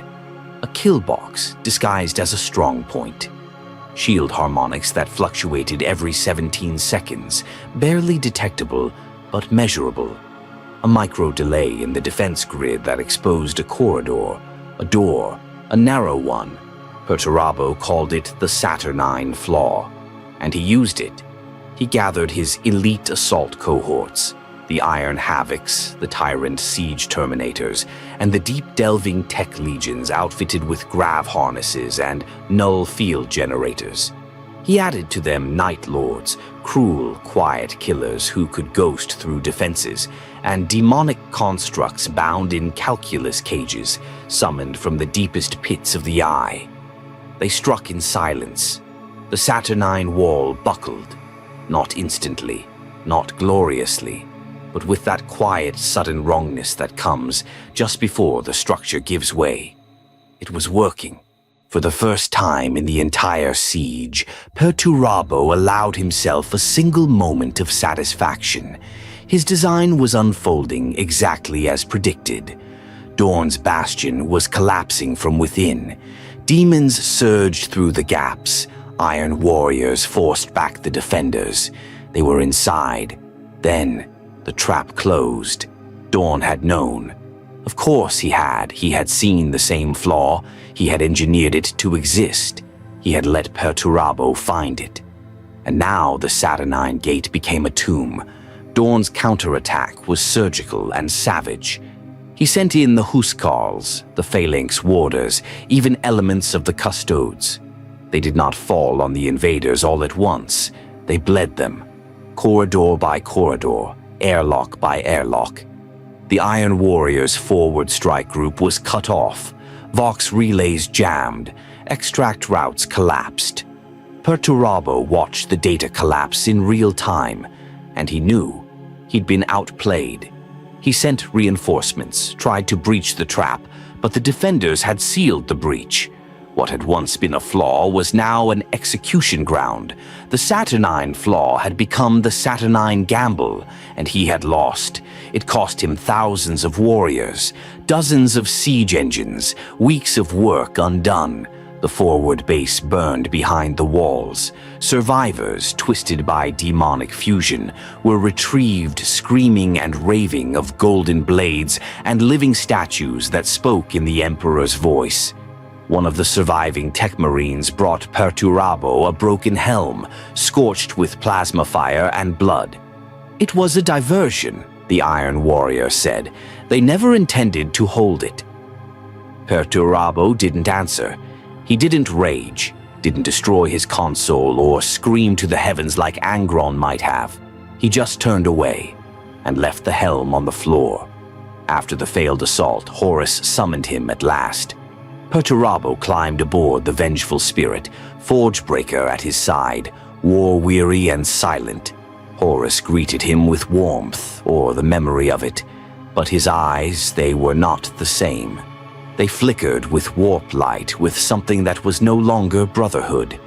A kill box disguised as a strong point. Shield harmonics that fluctuated every 17 seconds, barely detectable but measurable. A micro delay in the defense grid that exposed a corridor, a door, a narrow one. Perturabo called it the Saturnine flaw, and he used it. He gathered his elite assault cohorts, the Iron Havocs, the Tyrant Siege Terminators, and the deep-delving tech legions outfitted with grav harnesses and null field generators. He added to them Night Lords, cruel, quiet killers who could ghost through defenses, and demonic constructs bound in calculus cages, summoned from the deepest pits of the eye. They struck in silence. The Saturnine wall buckled, not instantly, not gloriously, but with that quiet, sudden wrongness that comes just before the structure gives way. It was working. For the first time in the entire siege, Perturabo allowed himself a single moment of satisfaction. His design was unfolding exactly as predicted. Dawn's bastion was collapsing from within. Demons surged through the gaps. Iron warriors forced back the defenders. They were inside. Then, the trap closed. Dawn had known. Of course he had. He had seen the same flaw. He had engineered it to exist. He had let Perturabo find it. And now the Saturnine gate became a tomb. Dawn's counterattack was surgical and savage. He sent in the Huskarls, the Phalanx warders, even elements of the Custodes. They did not fall on the invaders all at once. They bled them, corridor by corridor, airlock by airlock. The Iron Warriors' forward strike group was cut off. Vox relays jammed. Extract routes collapsed. Perturabo watched the data collapse in real time, and he knew he'd been outplayed. He sent reinforcements, tried to breach the trap, but the defenders had sealed the breach. What had once been a flaw was now an execution ground. The Saturnine flaw had become the Saturnine gamble, and he had lost. It cost him thousands of warriors, dozens of siege engines, weeks of work undone. The forward base burned behind the walls. Survivors, twisted by demonic fusion, were retrieved screaming and raving of golden blades and living statues that spoke in the Emperor's voice. One of the surviving tech marines brought Perturabo a broken helm, scorched with plasma fire and blood. It was a diversion, the Iron Warrior said. They never intended to hold it. Perturabo didn't answer. He didn't rage, didn't destroy his console or scream to the heavens like Angron might have. He just turned away and left the helm on the floor. After the failed assault, Horus summoned him at last. Perturabo climbed aboard the vengeful spirit, Forgebreaker at his side, war-weary and silent. Horus greeted him with warmth, or the memory of it, but his eyes, they were not the same. They flickered with warp light, with something that was no longer brotherhood.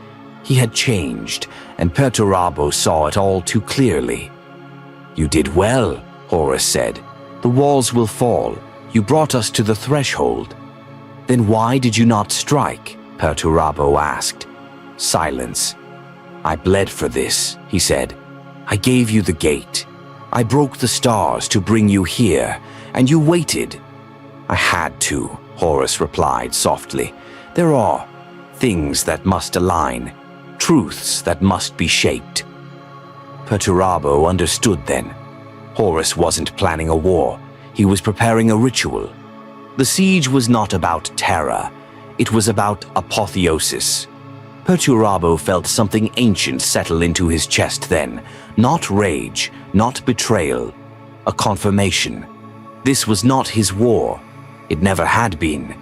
He had changed, and Perturabo saw it all too clearly. "You did well," Horus said. "The walls will fall. You brought us to the threshold." "Then why did you not strike?" Perturabo asked. Silence. "I bled for this," he said. "I gave you the gate. I broke the stars to bring you here, and you waited." "I had to," Horus replied softly. "There are things that must align, truths that must be shaped." Perturabo understood then. Horus wasn't planning a war. He was preparing a ritual. The siege was not about terror. It was about apotheosis. Perturabo felt something ancient settle into his chest then. Not rage, not betrayal. A confirmation. This was not his war. It never had been.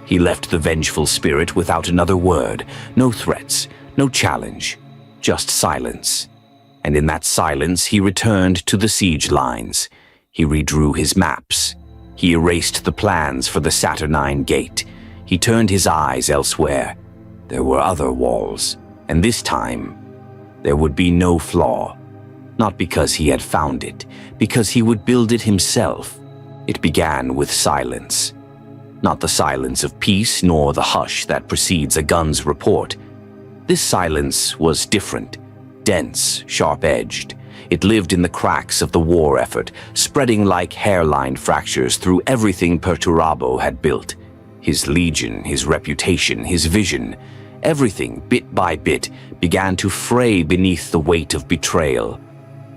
He left the vengeful spirit without another word. No threats, no challenge. Just silence. And in that silence he returned to the siege lines. He redrew his maps. He erased the plans for the Saturnine gate. He turned his eyes elsewhere. There were other walls, and this time, There would be no flaw. Not because he had found it, because he would build it himself. It began with silence. Not the silence of peace, nor the hush that precedes a gun's report. This silence was different, dense, sharp-edged. It lived in the cracks of the war effort, spreading like hairline fractures through everything Perturabo had built. His legion, his reputation, his vision. Everything, bit by bit, began to fray beneath the weight of betrayal.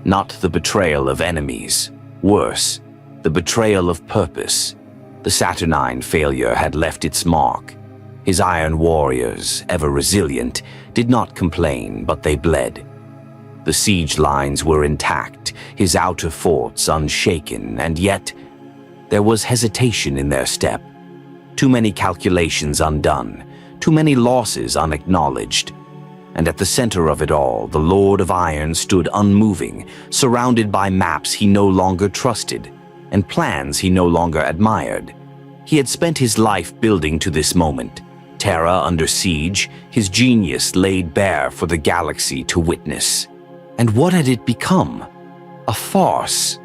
Not the betrayal of enemies. Worse, the betrayal of purpose. The saturnine failure had left its mark. His iron warriors, ever resilient, did not complain, but they bled. The siege lines were intact, his outer forts unshaken, and yet there was hesitation in their step. Too many calculations undone, too many losses unacknowledged. And at the center of it all, the Lord of Iron stood unmoving, surrounded by maps he no longer trusted, and plans he no longer admired. He had spent his life building to this moment. Terra under siege, his genius laid bare for the galaxy to witness. And what had it become? A farce.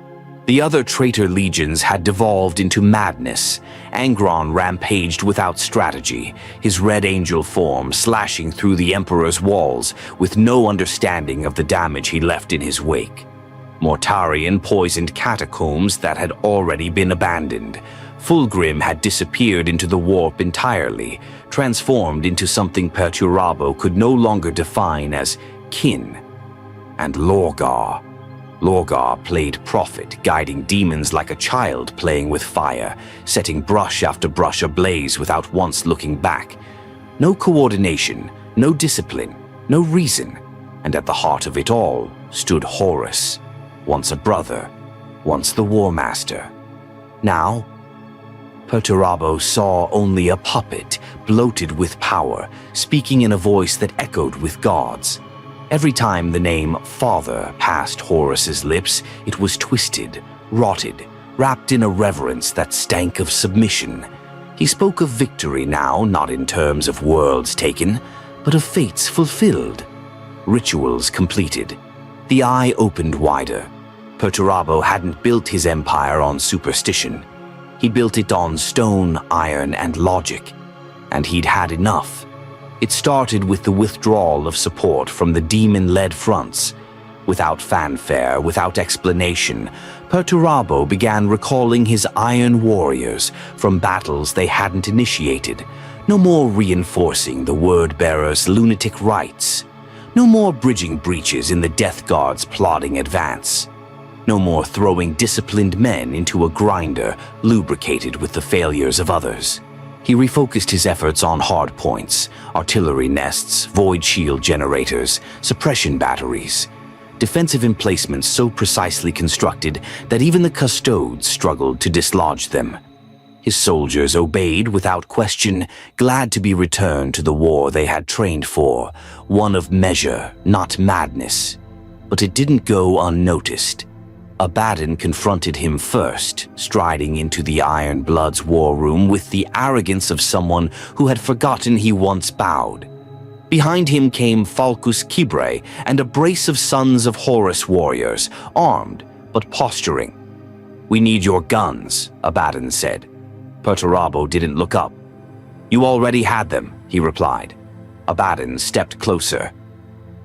The other traitor legions had devolved into madness. Angron rampaged without strategy, his Red Angel form slashing through the Emperor's walls with no understanding of the damage he left in his wake. Mortarion poisoned catacombs that had already been abandoned. Fulgrim had disappeared into the warp entirely, transformed into something Perturabo could no longer define as kin. And Lorgar. Lorgar played prophet, guiding demons like a child playing with fire, setting brush after brush ablaze without once looking back. No coordination, no discipline, no reason. And at the heart of it all stood Horus, once a brother, once the War Master. Now, Perturabo saw only a puppet, bloated with power, speaking in a voice that echoed with God's. Every time the name Father passed Horus's lips, it was twisted, rotted, wrapped in a reverence that stank of submission. He spoke of victory now, not in terms of worlds taken, but of fates fulfilled. Rituals completed. The eye opened wider. Perturabo hadn't built his empire on superstition. He built it on stone, iron, and logic. And he'd had enough. It started with the withdrawal of support from the demon-led fronts. Without fanfare, without explanation, Perturabo began recalling his iron warriors from battles they hadn't initiated. No more reinforcing the word-bearer's lunatic rites. No more bridging breaches in the Death Guard's plodding advance. No more throwing disciplined men into a grinder lubricated with the failures of others. He refocused his efforts on hard points, artillery nests, void shield generators, suppression batteries, defensive emplacements so precisely constructed that even the custodes struggled to dislodge them. His soldiers obeyed without question, glad to be returned to the war they had trained for, one of measure, not madness. But it didn't go unnoticed. Abaddon confronted him first, striding into the Iron Blood's war room with the arrogance of someone who had forgotten he once bowed. Behind him came Falcus Kibre and a brace of sons of Horus warriors, armed but posturing. "We need your guns," Abaddon said. Perturabo didn't look up. "You already had them," he replied. Abaddon stepped closer.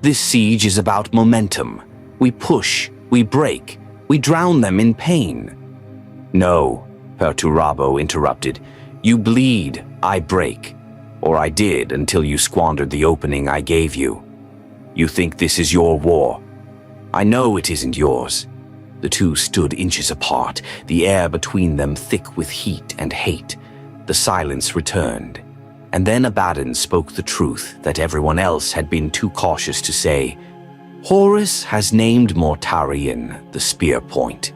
"This siege is about momentum. We push, we break. We drown them in pain." "No," Perturabo interrupted. "You bleed, I break. Or I did until you squandered the opening I gave you. You think this is your war. I know it isn't yours." The two stood inches apart, the air between them thick with heat and hate. The silence returned. And then Abaddon spoke the truth that everyone else had been too cautious to say. "Horus has named Mortarion the spear point."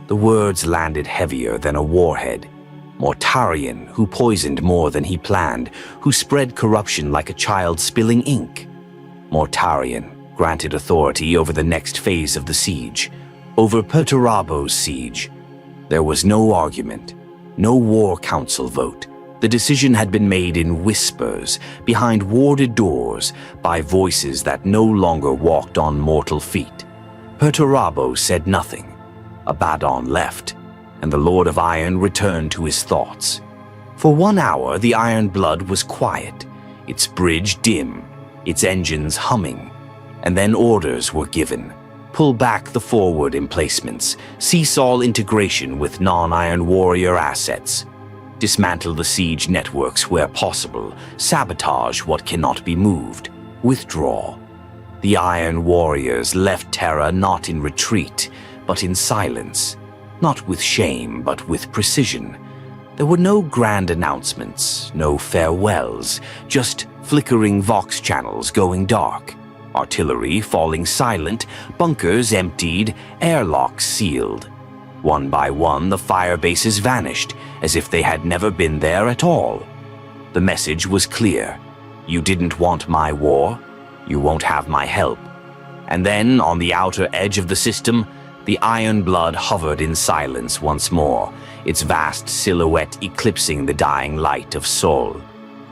The words landed heavier than a warhead. Mortarion, who poisoned more than he planned, who spread corruption like a child spilling ink. Mortarion, granted authority over the next phase of the siege, over Perturabo's siege. There was no argument, no war council vote, The decision had been made in whispers, behind warded doors, by voices that no longer walked on mortal feet. Perturabo said nothing. Abaddon left, and the Lord of Iron returned to his thoughts. For 1 hour, the Iron Blood was quiet, its bridge dim, its engines humming, and then orders were given. Pull back the forward emplacements, cease all integration with non-Iron Warrior assets. Dismantle the siege networks where possible, sabotage what cannot be moved, withdraw. The Iron Warriors left Terra not in retreat, but in silence, not with shame, but with precision. There were no grand announcements, no farewells, just flickering Vox channels going dark, artillery falling silent, bunkers emptied, airlocks sealed. One by one, the fire bases vanished, as if they had never been there at all. The message was clear. You didn't want my war, you won't have my help. And then, on the outer edge of the system, the Iron Blood hovered in silence once more, its vast silhouette eclipsing the dying light of Sol.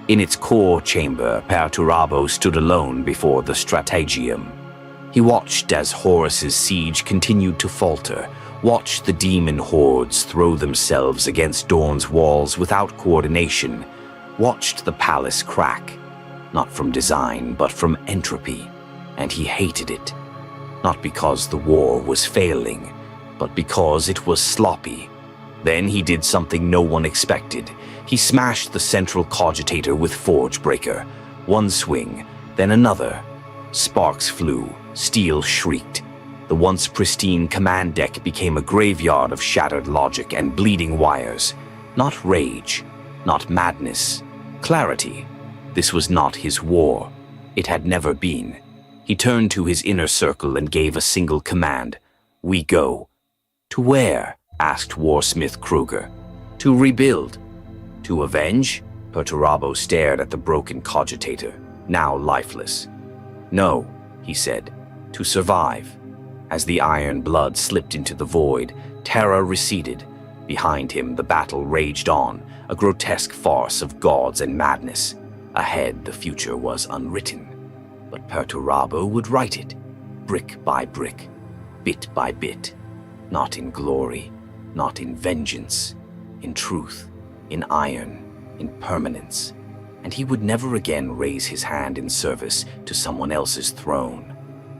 In its core chamber, Perturabo stood alone before the Strategium. He watched as Horus's siege continued to falter, watched the demon hordes throw themselves against Dawn's walls without coordination, watched the palace crack, not from design, but from entropy, and he hated it. Not because the war was failing, but because it was sloppy. Then he did something no one expected. He smashed the central cogitator with Forgebreaker. One swing, then another. Sparks flew, steel shrieked. The once pristine command deck became a graveyard of shattered logic and bleeding wires. Not rage, not madness, clarity. This was not his war. It had never been. He turned to his inner circle and gave a single command. We go. To where? Asked Warsmith Kruger. To rebuild. To avenge? Perturabo stared at the broken cogitator, now lifeless. No, he said. To survive. As the Iron Blood slipped into the void, terror receded. Behind him, the battle raged on, a grotesque farce of gods and madness. Ahead, the future was unwritten. But Perturabo would write it, brick by brick, bit by bit. Not in glory, not in vengeance, in truth, in iron, in permanence. And he would never again raise his hand in service to someone else's throne.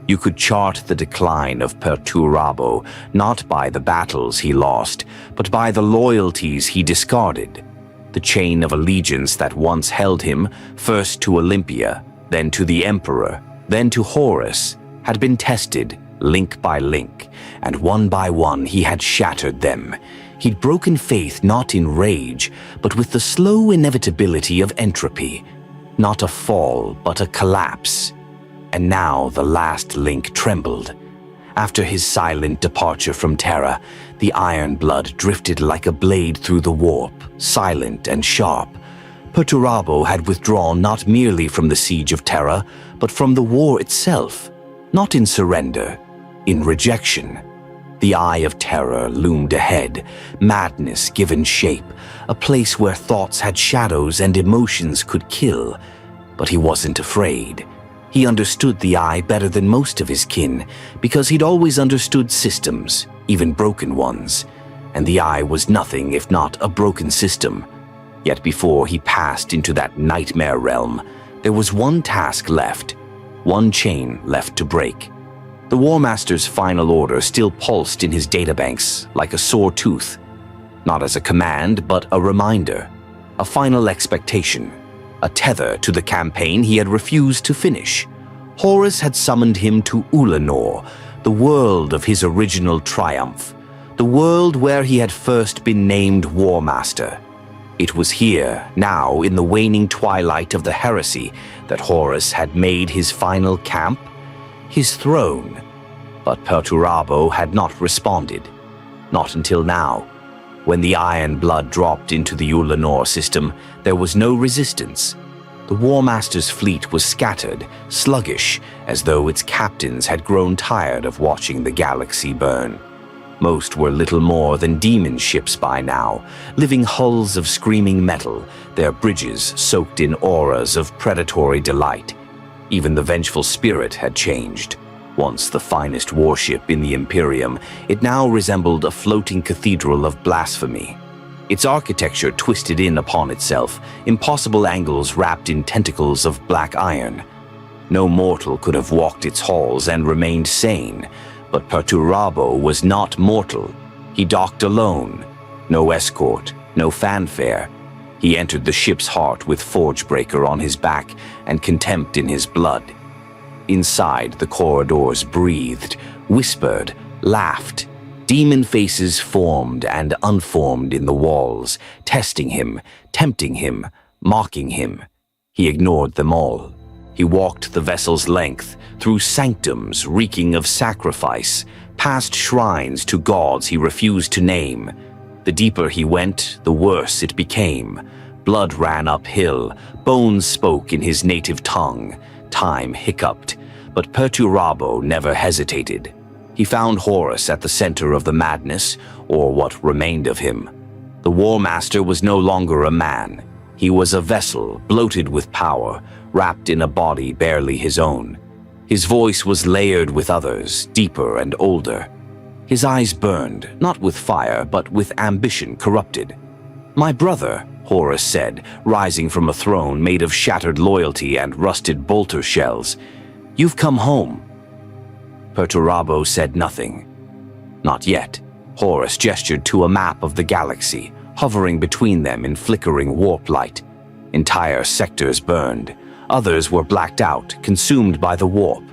You could chart the decline of Perturabo not by the battles he lost, but by the loyalties he discarded. The chain of allegiance that once held him, first to Olympia, then to the Emperor, then to Horus, had been tested link by link, and one by one he had shattered them. He'd broken faith not in rage, but with the slow inevitability of entropy. Not a fall, but a collapse. And now the last link trembled. After his silent departure from Terra, the Iron Blood drifted like a blade through the warp, silent and sharp. Perturabo had withdrawn not merely from the siege of Terra, but from the war itself. Not in surrender, in rejection. The Eye of Terror loomed ahead, madness given shape, a place where thoughts had shadows and emotions could kill. But he wasn't afraid. He understood the Eye better than most of his kin, because he'd always understood systems, even broken ones. And the Eye was nothing if not a broken system. Yet before he passed into that nightmare realm, there was one task left, one chain left to break. The War Master's final order still pulsed in his databanks like a sore tooth, not as a command, but a reminder, a final expectation, a tether to the campaign he had refused to finish. Horus had summoned him to Ulanor, the world of his original triumph, the world where he had first been named War Master. It was here, now in the waning twilight of the heresy, that Horus had made his final camp, his throne. But Perturabo had not responded. Not until now. When the Iron Blood dropped into the Ulanor system, there was no resistance. The War Master's fleet was scattered, sluggish, as though its captains had grown tired of watching the galaxy burn. Most were little more than demon ships by now, living hulls of screaming metal, their bridges soaked in auras of predatory delight. Even the vengeful spirit had changed. Once the finest warship in the Imperium, it now resembled a floating cathedral of blasphemy. Its architecture twisted in upon itself, impossible angles wrapped in tentacles of black iron. No mortal could have walked its halls and remained sane, but Perturabo was not mortal. He docked alone. No escort, no fanfare. He entered the ship's heart with Forgebreaker on his back and contempt in his blood. Inside, the corridors breathed, whispered, laughed. Demon faces formed and unformed in the walls, testing him, tempting him, mocking him. He ignored them all. He walked the vessel's length, through sanctums reeking of sacrifice, past shrines to gods he refused to name. The deeper he went, the worse it became. Blood ran uphill, bones spoke in his native tongue. Time hiccuped, but Perturabo never hesitated. He found Horus at the center of the madness, or what remained of him. The War Master was no longer a man. He was a vessel, bloated with power, wrapped in a body barely his own. His voice was layered with others, deeper and older. His eyes burned, not with fire, but with ambition corrupted. "My brother," Horus said, rising from a throne made of shattered loyalty and rusted bolter shells, "you've come home." Perturabo said nothing. Not yet. Horus gestured to a map of the galaxy, hovering between them in flickering warp light. Entire sectors burned. Others were blacked out, consumed by the warp.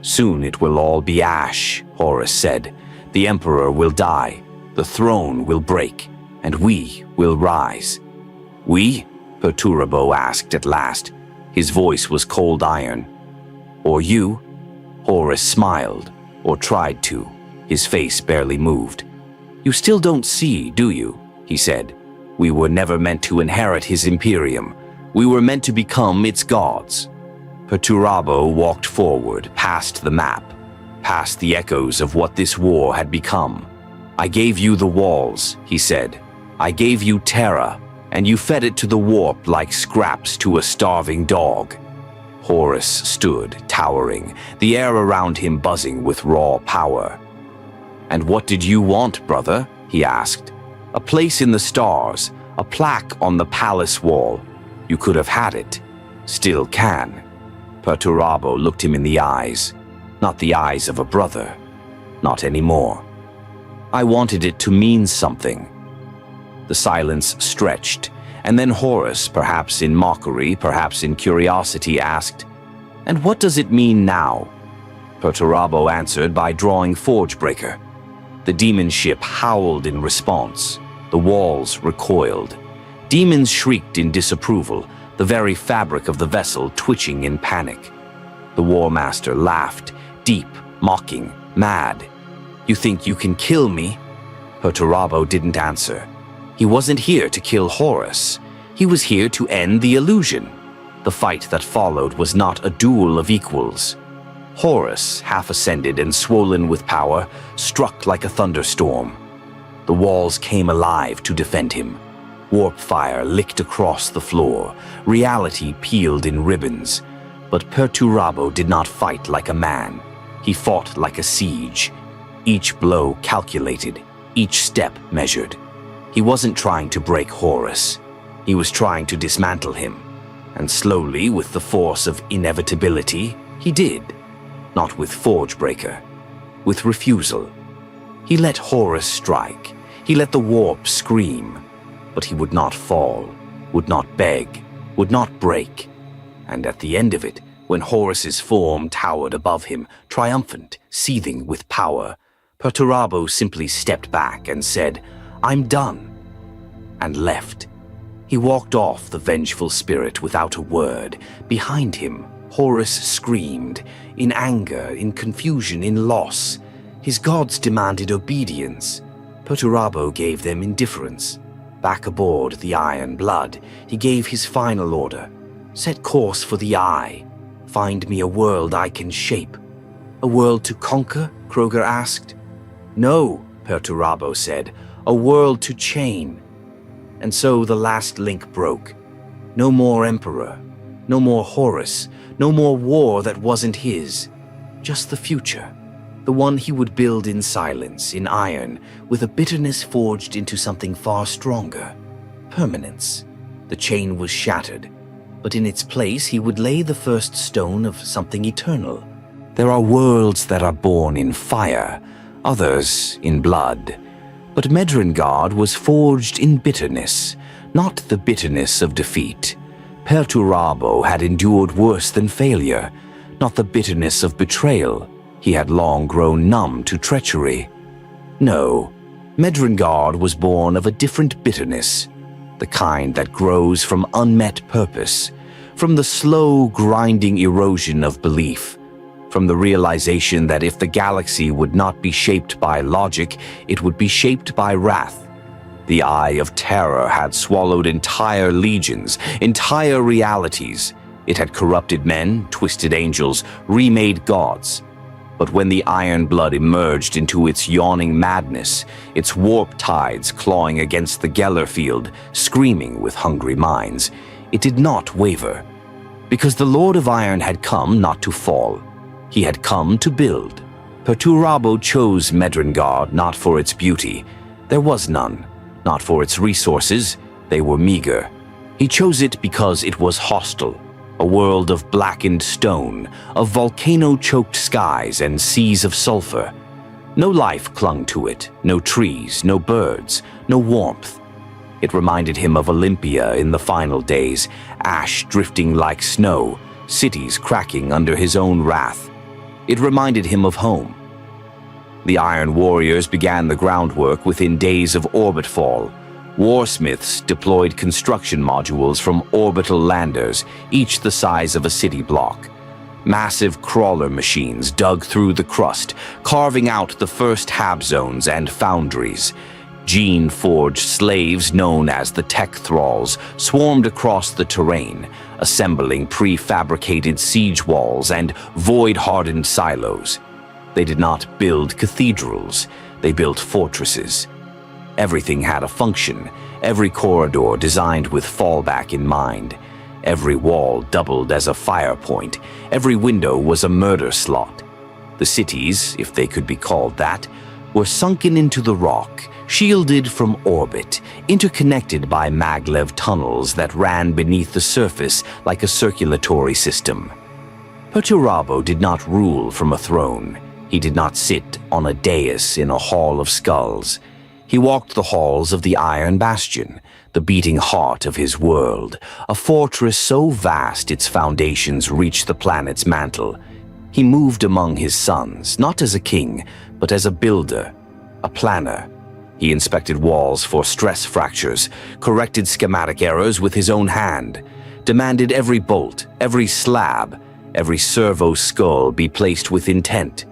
"Soon it will all be ash," Horus said. "The Emperor will die, the throne will break, and we will rise." "We?" Perturabo asked at last. His voice was cold iron. "Or you?" Horus smiled, or tried to. His face barely moved. "You still don't see, do you?" he said. "We were never meant to inherit his imperium. We were meant to become its gods." Perturabo walked forward, past the map, past the echoes of what this war had become. "I gave you the walls," he said. "I gave you terror, and you fed it to the warp like scraps to a starving dog." Horus stood, towering, the air around him buzzing with raw power. "And what did you want, brother?" he asked. "A place in the stars, a plaque on the palace wall. You could have had it. Still can." Perturabo looked him in the eyes. Not the eyes of a brother. Not anymore. "I wanted it to mean something." The silence stretched, and then Horus, perhaps in mockery, perhaps in curiosity, asked, "And what does it mean now?" Perturabo answered by drawing Forgebreaker. The demon ship howled in response. The walls recoiled. Demons shrieked in disapproval, the very fabric of the vessel twitching in panic. The War Master laughed, deep, mocking, mad. "You think you can kill me?" Perturabo didn't answer. He wasn't here to kill Horus. He was here to end the illusion. The fight that followed was not a duel of equals. Horus, half ascended and swollen with power, struck like a thunderstorm. The walls came alive to defend him. Warp fire licked across the floor. Reality peeled in ribbons. But Perturabo did not fight like a man. He fought like a siege. Each blow calculated, each step measured. He wasn't trying to break Horus. He was trying to dismantle him. And slowly, with the force of inevitability, he did. Not with Forgebreaker. With refusal. He let Horus strike. He let the warp scream. But he would not fall, would not beg, would not break. And at the end of it, when Horus's form towered above him, triumphant, seething with power, Perturabo simply stepped back and said, "I'm done," and left. He walked off, the vengeful spirit, without a word. Behind him, Horus screamed, in anger, in confusion, in loss. His gods demanded obedience. Perturabo gave them indifference. Back aboard the Iron Blood, he gave his final order. "Set course for the Eye. Find me a world I can shape." "A world to conquer?" Kroger asked. "No," Perturabo said. "A world to chain." And so the last link broke. No more Emperor, no more Horus, no more war that wasn't his. Just the future. The one he would build in silence, in iron, with a bitterness forged into something far stronger. Permanence. The chain was shattered, but in its place he would lay the first stone of something eternal. There are worlds that are born in fire, others in blood. But Medrengard was forged in bitterness, not the bitterness of defeat. Perturabo had endured worse than failure, not the bitterness of betrayal. He had long grown numb to treachery. No, Medrengard was born of a different bitterness, the kind that grows from unmet purpose, from the slow, grinding erosion of belief, from the realization that if the galaxy would not be shaped by logic, it would be shaped by wrath. The Eye of Terror had swallowed entire legions, entire realities. It had corrupted men, twisted angels, remade gods. But when the iron blood emerged into its yawning madness, its warp tides clawing against the Geller field, screaming with hungry minds, it did not waver. Because the Lord of Iron had come not to fall. He had come to build. Perturabo chose Medrengard not for its beauty. There was none. Not for its resources. They were meager. He chose it because it was hostile. A world of blackened stone, of volcano-choked skies and seas of sulfur. No life clung to it, no trees, no birds, no warmth. It reminded him of Olympia in the final days, ash drifting like snow, cities cracking under his own wrath. It reminded him of home. The Iron Warriors began the groundwork within days of orbit fall. Warsmiths deployed construction modules from orbital landers, each the size of a city block. Massive crawler machines dug through the crust, carving out the first hab zones and foundries. Gene-forged slaves known as the tech thralls swarmed across the terrain, assembling prefabricated siege walls and void-hardened silos. They did not build cathedrals, they built fortresses. Everything had a function, every corridor designed with fallback in mind. Every wall doubled as a fire point, every window was a murder slot. The cities, if they could be called that, were sunken into the rock, shielded from orbit, interconnected by maglev tunnels that ran beneath the surface like a circulatory system. Perturabo did not rule from a throne. He did not sit on a dais in a hall of skulls. He walked the halls of the Iron Bastion, the beating heart of his world, a fortress so vast its foundations reached the planet's mantle. He moved among his sons, not as a king, but as a builder, a planner. He inspected walls for stress fractures, corrected schematic errors with his own hand, demanded every bolt, every slab, every servo skull be placed with intent.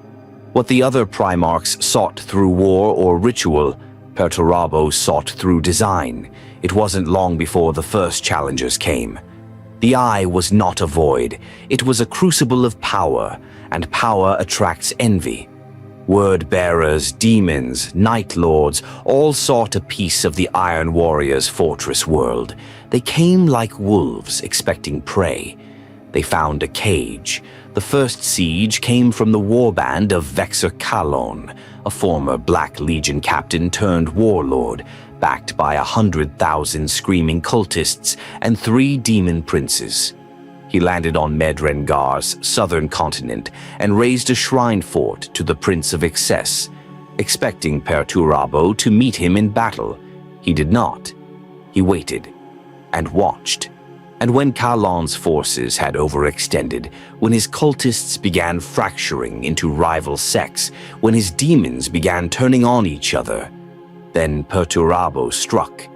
What the other primarchs sought through war or ritual, Perturabo sought through design. It wasn't long before the first challengers came. The Eye was not a void. It was a crucible of power, and power attracts envy. Word-bearers, demons, night lords all sought a piece of the Iron Warriors' fortress world. They came like wolves, expecting prey. They found a cage. The first siege came from the warband of Vexer Kalon, a former Black Legion captain turned warlord, backed by 100,000 screaming cultists and 3 demon princes. He landed on Medrengard's southern continent and raised a shrine fort to the Prince of Excess, expecting Perturabo to meet him in battle. He did not. He waited and watched. And when Kalon's forces had overextended, when his cultists began fracturing into rival sects, when his demons began turning on each other, then Perturabo struck.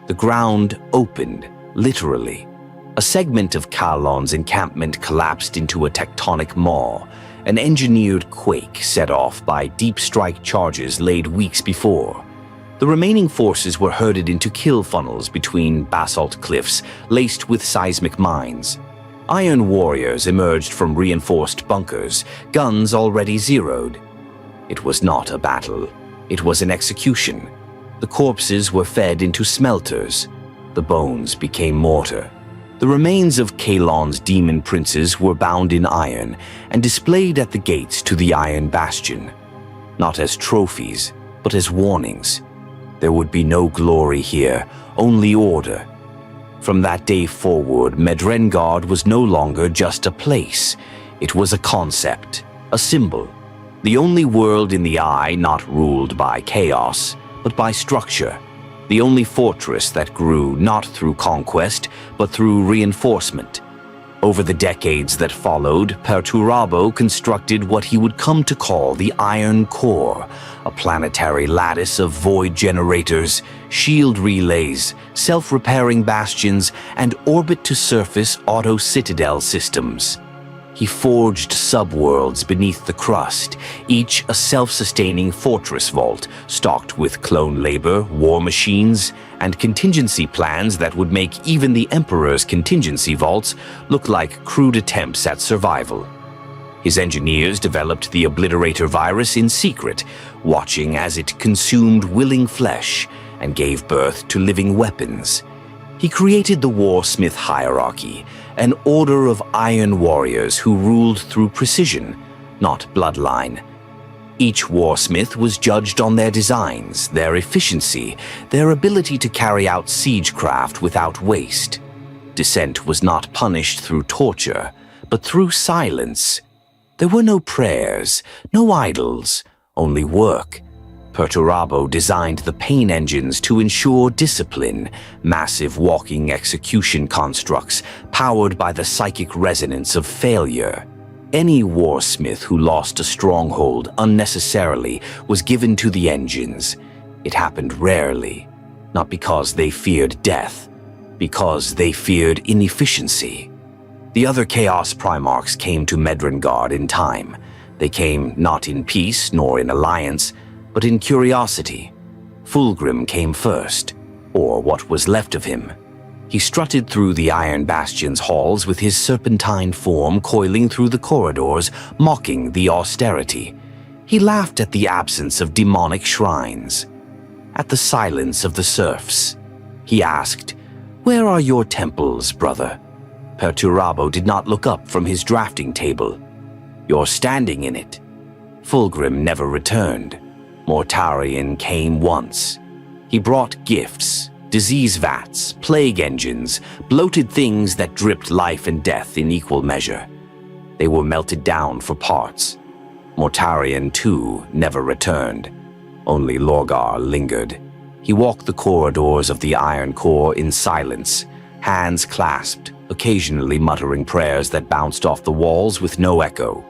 The ground opened, literally. A segment of Kalon's encampment collapsed into a tectonic maw, an engineered quake set off by deep strike charges laid weeks before. The remaining forces were herded into kill funnels between basalt cliffs laced with seismic mines. Iron warriors emerged from reinforced bunkers, guns already zeroed. It was not a battle. It was an execution. The corpses were fed into smelters. The bones became mortar. The remains of Kalon's demon princes were bound in iron and displayed at the gates to the Iron Bastion, not as trophies, but as warnings. There would be no glory here, only order. From that day forward, Medrengard was no longer just a place. It was a concept, a symbol. The only world in the eye not ruled by chaos, but by structure. The only fortress that grew not through conquest, but through reinforcement. Over the decades that followed, Perturabo constructed what he would come to call the Iron Core, a planetary lattice of void generators, shield relays, self-repairing bastions, and orbit-to-surface auto-citadel systems. He forged subworlds beneath the crust, each a self-sustaining fortress vault, stocked with clone labor, war machines, and contingency plans that would make even the Emperor's contingency vaults look like crude attempts at survival. His engineers developed the Obliterator virus in secret, watching as it consumed willing flesh and gave birth to living weapons. He created the Warsmith hierarchy, an order of iron warriors who ruled through precision, not bloodline. Each warsmith was judged on their designs, their efficiency, their ability to carry out siegecraft without waste. Dissent was not punished through torture, but through silence. There were no prayers, no idols, only work. Perturabo designed the pain engines to ensure discipline, massive walking execution constructs powered by the psychic resonance of failure. Any warsmith who lost a stronghold unnecessarily was given to the engines. It happened rarely, not because they feared death, because they feared inefficiency. The other Chaos Primarchs came to Medrengard in time. They came not in peace nor in alliance, but in curiosity. Fulgrim came first, or what was left of him. He strutted through the Iron Bastion's halls with his serpentine form coiling through the corridors, mocking the austerity. He laughed at the absence of demonic shrines, at the silence of the serfs. He asked, "Where are your temples, brother?" Perturabo did not look up from his drafting table. "You're standing in it." Fulgrim never returned. Mortarion came once. He brought gifts, disease vats, plague engines, bloated things that dripped life and death in equal measure. They were melted down for parts. Mortarion, too, never returned. Only Lorgar lingered. He walked the corridors of the Iron Core in silence, hands clasped, occasionally muttering prayers that bounced off the walls with no echo.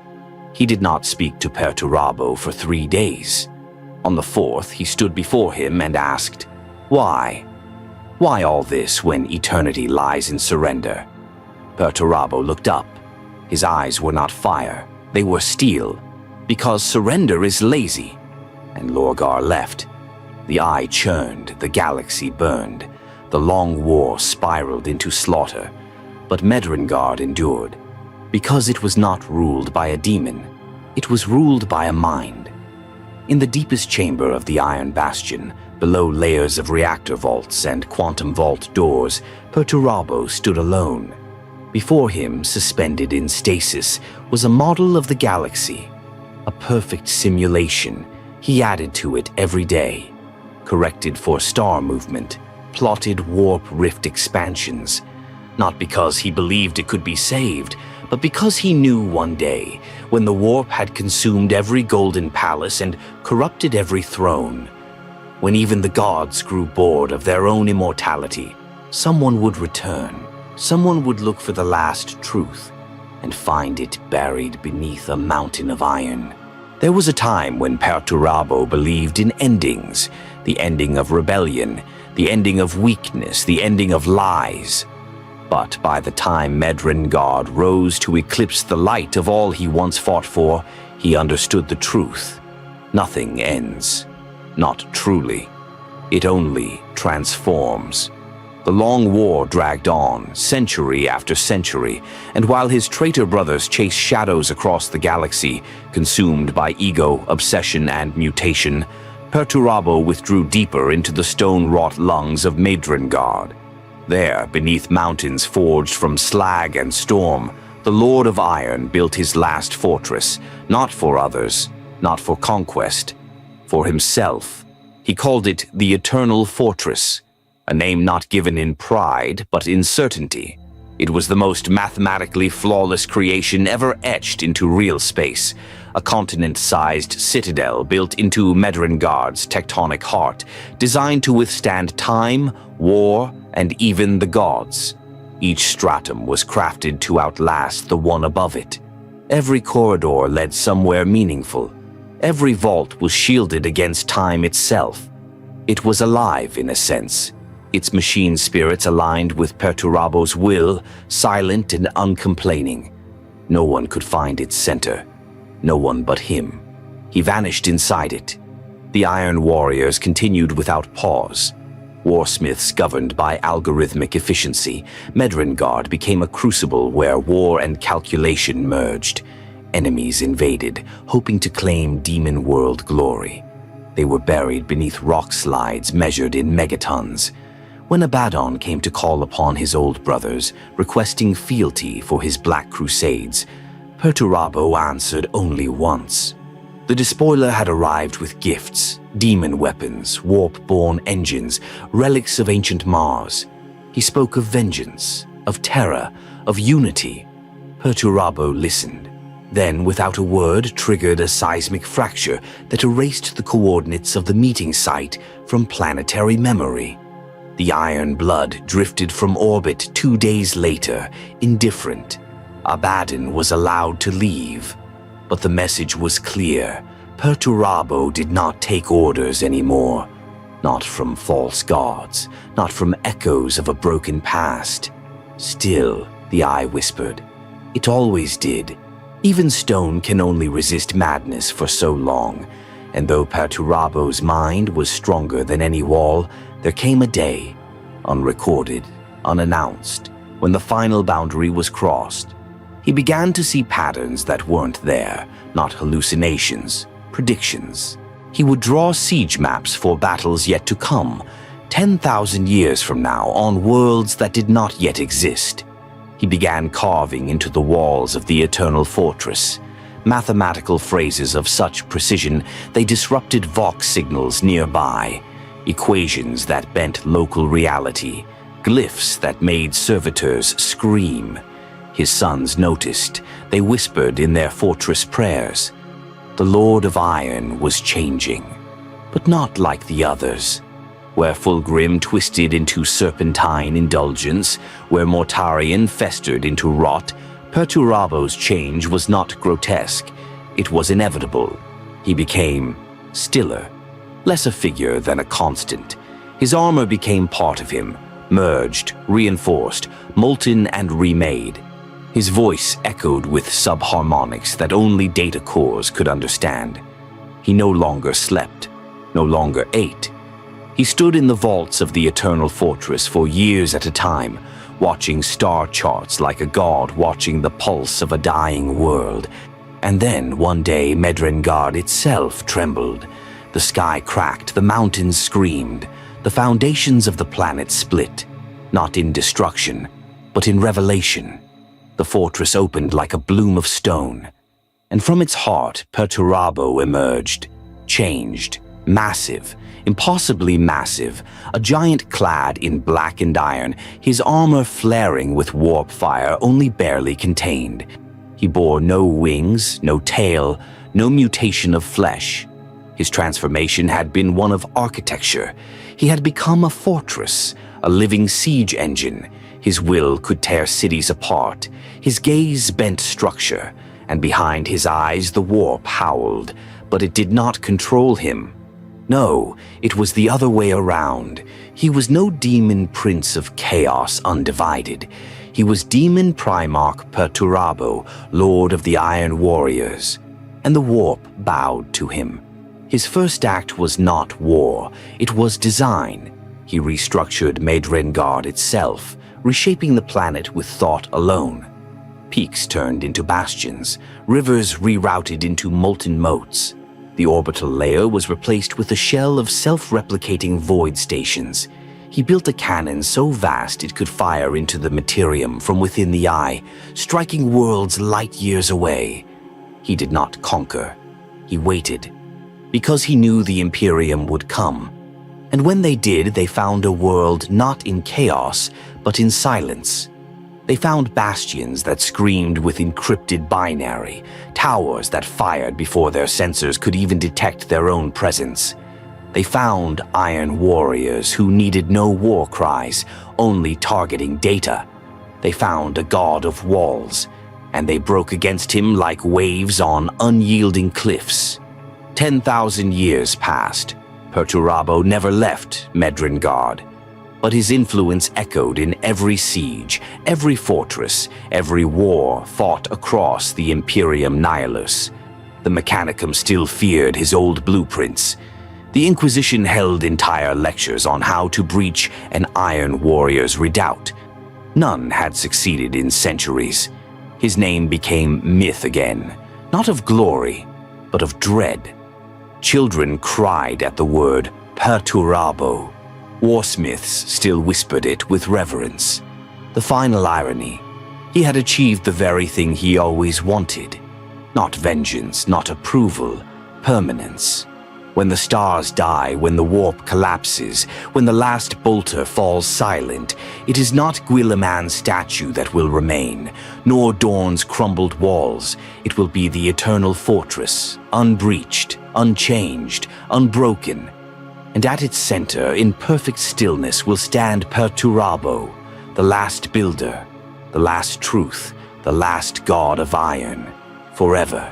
He did not speak to Perturabo for 3 days. On the 4th, he stood before him and asked, "Why? Why all this when eternity lies in surrender?" Perturabo looked up. His eyes were not fire, they were steel, because surrender is lazy. And Lorgar left. The eye churned, the galaxy burned. The long war spiraled into slaughter, but Medrengard endured. Because it was not ruled by a demon, it was ruled by a mind. In the deepest chamber of the Iron Bastion, below layers of reactor vaults and quantum vault doors, Perturabo stood alone. Before him, suspended in stasis, was a model of the galaxy, a perfect simulation. He added to it every day, corrected for star movement, plotted warp rift expansions, not because he believed it could be saved, but because he knew one day, when the warp had consumed every golden palace and corrupted every throne, when even the gods grew bored of their own immortality, someone would return. Someone would look for the last truth and find it buried beneath a mountain of iron. There was a time when Perturabo believed in endings, the ending of rebellion, the ending of weakness, the ending of lies. But by the time Medrengard rose to eclipse the light of all he once fought for, he understood the truth. Nothing ends. Not truly. It only transforms. The long war dragged on, century after century, and while his traitor brothers chased shadows across the galaxy, consumed by ego, obsession, and mutation, Perturabo withdrew deeper into the stone-wrought lungs of Madrengard. There, beneath mountains forged from slag and storm, the Lord of Iron built his last fortress, not for others, not for conquest, for himself. He called it the Eternal Fortress, a name not given in pride, but in certainty. It was the most mathematically flawless creation ever etched into real space, a continent-sized citadel built into Madrengard's tectonic heart, designed to withstand time, war, and even the gods. Each stratum was crafted to outlast the one above it. Every corridor led somewhere meaningful. Every vault was shielded against time itself. It was alive in a sense. Its machine spirits aligned with Perturabo's will, silent and uncomplaining. No one could find its center. No one but him. He vanished inside it. The Iron Warriors continued without pause. Warsmiths governed by algorithmic efficiency, Madrengard became a crucible where war and calculation merged. Enemies invaded, hoping to claim demon world glory. They were buried beneath rock slides measured in megatons. When Abaddon came to call upon his old brothers, requesting fealty for his Black Crusades, Perturabo answered only once. The despoiler had arrived with gifts, demon weapons, warp-born engines, relics of ancient Mars. He spoke of vengeance, of terror, of unity. Perturabo listened, then without a word triggered a seismic fracture that erased the coordinates of the meeting site from planetary memory. The iron blood drifted from orbit 2 days later, indifferent. Abaddon was allowed to leave. But the message was clear. Perturabo did not take orders anymore. Not from false gods, not from echoes of a broken past. Still, the eye whispered, it always did. Even stone can only resist madness for so long. And though Perturabo's mind was stronger than any wall, there came a day, unrecorded, unannounced, when the final boundary was crossed. He began to see patterns that weren't there, not hallucinations, predictions. He would draw siege maps for battles yet to come, 10,000 years from now, on worlds that did not yet exist. He began carving into the walls of the Eternal Fortress, mathematical phrases of such precision they disrupted Vox signals nearby, equations that bent local reality, glyphs that made servitors scream. His sons noticed. They whispered in their fortress prayers. The Lord of Iron was changing, but not like the others. Where Fulgrim twisted into serpentine indulgence, where Mortarion festered into rot, Perturabo's change was not grotesque. It was inevitable. He became stiller, less a figure than a constant. His armor became part of him, merged, reinforced, molten and remade. His voice echoed with subharmonics that only data cores could understand. He no longer slept, no longer ate. He stood in the vaults of the Eternal Fortress for years at a time, watching star charts like a god watching the pulse of a dying world. And then, one day, Madrengard itself trembled. The sky cracked, the mountains screamed, the foundations of the planet split, not in destruction, but in revelation. The fortress opened like a bloom of stone, and from its heart, Perturabo emerged, changed, massive, impossibly massive, a giant clad in black and iron, his armor flaring with warp fire only barely contained. He bore no wings, no tail, no mutation of flesh. His transformation had been one of architecture. He had become a fortress, a living siege engine. His will could tear cities apart. His gaze bent structure, and behind his eyes the warp howled, but it did not control him. No, it was the other way around. He was no demon prince of chaos undivided. He was demon Primarch Perturabo, lord of the Iron Warriors, and the warp bowed to him. His first act was not war, it was design. He restructured Madrengard itself, reshaping the planet with thought alone. Peaks turned into bastions, rivers rerouted into molten moats. The orbital layer was replaced with a shell of self-replicating void stations. He built a cannon so vast it could fire into the materium from within the eye, striking worlds light years away. He did not conquer. He waited, because he knew the Imperium would come. And when they did, they found a world not in chaos, but in silence. They found bastions that screamed with encrypted binary, towers that fired before their sensors could even detect their own presence. They found iron warriors who needed no war cries, only targeting data. They found a god of walls, and they broke against him like waves on unyielding cliffs. 10,000 years passed. Perturabo never left Medrengard, but his influence echoed in every siege, every fortress, every war fought across the Imperium Nihilus. The Mechanicum still feared his old blueprints. The Inquisition held entire lectures on how to breach an Iron Warrior's redoubt. None had succeeded in centuries. His name became myth again, not of glory, but of dread. Children cried at the word Perturabo. Warsmiths still whispered it with reverence. The final irony: he had achieved the very thing he always wanted. Not vengeance, not approval, permanence. When the stars die, when the warp collapses, when the last bolter falls silent, it is not Guilliman's statue that will remain, nor Dawn's crumbled walls. It will be the eternal fortress, unbreached, unchanged, unbroken. And at its center, in perfect stillness, will stand Perturabo, the last builder, the last truth, the last god of iron, forever.